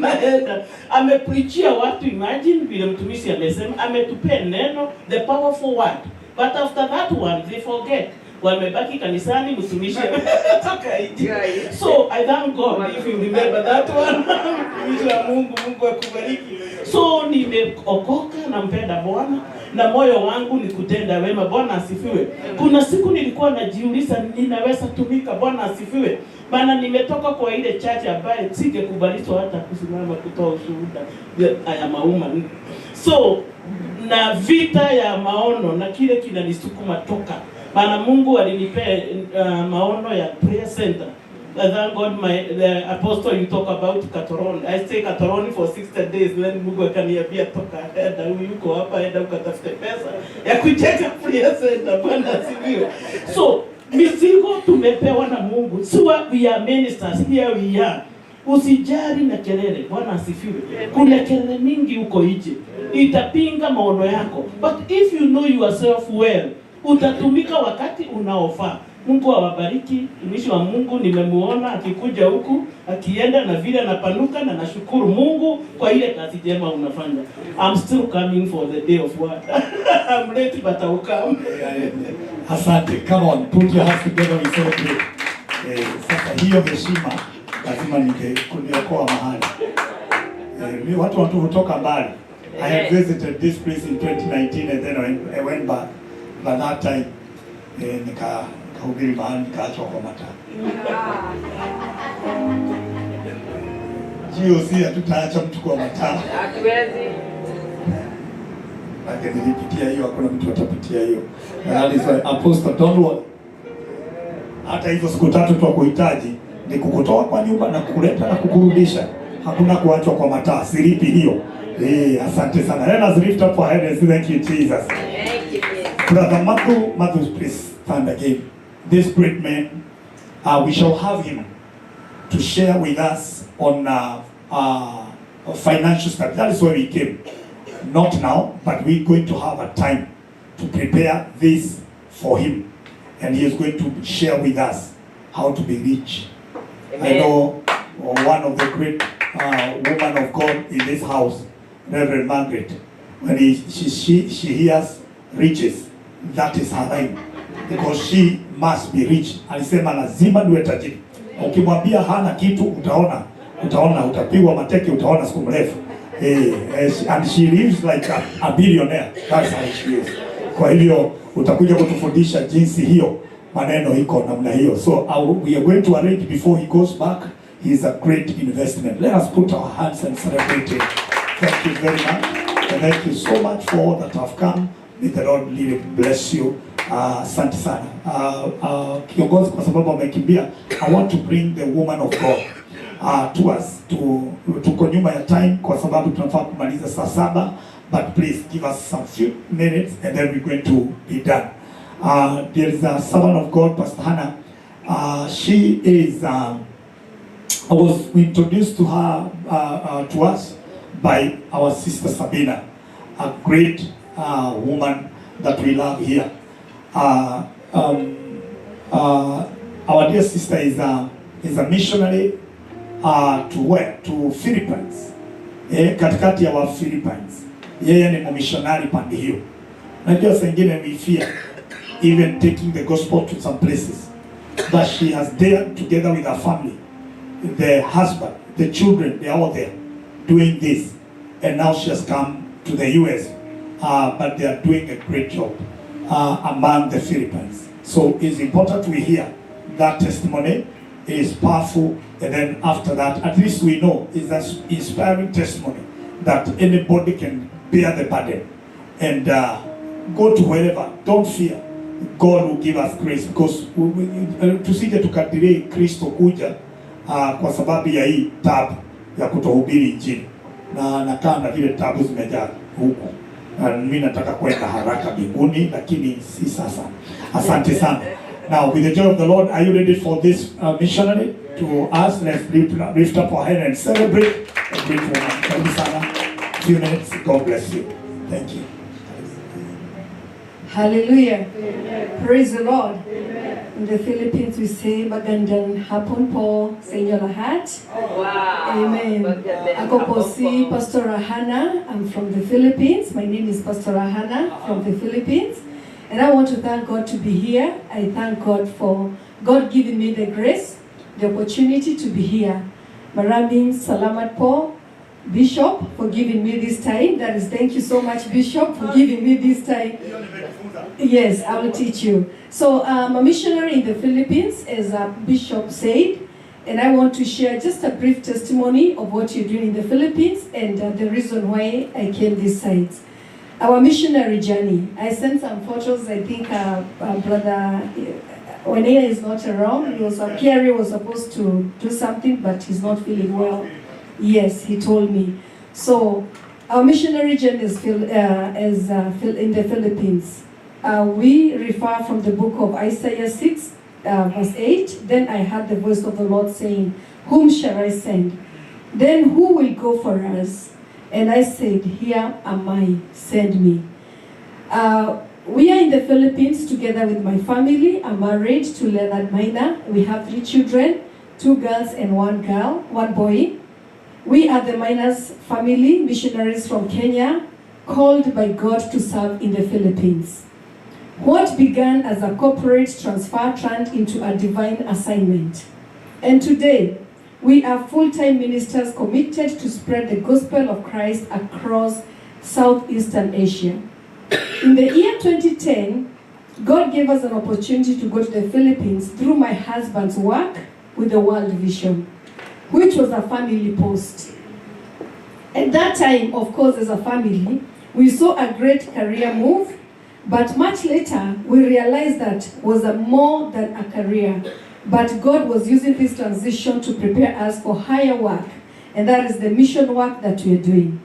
naenda. Amepreachia watu, imagine vile mtumishi amesema, ametupea neno the powerful word, but after that one they forget. Wamebaki kanisani, mtumishi toka nje. So I thank God if you remember that one. Mtumishi wa Mungu, Mungu akubariki. So nimeokoka, nampenda Bwana na moyo wangu ni kutenda wema. Bwana asifiwe. Kuna siku nilikuwa najiuliza ninaweza tumika. Bwana asifiwe. Maana nimetoka kwa ile church ambaye singekubalishwa hata kusimama kutoa ushuhuda ya mauma. So na vita ya maono na kile kinanisukuma toka. Maana Mungu alinipea maono ya prayer center. I thank God the apostle you talk about Katoroni. I stay Katoroni for 60 days. Then Mungu akaniambia toka enda yuko hapa, enda ukatafute pesa ya kujenga prayer center. Bwana asifiwe. So mizigo tumepewa na Mungu. So we are ministers, here we are. Usijali na kelele. Bwana asifiwe. Kuna kelele mingi huko nje. Itapinga maono yako. But if you know yourself well, utatumika wakati unaofaa. Mungu awabariki. Mtumishi wa Mungu nimemuona akikuja huku, akienda na vile anapanuka, na nashukuru Mungu kwa ile kazi njema unafanya. I'm still coming for the day of word. I'm late but I'll come. Asante. Come on, put your hands together and celebrate. Sasa hiyo heshima lazima kuniokoa mahali. Watu kutoka mbali. I had visited this place in 2019 and then I went back. By that time, nikahubiri mahali nikaachwa kwa mataa. GOC hatutaacha mtu kwa mataa. Hatuwezi. Lakini nilipitia hiyo, hakuna mtu atapitia hiyo. That is why Apostle, don't worry. Hata hizo siku 3 tu kuhitaji ni kukutoa kwa nyumba na kukuleta na kukurudisha. Hakuna kuachwa kwa mataa. Silipi hiyo. Asante sana. Let us lift up our heads and thank you Jesus. Thank you. Brother Matthew, please stand again. This great man, we shall have him to share with us on financial stuff. That is where we came. Not now, but we're going to have a time to prepare this for him. And he is going to share with us how to be rich. Amen. I know one of the great women of God in this house, Reverend Margaret, when she hears riches, that is her name, because she must be rich. Alisema lazima niwe tajiri. Ukimwambia hana kitu, utaona utapigwa mateke, utaona siku mrefu. And she lives like a billionaire. That's how she is. Kwa hivyo utakuja kutufundisha jinsi hiyo maneno iko namna hiyo. So we are going to arrange before he goes back. He is a great investment. Let us put our hands and celebrate him. Thank you very much. And thank you so much for all that have come. May the Lord really bless you. Asante sana. Kiongozi kwa sababu amekimbia, I want to bring the woman of God to us. Tuko nyuma ya time kwa sababu tunafaa kumaliza saa 7, but please give us some few minutes and then we're going to be done. There is a servant of God, Pastor Hannah. She is I was introduced to her to us by our sister Sabina, a great woman that we love here. Our dear sister is a missionary to where? To Philippines. Katikati ya wa Philippines. Yeye ni missionary pande hiyo. Najua sengine we fear even taking the gospel to some places. But she has dared together with her family, the husband, the children, they are all there doing this. And now she has come to the US. But they are doing a great job among the Philippines. So it's important we hear that testimony. It is powerful, and then after that, at least we know it's an inspiring testimony that anybody can bear the burden and go to wherever. Don't fear. God will give us grace, because tusije tukadirie Kristo kuja kwa sababu ya hii tabu ya kutohubiri injili na nakaa na vile tabu zimejaa huku. Mimi nataka kwenda haraka mbinguni, lakini si sasa. Asante sana. Now, with the joy of the Lord, are you ready for this missionary to us? Let's lift up our hand and celebrate a great woman. Karibu sana. Few minutes. God bless you. Thank you. Hallelujah. Praise the Lord. In the Philippines, we say magandang hapon po sa inyo lahat. Wow. Amen. Ako po si Pastor Hannah. I'm from the Philippines. My name is Pastor Hannah from the Philippines. And I want to thank God to be here. I thank God for God giving me the grace, the opportunity to be here. Maraming salamat po, Bishop, for giving me this time. That is, thank you so much, Bishop, for giving me this time. Yes, I will teach you. So I'm a missionary in the Philippines, as Bishop said, and I want to share just a brief testimony of what you're doing in the Philippines and the reason why I came this side. Our missionary journey. I sent some photos. I think Brother Wanea is not around. Kerry was supposed to do something, but he's not feeling well. Yes, he told me. So our missionary journey is in the Philippines. We refer from the book of Isaiah 6, verse 8. Then I heard the voice of the Lord saying, "Whom shall I send? Then who will go for us?" And I said, "Here am I, send me." We are in the Philippines together with my family. I'm married to Leonard Minor. We have 3 children, 2 girls and 1 boy. We are the Minors family, missionaries from Kenya, called by God to serve in the Philippines. What began as a corporate transfer turned into a divine assignment. And today, we are full-time ministers committed to spread the gospel of Christ across Southeastern Asia. In the year 2010, God gave us an opportunity to go to the Philippines through my husband's work with the World Vision, which was a family post. At that time, of course, as a family, we saw a great career move, but much later, we realized that was more than a career. But God was using this transition to prepare us for higher work, and that is the mission work that we are doing.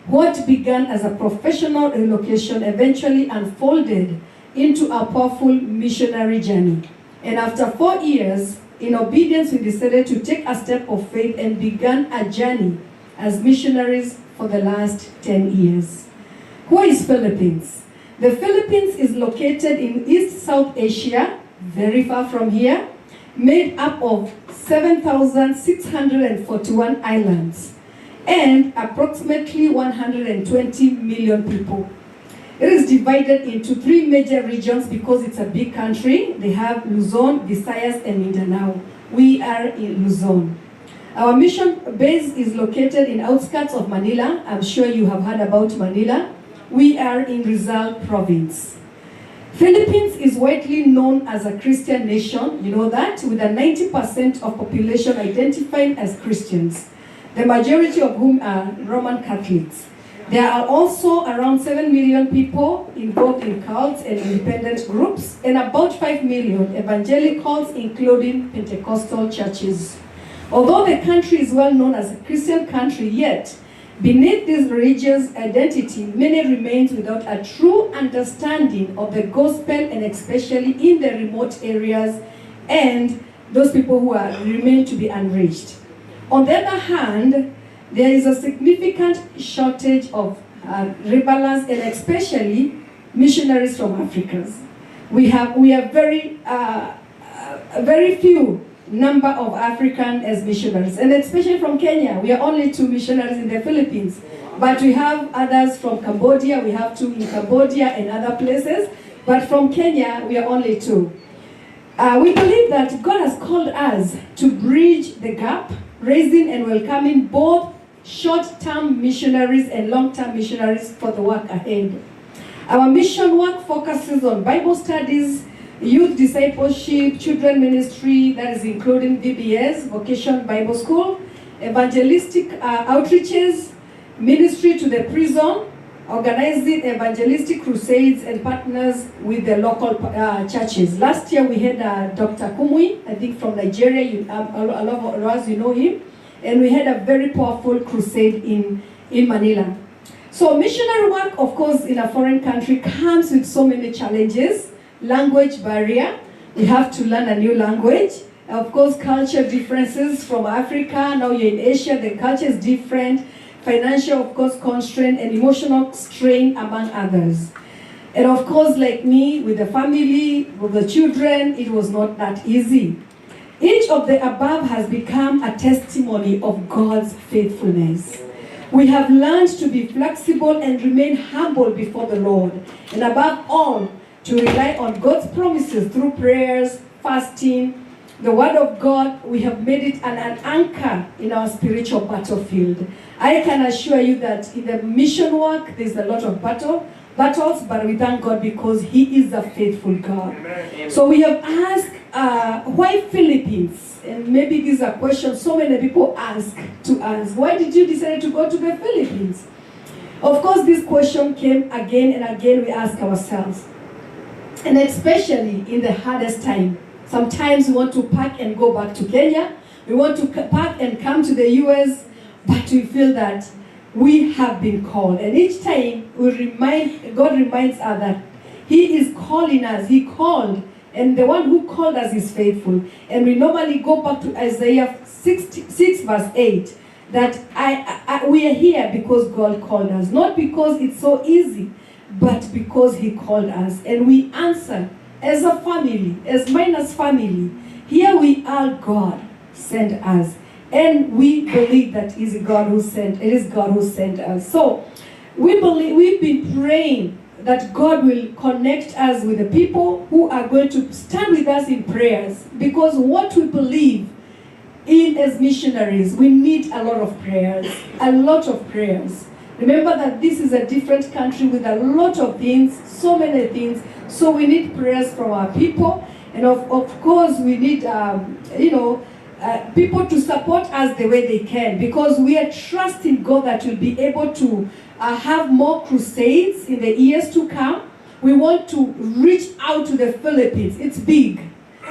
What began as a professional relocation eventually unfolded into a powerful missionary journey. And after 4 years, in obedience, we decided to take a step of faith and began a journey as missionaries for the last 10 years. Where is Philippines? The Philippines is located in East South Asia, very far from here, made up of 7,641 islands and approximately 120 million people. It is divided into 3 major regions because it's a big country. They have Luzon, Visayas, and Mindanao. We are in Luzon. Our mission base is located in outskirts of Manila. I'm sure you have heard about Manila. We are in Rizal province. Philippines is widely known as a Christian nation, you know that, with a 90% of population identifying as Christians, the majority of whom are Roman Catholics. There are also around 7 million people involved in cults and independent groups, and about 5 million evangelicals, including Pentecostal churches. Although the country is well known as a Christian country, yet beneath this religious identity, many remain without a true understanding of the gospel, and especially in the remote areas, and those people who remain to be unreached. On the other hand, there is a significant shortage of rebalance, and especially missionaries from Africa. We are very few number of African as missionaries, and especially from Kenya. We are only 2 missionaries in the Philippines, but we have others from Cambodia. We have 2 in Cambodia and other places, but from Kenya, we are only 2. We believe that God has called us to bridge the gap, raising and welcoming both short-term missionaries and long-term missionaries for the work ahead. Our mission work focuses on Bible studies, youth discipleship, children ministry, that is including VBS, Vocation Bible School, evangelistic outreaches, ministry to the prison, organizing evangelistic crusades, and partners with the local churches. Last year we had Dr. Kumui, I think from Nigeria, a lot of us, you know him, and we had a very powerful crusade in Manila. So missionary work, of course, in a foreign country comes with so many challenges. Language barrier, we have to learn a new language. Of course, culture differences from Africa, now you're in Asia, the culture is different. Financial, of course, constraint and emotional strain, among others. And of course, like me, with the family, with the children, it was not that easy. Each of the above has become a testimony of God's faithfulness. We have learned to be flexible and remain humble before the Lord. And above all, to rely on God's promises through prayers, fasting, the Word of God. We have made it an anchor in our spiritual battlefield. I can assure you that in the mission work, there's a lot of battles, but we thank God because He is a faithful God. Amen. So we have asked, why Philippines? And maybe this is a question so many people ask to us. Why did you decide to go to the Philippines? Of course, this question came again and again. We ask ourselves. And especially in the hardest time. Sometimes we want to pack and go back to Kenya. We want to pack and come to the US, but we feel that we have been called. And each time God reminds us that He is calling us. He called, and the one who called us is faithful. And we normally go back to Isaiah 6 verse 8, that we are here because God called us. Not because it's so easy, but because He called us. And we answer as a family, as Minus family. Here we are, God sent us. And we believe that it is God who sent us. So we've been praying that God will connect us with the people who are going to stand with us in prayers. Because what we believe in as missionaries, we need a lot of prayers. A lot of prayers. Remember that this is a different country with a lot of things, so many things. So we need prayers from our people. And of course, we need, people to support us the way they can, because we are trusting God that we'll be able to have more crusades in the years to come. We want to reach out to the Philippines. It's big,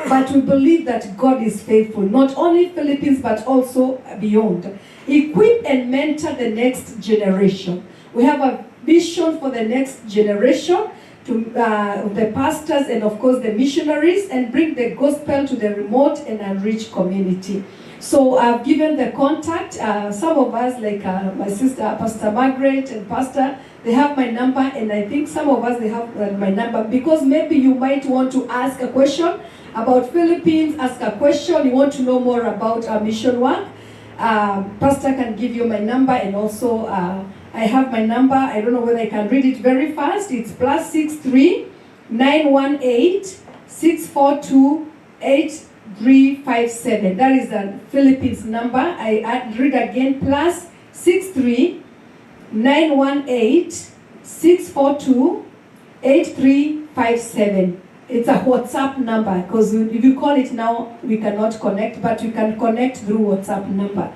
but we believe that God is faithful, not only Philippines, but also beyond. Equip and mentor the next generation. We have a vision for the next generation, to the pastors and of course the missionaries, and bring the gospel to the remote and unreached community. So I've given the contact. Some of us, like my sister, Pastor Margaret and Pastor, they have my number, and I think some of us, they have my number, because maybe you might want to ask a question about Philippines, ask a question, you want to know more about our mission work. Pastor can give you my number, and also I have my number. I don't know whether I can read it very fast. It's +63 918 642 8357. That is the Philippines number. I read again, +63 918 642 8357. It's a WhatsApp number, because if you call it now, we cannot connect, but you can connect through WhatsApp number.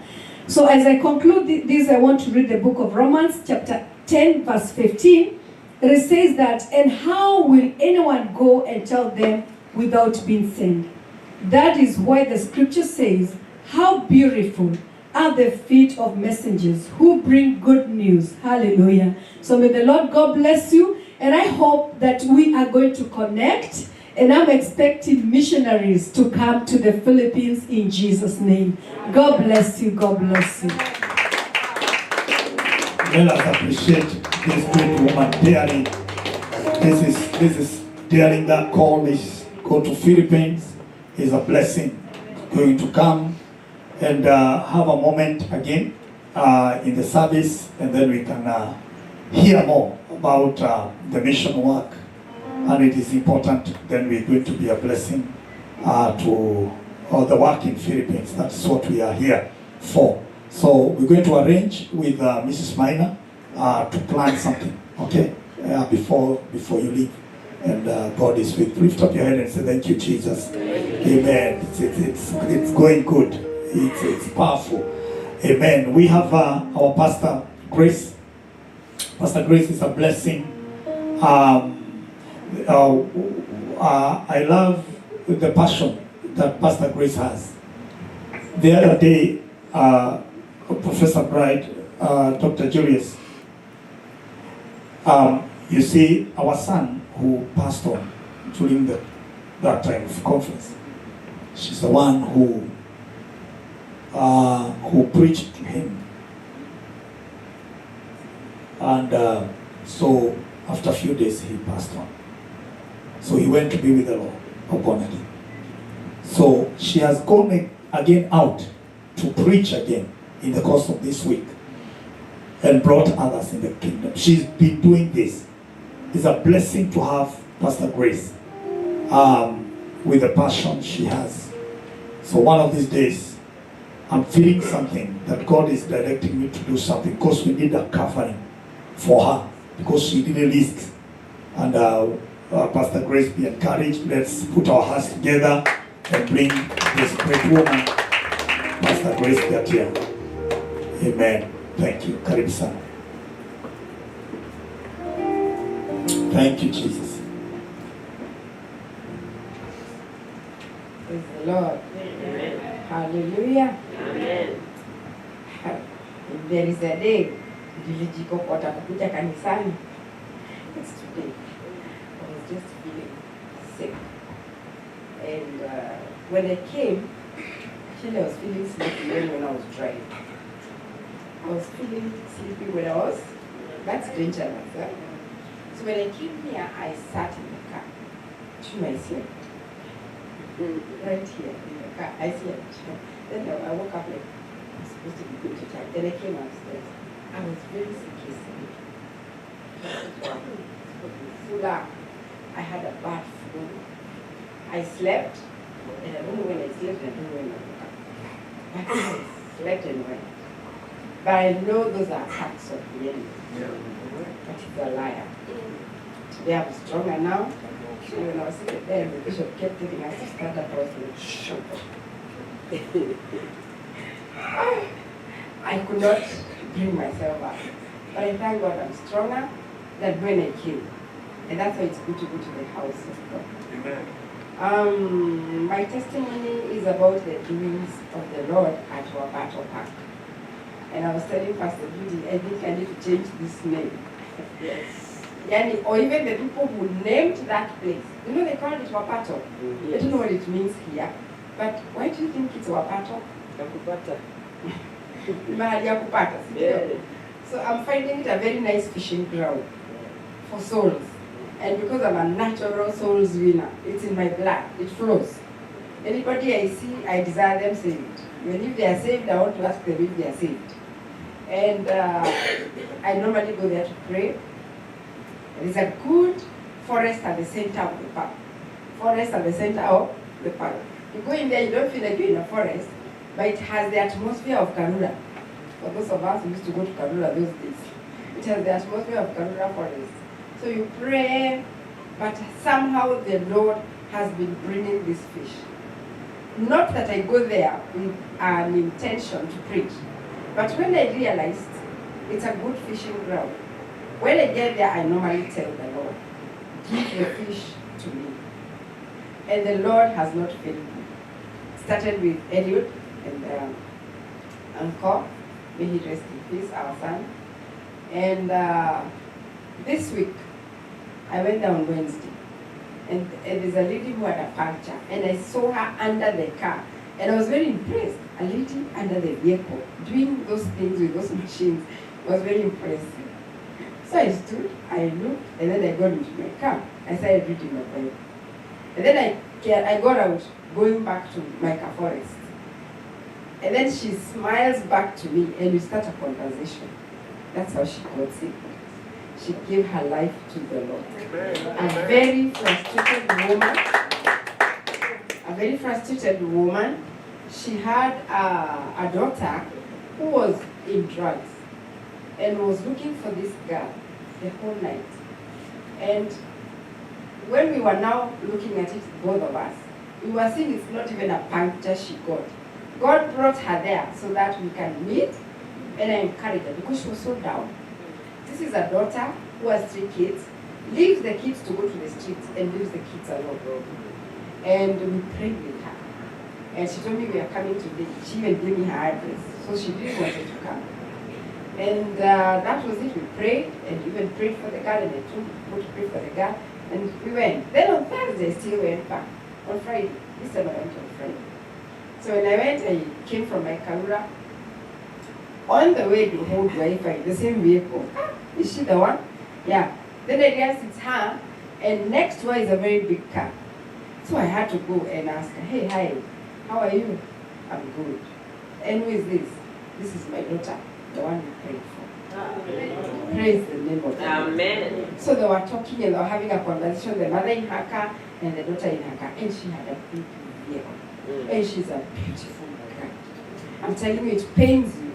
So as I conclude this, I want to read the book of Romans, chapter 10, verse 15. It says that, and how will anyone go and tell them without being sent? That is why the scripture says, how beautiful are the feet of messengers who bring good news. Hallelujah. So may the Lord God bless you. And I hope that we are going to connect. And I'm expecting missionaries to come to the Philippines in Jesus' name. God bless you. God bless you. Let us appreciate this great woman daring. This is daring that call. Is go to Philippines is a blessing. Going to come and have a moment again in the service, and then we can hear more about the mission work. And it is important, then we're going to be a blessing to all the work in Philippines. That's what we are here for. So we're going to arrange with Mrs. Minor to plan something, okay, before you leave. And God is with you. Lift up your head and say, thank you, Jesus. Amen. It's going good. It's powerful. Amen. We have our Pastor Grace. Pastor Grace is a blessing. I love the passion that Pastor Grace has. The other day, Professor Bride, Dr. Julius, You see, our son who passed on during that time of conference, she's the one who preached to him. And so after a few days he passed on. So he went to be with the Lord, abundantly. So she has gone again out to preach again in the course of this week and brought others in the kingdom. She's been doing this. It's a blessing to have Pastor Grace with the passion she has. So one of these days, I'm feeling something that God is directing me to do something because we need a covering for her because she did a list. And Pastor Grace, be encouraged. Let's put our hearts together and bring this great woman, Pastor Grace, get here. Amen. Thank you. Karibu sana. Thank you, Jesus. Praise the Lord. Amen. Hallelujah. Amen. If there is a day nilijikokota kukuja kanisani, it's today. I was just feeling sick. And when I came, actually I was feeling sleepy when I was driving. I was feeling sleepy when I was, that's dangerous. Huh? So when I came here, I sat in the car to myself. Right here in the car, I slept. Then I woke up like I was supposed to be going to church. Then I came upstairs. I was very sick yesterday. Full up. I had a bad flu. I slept, and I don't know when I slept, I don't know when I woke up. But I slept and went. But I know those are attacks of the enemy. But he's a liar. Today I'm stronger now. So when I was sitting there, the bishop kept telling us to stand up. I was like, shut up. I could not bring myself up. But I thank God I'm stronger than when I came. And that's why it's good to go to the house of God. Amen. My testimony is about the doings of the Lord at our battle park. And I was telling Pastor Judy, I think I need to change this name. Yes. Yani, or even the people who named that place. You know, they called it Wapato. Yes. I don't know what it means here. But why do you think it's Wapato? Yakupata. Mahali ya kupata. Yeah. So I'm finding it a very nice fishing ground for souls. And because I'm a natural souls winner, it's in my blood. It flows. Anybody I see, I desire them saved. When if they are saved, I want to ask them if they are saved. And I normally go there to pray. There is a good forest at the center of the park. Forest at the center of the park. You go in there, you don't feel like you're in a forest, but it has the atmosphere of Karura. For those of us who used to go to Karura those days, it has the atmosphere of Karura forest. So you pray, but somehow the Lord has been bringing this fish. Not that I go there with an intention to preach, but when I realized it's a good fishing ground, when I get there, I normally tell the Lord, give the fish to me. And the Lord has not failed me. Started with Eliud and Uncle, may he rest in peace, our son. And this week, I went there on Wednesday. And there's a lady who had a puncture, and I saw her under the car. And I was very impressed. A lady under the vehicle, doing those things with those machines. I was very impressed. So I stood, I looked, and then I got into my car. I started reading my Bible. And then I got out, going back to Micah Forest. And then she smiles back to me, and we start a conversation. That's how she got sick. She gave her life to the Lord. A very frustrated woman. She had a daughter who was in drugs and was looking for this girl the whole night. And when we were now looking at it, both of us, we were seeing it's not even a puncture she got. God brought her there so that we can meet, and I encouraged her because she was so down. This is a daughter who has 3 kids, leaves the kids to go to the streets and leaves the kids alone. And we prayed with her. And she told me we are coming today. She even gave me her address. So she didn't want her to come. And that was it. We prayed and even prayed for the girl, and I told people to pray for the girl. And we went. Then on Thursday, I still went back. On Friday. This time I went on Friday. So when I went, I came from my Karura. On the way to home, do I find the same vehicle? Is she the one? Yeah. Then I realized it's her, and next to her is a very big car. So I had to go and ask her, hey, hi, how are you? I'm good. And who is this? This is my daughter, the one you prayed for. Praise the name of God. Amen. So they were talking and they were having a conversation, the mother in her car and the daughter in her car. And she had a big vehicle. And she's a beautiful girl. I'm telling you, it pains you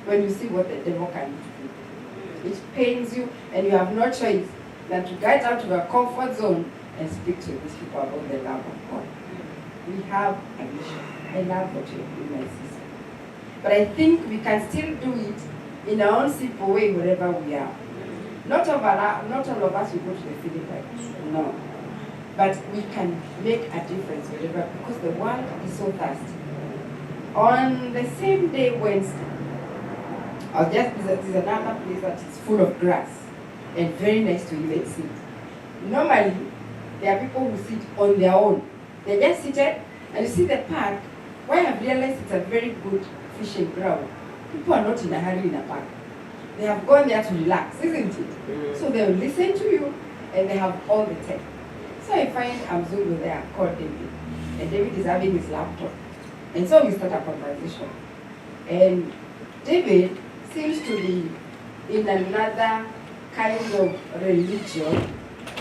when you see what the devil can do. It pains you, and you have no choice than to get out of your comfort zone and speak to these people about the love of God. We have a mission. I love what you're doing, my sister. But I think we can still do it in our own simple way wherever we are. Not all of us will go to the Philippines, no. But we can make a difference wherever, because the world is so thirsty. On the same day, Wednesday, there's another place that is full of grass and very nice to even sit. Normally, there are people who sit on their own. They're just seated, and you see the park, where I've realized it's a very good fishing ground. People are not in a hurry in a park. They have gone there to relax, isn't it? So they will listen to you, and they have all the time. So I find Amzulu there called David, and David is having his laptop. And so we start a conversation. And David seems to be in another kind of religion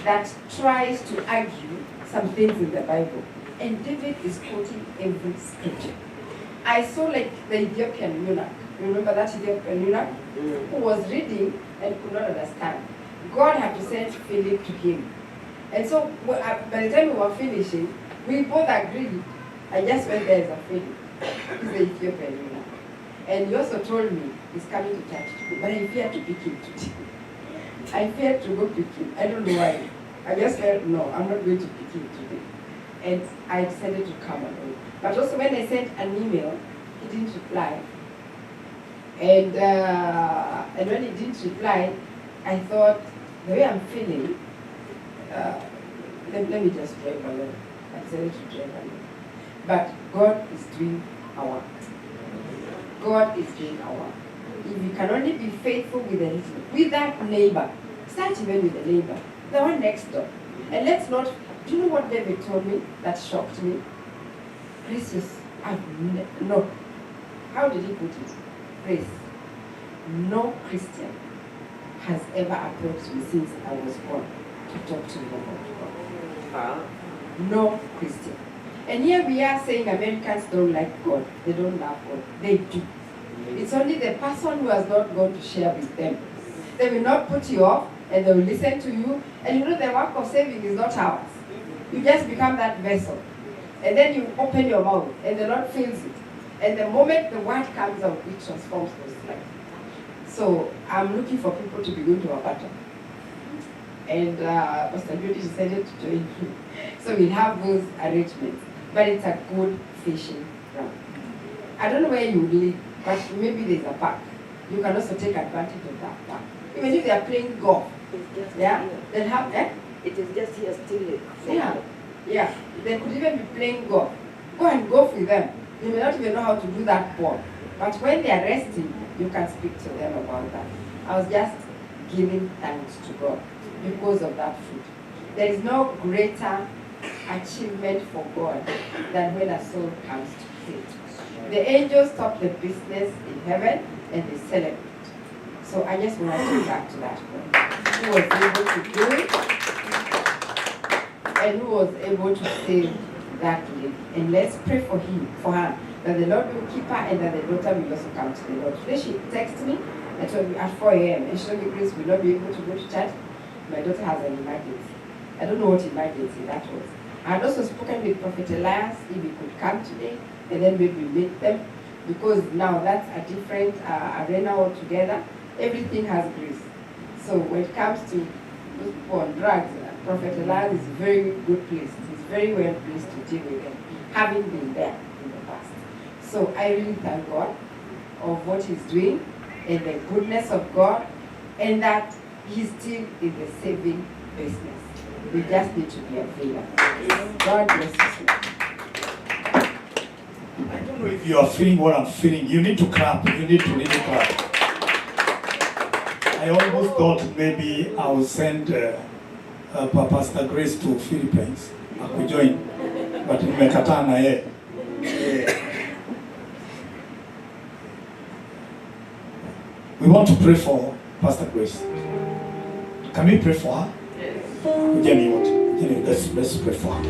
that tries to argue some things in the Bible. And David is quoting every scripture. I saw like the Ethiopian eunuch. Remember that Ethiopian eunuch who was reading and could not understand. God had to send Philip to him. And so by the time we were finishing, we both agreed. I just went there as a Philip. He's the Ethiopian eunuch. And he also told me he's coming to church today, but I fear to pick him today. I fear to go pick him. I don't know why. I just felt, no, I'm not going to pick him today. And I decided to come along. But also when I sent an email, he didn't reply. And when he didn't reply, I thought, the way I'm feeling, let me just drive alone. I decided to drive alone. But God is doing our work. God is doing our work. If you can only be faithful with that neighbor, start even with the neighbor, the one next door. And let's not, do you know what David told me that shocked me? Gracious, no. How did he put it? Grace. No Christian has ever approached me since I was born to talk to me about God. No Christian. And here we are saying Americans don't like God. They don't love God. They do. It's only the person who has not gone to share with them. They will not put you off, and they will listen to you. And you know the work of saving is not ours. You just become that vessel. And then you open your mouth, and the Lord fills it. And the moment the word comes out, it transforms those lives. So I'm looking for people to be going to our battle. And Pastor Judy decided to join me. So we'll have those arrangements. But it's a good fishing ground. I don't know where you live, but maybe there's a park. You can also take advantage of that park. Even if they are playing golf, yeah, they'll have that. It is just here still. Yeah. They could even be playing golf. Go and golf with them. You may not even know how to do that ball. But when they are resting, you can speak to them about that. I was just giving thanks to God because of that fruit. There is no greater achievement for God than when a soul comes to faith. The angels stop the business in heaven and they celebrate. So I just want to go back to that point. Who was able to do it and who was able to save that lady. And let's pray for her, that the Lord will keep her and that the daughter will also come to the Lord. Today she texted me, I told me at 4 a.m. and she told me, Grace, will not be able to go to church. My daughter has an emergency. I don't know what emergency that was. I had also spoken with Prophet Elias if he could come today and then maybe meet them, because now that's a different arena altogether. Everything has grace. So when it comes to those people on drugs, Prophet Elias is a very good place. He's very well placed to deal with them, having been there in the past. So I really thank God of what he's doing. and the goodness of God, and that He still is the saving business. We just need to be available. God bless you. I don't know if you are feeling what I'm feeling. You need to clap. You need to really clap. I almost thought maybe I would send Pastor Grace to Philippines. I could join, but nimekataa na yeye. We want to pray for Pastor Grace. Can we pray for her? Jenny, what? Jenny, let's pray for her.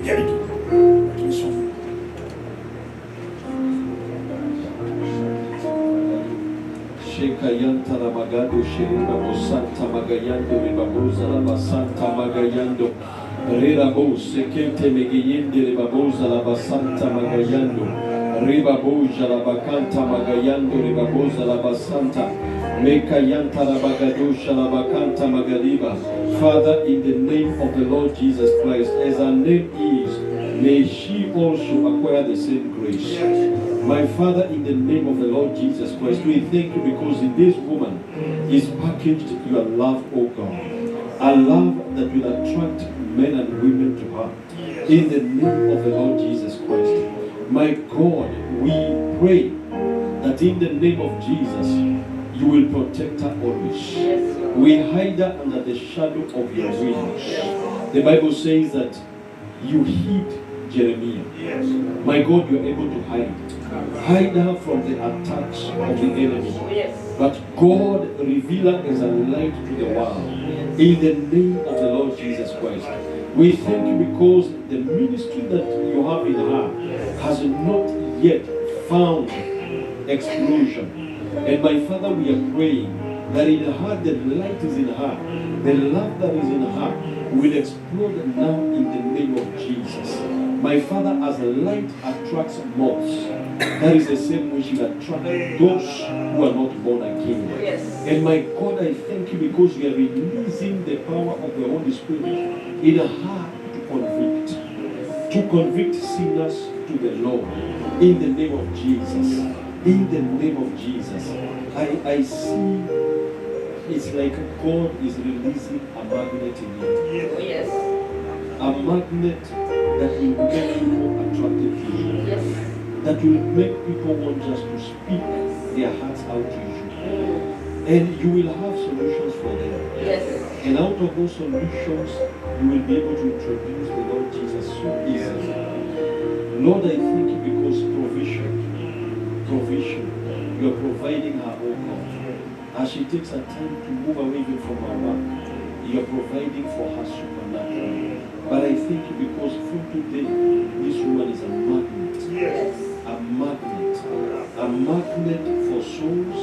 Jenny, Sheka yanta la magado shiriba bosanta magayando ribaboza la basanta magayando rirabo sekente megeyende ribaboza la basanta magayando ribaboja la bakanta magayando ribaboza la basanta meka yanta la bagadosha la bakanta magaliba. Father, in the name of the Lord Jesus Christ, as her name is, may she also acquire the same grace. My Father, in the name of the Lord Jesus Christ, we thank you because in this woman is packaged your love, O God. A love that will attract men and women to her. In the name of the Lord Jesus Christ. My God, we pray that in the name of Jesus, you will protect her always. We hide her under the shadow of your wings. The Bible says that you hid Jeremiah. My God, you are able to hide her from the attacks of the enemy. But God, reveal her as a light to the world. In the name of the Lord Jesus Christ. We thank you because the ministry that you have in her has not yet found explosion. And my Father, we are praying that in her, the light is in her, the love that is in her will explode now in the name of Jesus. My Father, as light attracts moths, that is the same way she attracts those who are not born again. And my God, I thank you because you are releasing the power of the Holy Spirit in her to convict sinners to the Lord. In the name of Jesus. In the name of Jesus. I see it's like God is releasing a magnet in you. A magnet that will make people attracted to you. That will make people want just to speak their hearts out to you. And you will have solutions for them. And out of those solutions, you will be able to introduce the Lord Jesus so easily. Lord, I thank you because provision, you are providing her, oh God. As she takes her time to move away even from her work, you are providing for her supernaturally. But I thank you because from today, this woman is a magnet. A magnet. A magnet for souls,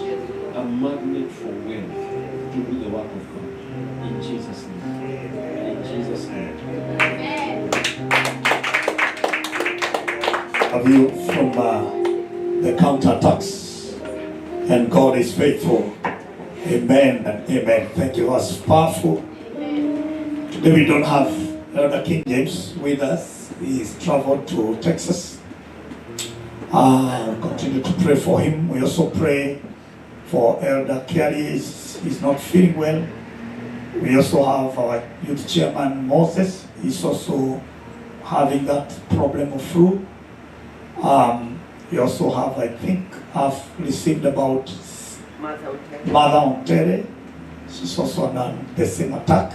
a magnet for wealth to do the work of God. In Jesus' name. In Jesus' name. Have you from the counterattacks, and God is faithful. Amen and amen. Thank you. That's powerful. Today we don't have Elder King James with us. He's traveled to Texas. Continue to pray for him. We also pray for Elder Kelly. He's not feeling well. We also have our youth chairman Moses. He's also having that problem of flu. We also have, I think, I've received about Mother Ontere. She's also on the same attack.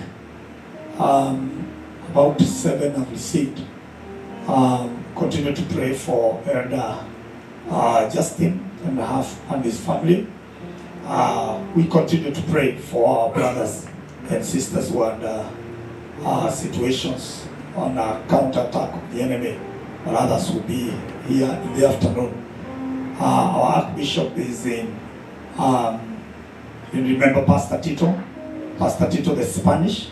About 7 have received. Continue to pray for Elder Justin and his family. We continue to pray for our brothers and sisters who are under situations on a counterattack of the enemy. But others will be here in the afternoon. Our Archbishop is in, you remember Pastor Tito the Spanish,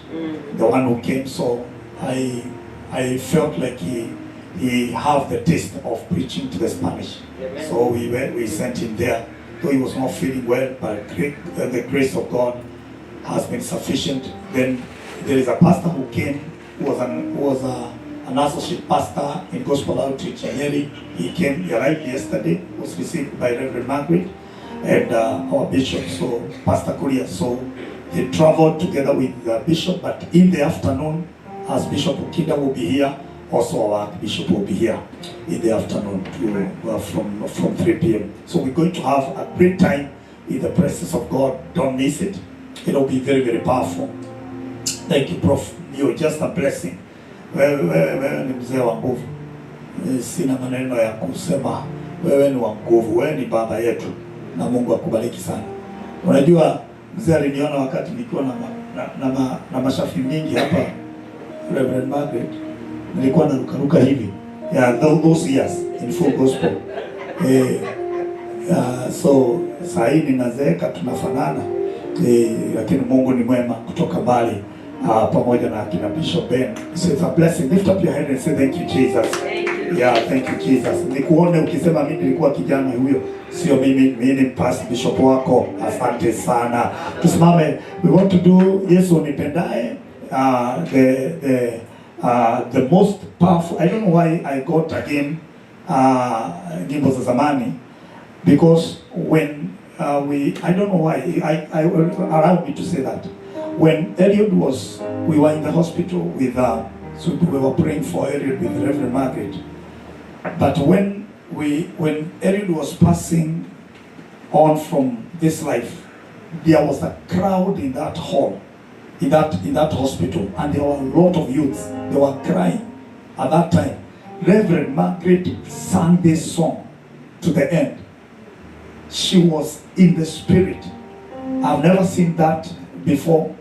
the one who came. So I felt like he have the taste of preaching to the Spanish. Amen. So we sent him there. Though he was not feeling well, but the grace of God has been sufficient. Then there is a pastor who came, who was an associate pastor in Gospel Outreach in Nyeri. He arrived yesterday, was received by Reverend Margaret. and our bishop, so Pastor Kuria. So they traveled together with the bishop, but in the afternoon, as Bishop Okinda will be here, also our bishop will be here in the afternoon from 3 p.m. So we're going to have a great time in the presence of God. Don't miss it. It'll be very, very powerful. Thank you, Prof. You're just a blessing. Wewe ni mzee wa nguvu. Sina maneno ya kusema. Wewe ni wa nguvu. Wewe ni baba yetu. Na Mungu akubariki sana. Unajua mzee aliniona wakati nikiwa na mashafi mingi hapa Reverend Margaret. Nilikuwa narukaruka hivi. Yeah, those years in full gospel. So saa hii ninazeeka tunafanana. Lakini Mungu ni mwema kutoka mbali. Pamoja na kina Bishop Ben. So it's a blessing. Lift up your head and say thank you Jesus. Yeah, thank you Jesus. Nikuone ukisema mimi nilikuwa kijana huyo. Sio mimi ni past bishop wako. Asante sana. Tusimame. We want to do Yesu nipendaye. The most powerful. I don't know why I got again nyimbo za zamani, because when I don't know why I allowed me to say that. When Eliud we were in the hospital with, so we were praying for Eliud with Reverend Margaret. But when Eliud was passing on from this life, there was a crowd in that hall, in that hospital, and there were a lot of youths. They were crying at that time. Reverend Margaret sang this song to the end. She was in the spirit. I've never seen that before.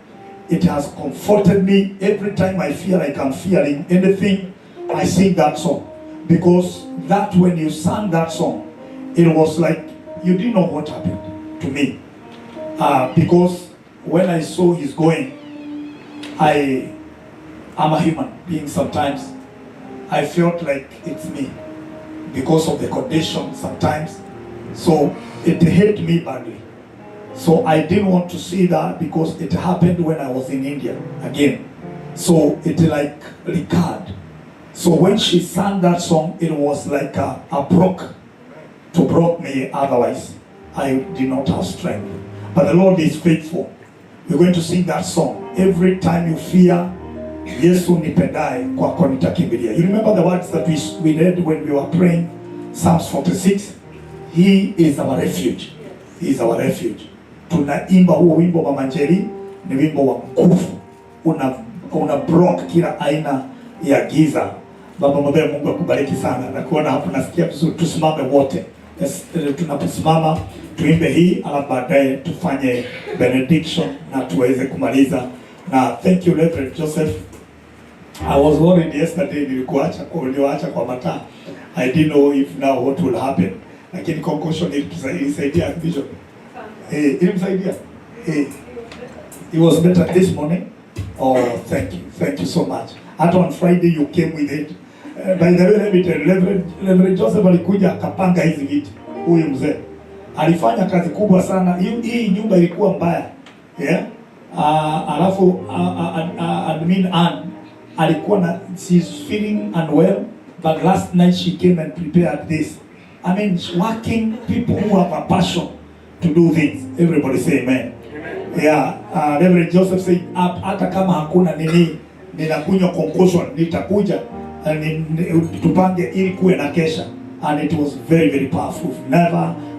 It has comforted me. Every time I feel like I'm feeling anything, I sing that song. Because that when you sang that song, it was like you didn't know what happened to me. Because when I saw he's going, I'm a human being sometimes. I felt like it's me because of the condition sometimes. So it hit me badly. So I didn't want to see that because it happened when I was in India again. So it like recurred. So when she sang that song, it was like a broke me. Otherwise, I did not have strength. But the Lord is faithful. We're going to sing that song. Every time you fear, Yesu nipendaye kwako nitakimbilia. You remember the words that we read when we were praying Psalms 46? He is our refuge. He is our refuge. Tunaimba huo wimbo wa Manjeri, ni wimbo wa nguvu. Una block kila aina ya giza. Baba mwote, Mungu akubariki sana. Na kuona hapo nasikia vizuri. Tusimame wote. Tunaposimama tuimbe hii, alafu baadaye tufanye benediction na tuweze kumaliza. Na thank you Reverend Joseph. I was worried yesterday nilikuacha kwa mataa. I didn't know if now what will happen. Lakini concussion ilisaidia Bishop. Ilimsaidia. It was better this morning. Oh, thank you. Thank you so much. At on Friday you came with it. By the way, let me tell you, Reverend Joseph alikuja akapanga hizi vitu. Huyu mzee alifanya kazi kubwa sana. Hii nyumba ilikuwa mbaya. Yeah? Alafu admin Ann alikuwa na, she's feeling unwell, but last night she came and prepared this. I mean, working people who have a passion to do things. Everybody say amen. Yeah, Reverend Joseph said, hata kama hakuna ninakunywa concussion, nitakuja tupange ili kuwe na kesha. And it was very, very powerful.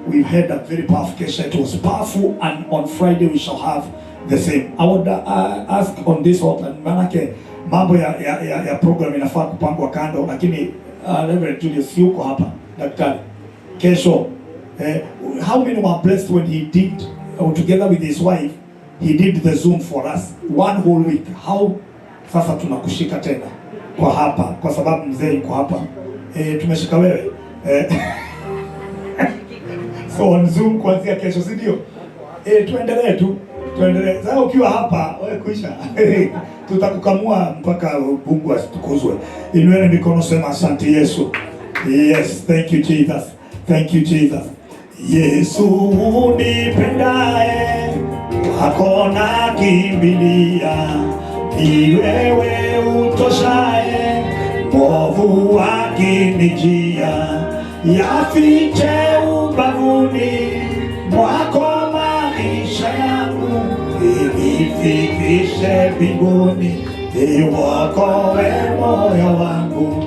We've had a very powerful kesha. It was powerful, and on Friday we shall have the same. I would ask on this altar, manake mambo ya program inafaa kupangwa kando, lakini Reverend Julius yuko hapa, daktari. Kesho, how many were blessed when he did, together with his wife, he did the Zoom for us, 1 whole week. How sasa tunakushika tena kwa hapa, kwa sababu mzee yuko hapa. Tumeshika wewe. So on Zoom kuanzia kesho, si ndio? Tuendelee tu. Tuendelee. Sasa ukiwa hapa, wewe kuisha. Tutakukamua mpaka Mungu asitukuzwe. Inueni mikono, sema asante Yesu. Yes, thank you Jesus. Thank you Jesus. Yesu unipendaye, hakuna kimbilia. Ni wewe utoshaye, mwovu akinijia. Yafiche ubavuni, mwako maisha yangu inifikishe mbinguni, uokoe moyo wangu.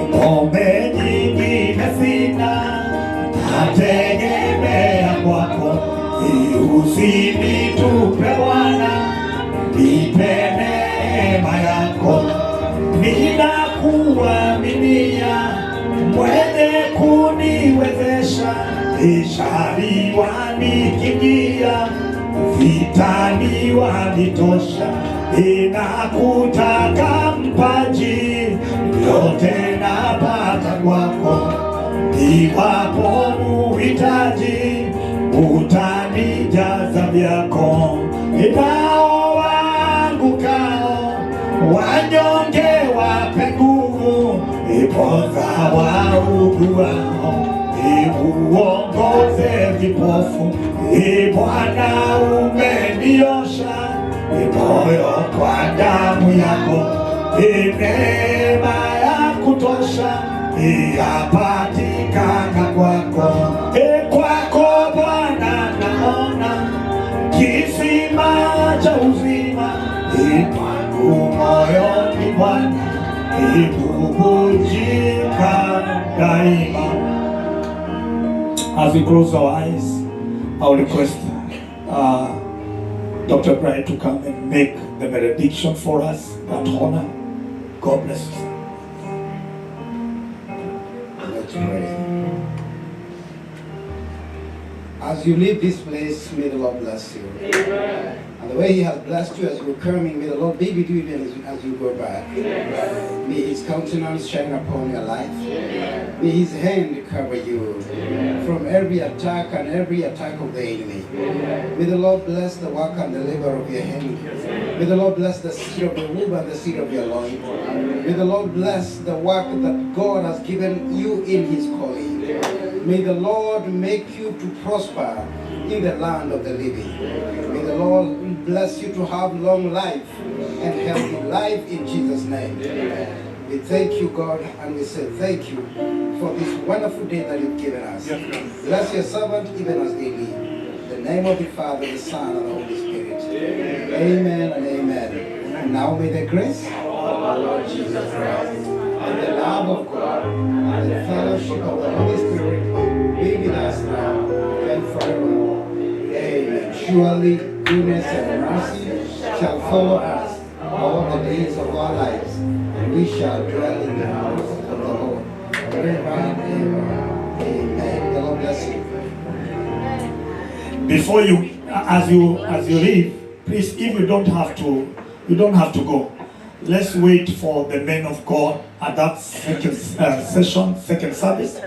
Ng'ombe nyingine sina, nategemea kwako. Usinitupe Bwana, nipe neema yako. Ninakuaminia, mwenye kuniwezesha. Ishari wanikijia, vitani wanitosha. Ninakutaka mpaji, yote napata kwako. Iwapo muhitaji, utanijaza vyako. Nao waangukao, wanyonge wape nguvu. Ipoza wauguao, uongoze vipofu. Bwana umeniosha moyo kwa damu yako. Neema ya kutosha yapatikana kwako. Kwako Bwana naona kisima cha uzima. Kwangu moyoni Bwana ibubujika daima. As we close our eyes, I'll request Dr. Brian to come and make the benediction for us at honor. God bless you. Let's pray. As you leave this place, may the Lord bless you. Amen. And the way He has blessed you as you're coming, may the Lord be with you even as you go back. Amen. May His countenance shine upon your life. Amen. May His hand cover you. Amen. From every attack and every attack of the enemy. Amen. May the Lord bless the work and the labor of your hand. Amen. May the Lord bless the seed of your womb and the seed of your loins. May the Lord bless the work that God has given you in His calling. May the Lord make you to prosper in the land of the living. May the Lord bless you to have long life and healthy life in Jesus' name. We thank you, God, and we say thank you for this wonderful day that you've given us. Bless your servant even as they leave. In the name of the Father, the Son, and the Holy Spirit. Amen and amen. And now may the grace of our Lord Jesus Christ and the love of God and the fellowship of the Holy Spirit be with us now and forevermore. Amen. Surely goodness and mercy shall follow us all the days of our lives, and we shall dwell in the house of the Lord forever and ever. Amen. The Lord bless you. Before you, as you leave, please, if you don't have to go. Let's wait for the men of God at that second second service,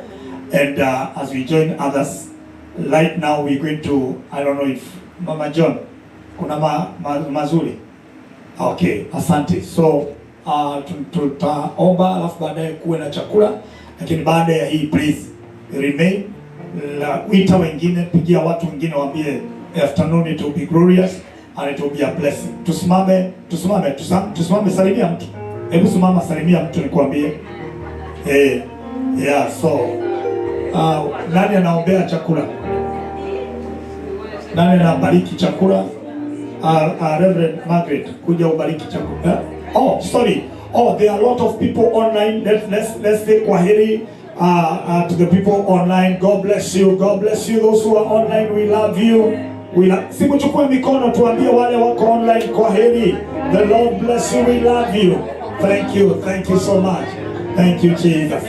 and as we join others. Right now we're going to, I don't know if Mama John, kuna mazuri. Okay, asante. So tutaomba alafu baadaye kuwe na chakula, lakini baada ya hii please remain. Wita wengine, pigia watu wengine, waambie afternoon it will be glorious and it will be a blessing. Tusimame, salimia mtu. Hebu simama, salimia mtu nikwambie. Yeah, so nani anaombea chakula? Nani anabariki chakula? Reverend Margaret, kuja ubariki chakula. Oh, sorry. Oh, there are a lot of people online. Let's say kwaheri to the people online. God bless you. God bless you. Those who are online, we love you. Simuchukue mikono tuambie wale wako online kwaheri. The Lord bless you. We love you. Thank you. Thank you so much. Thank you, Jesus.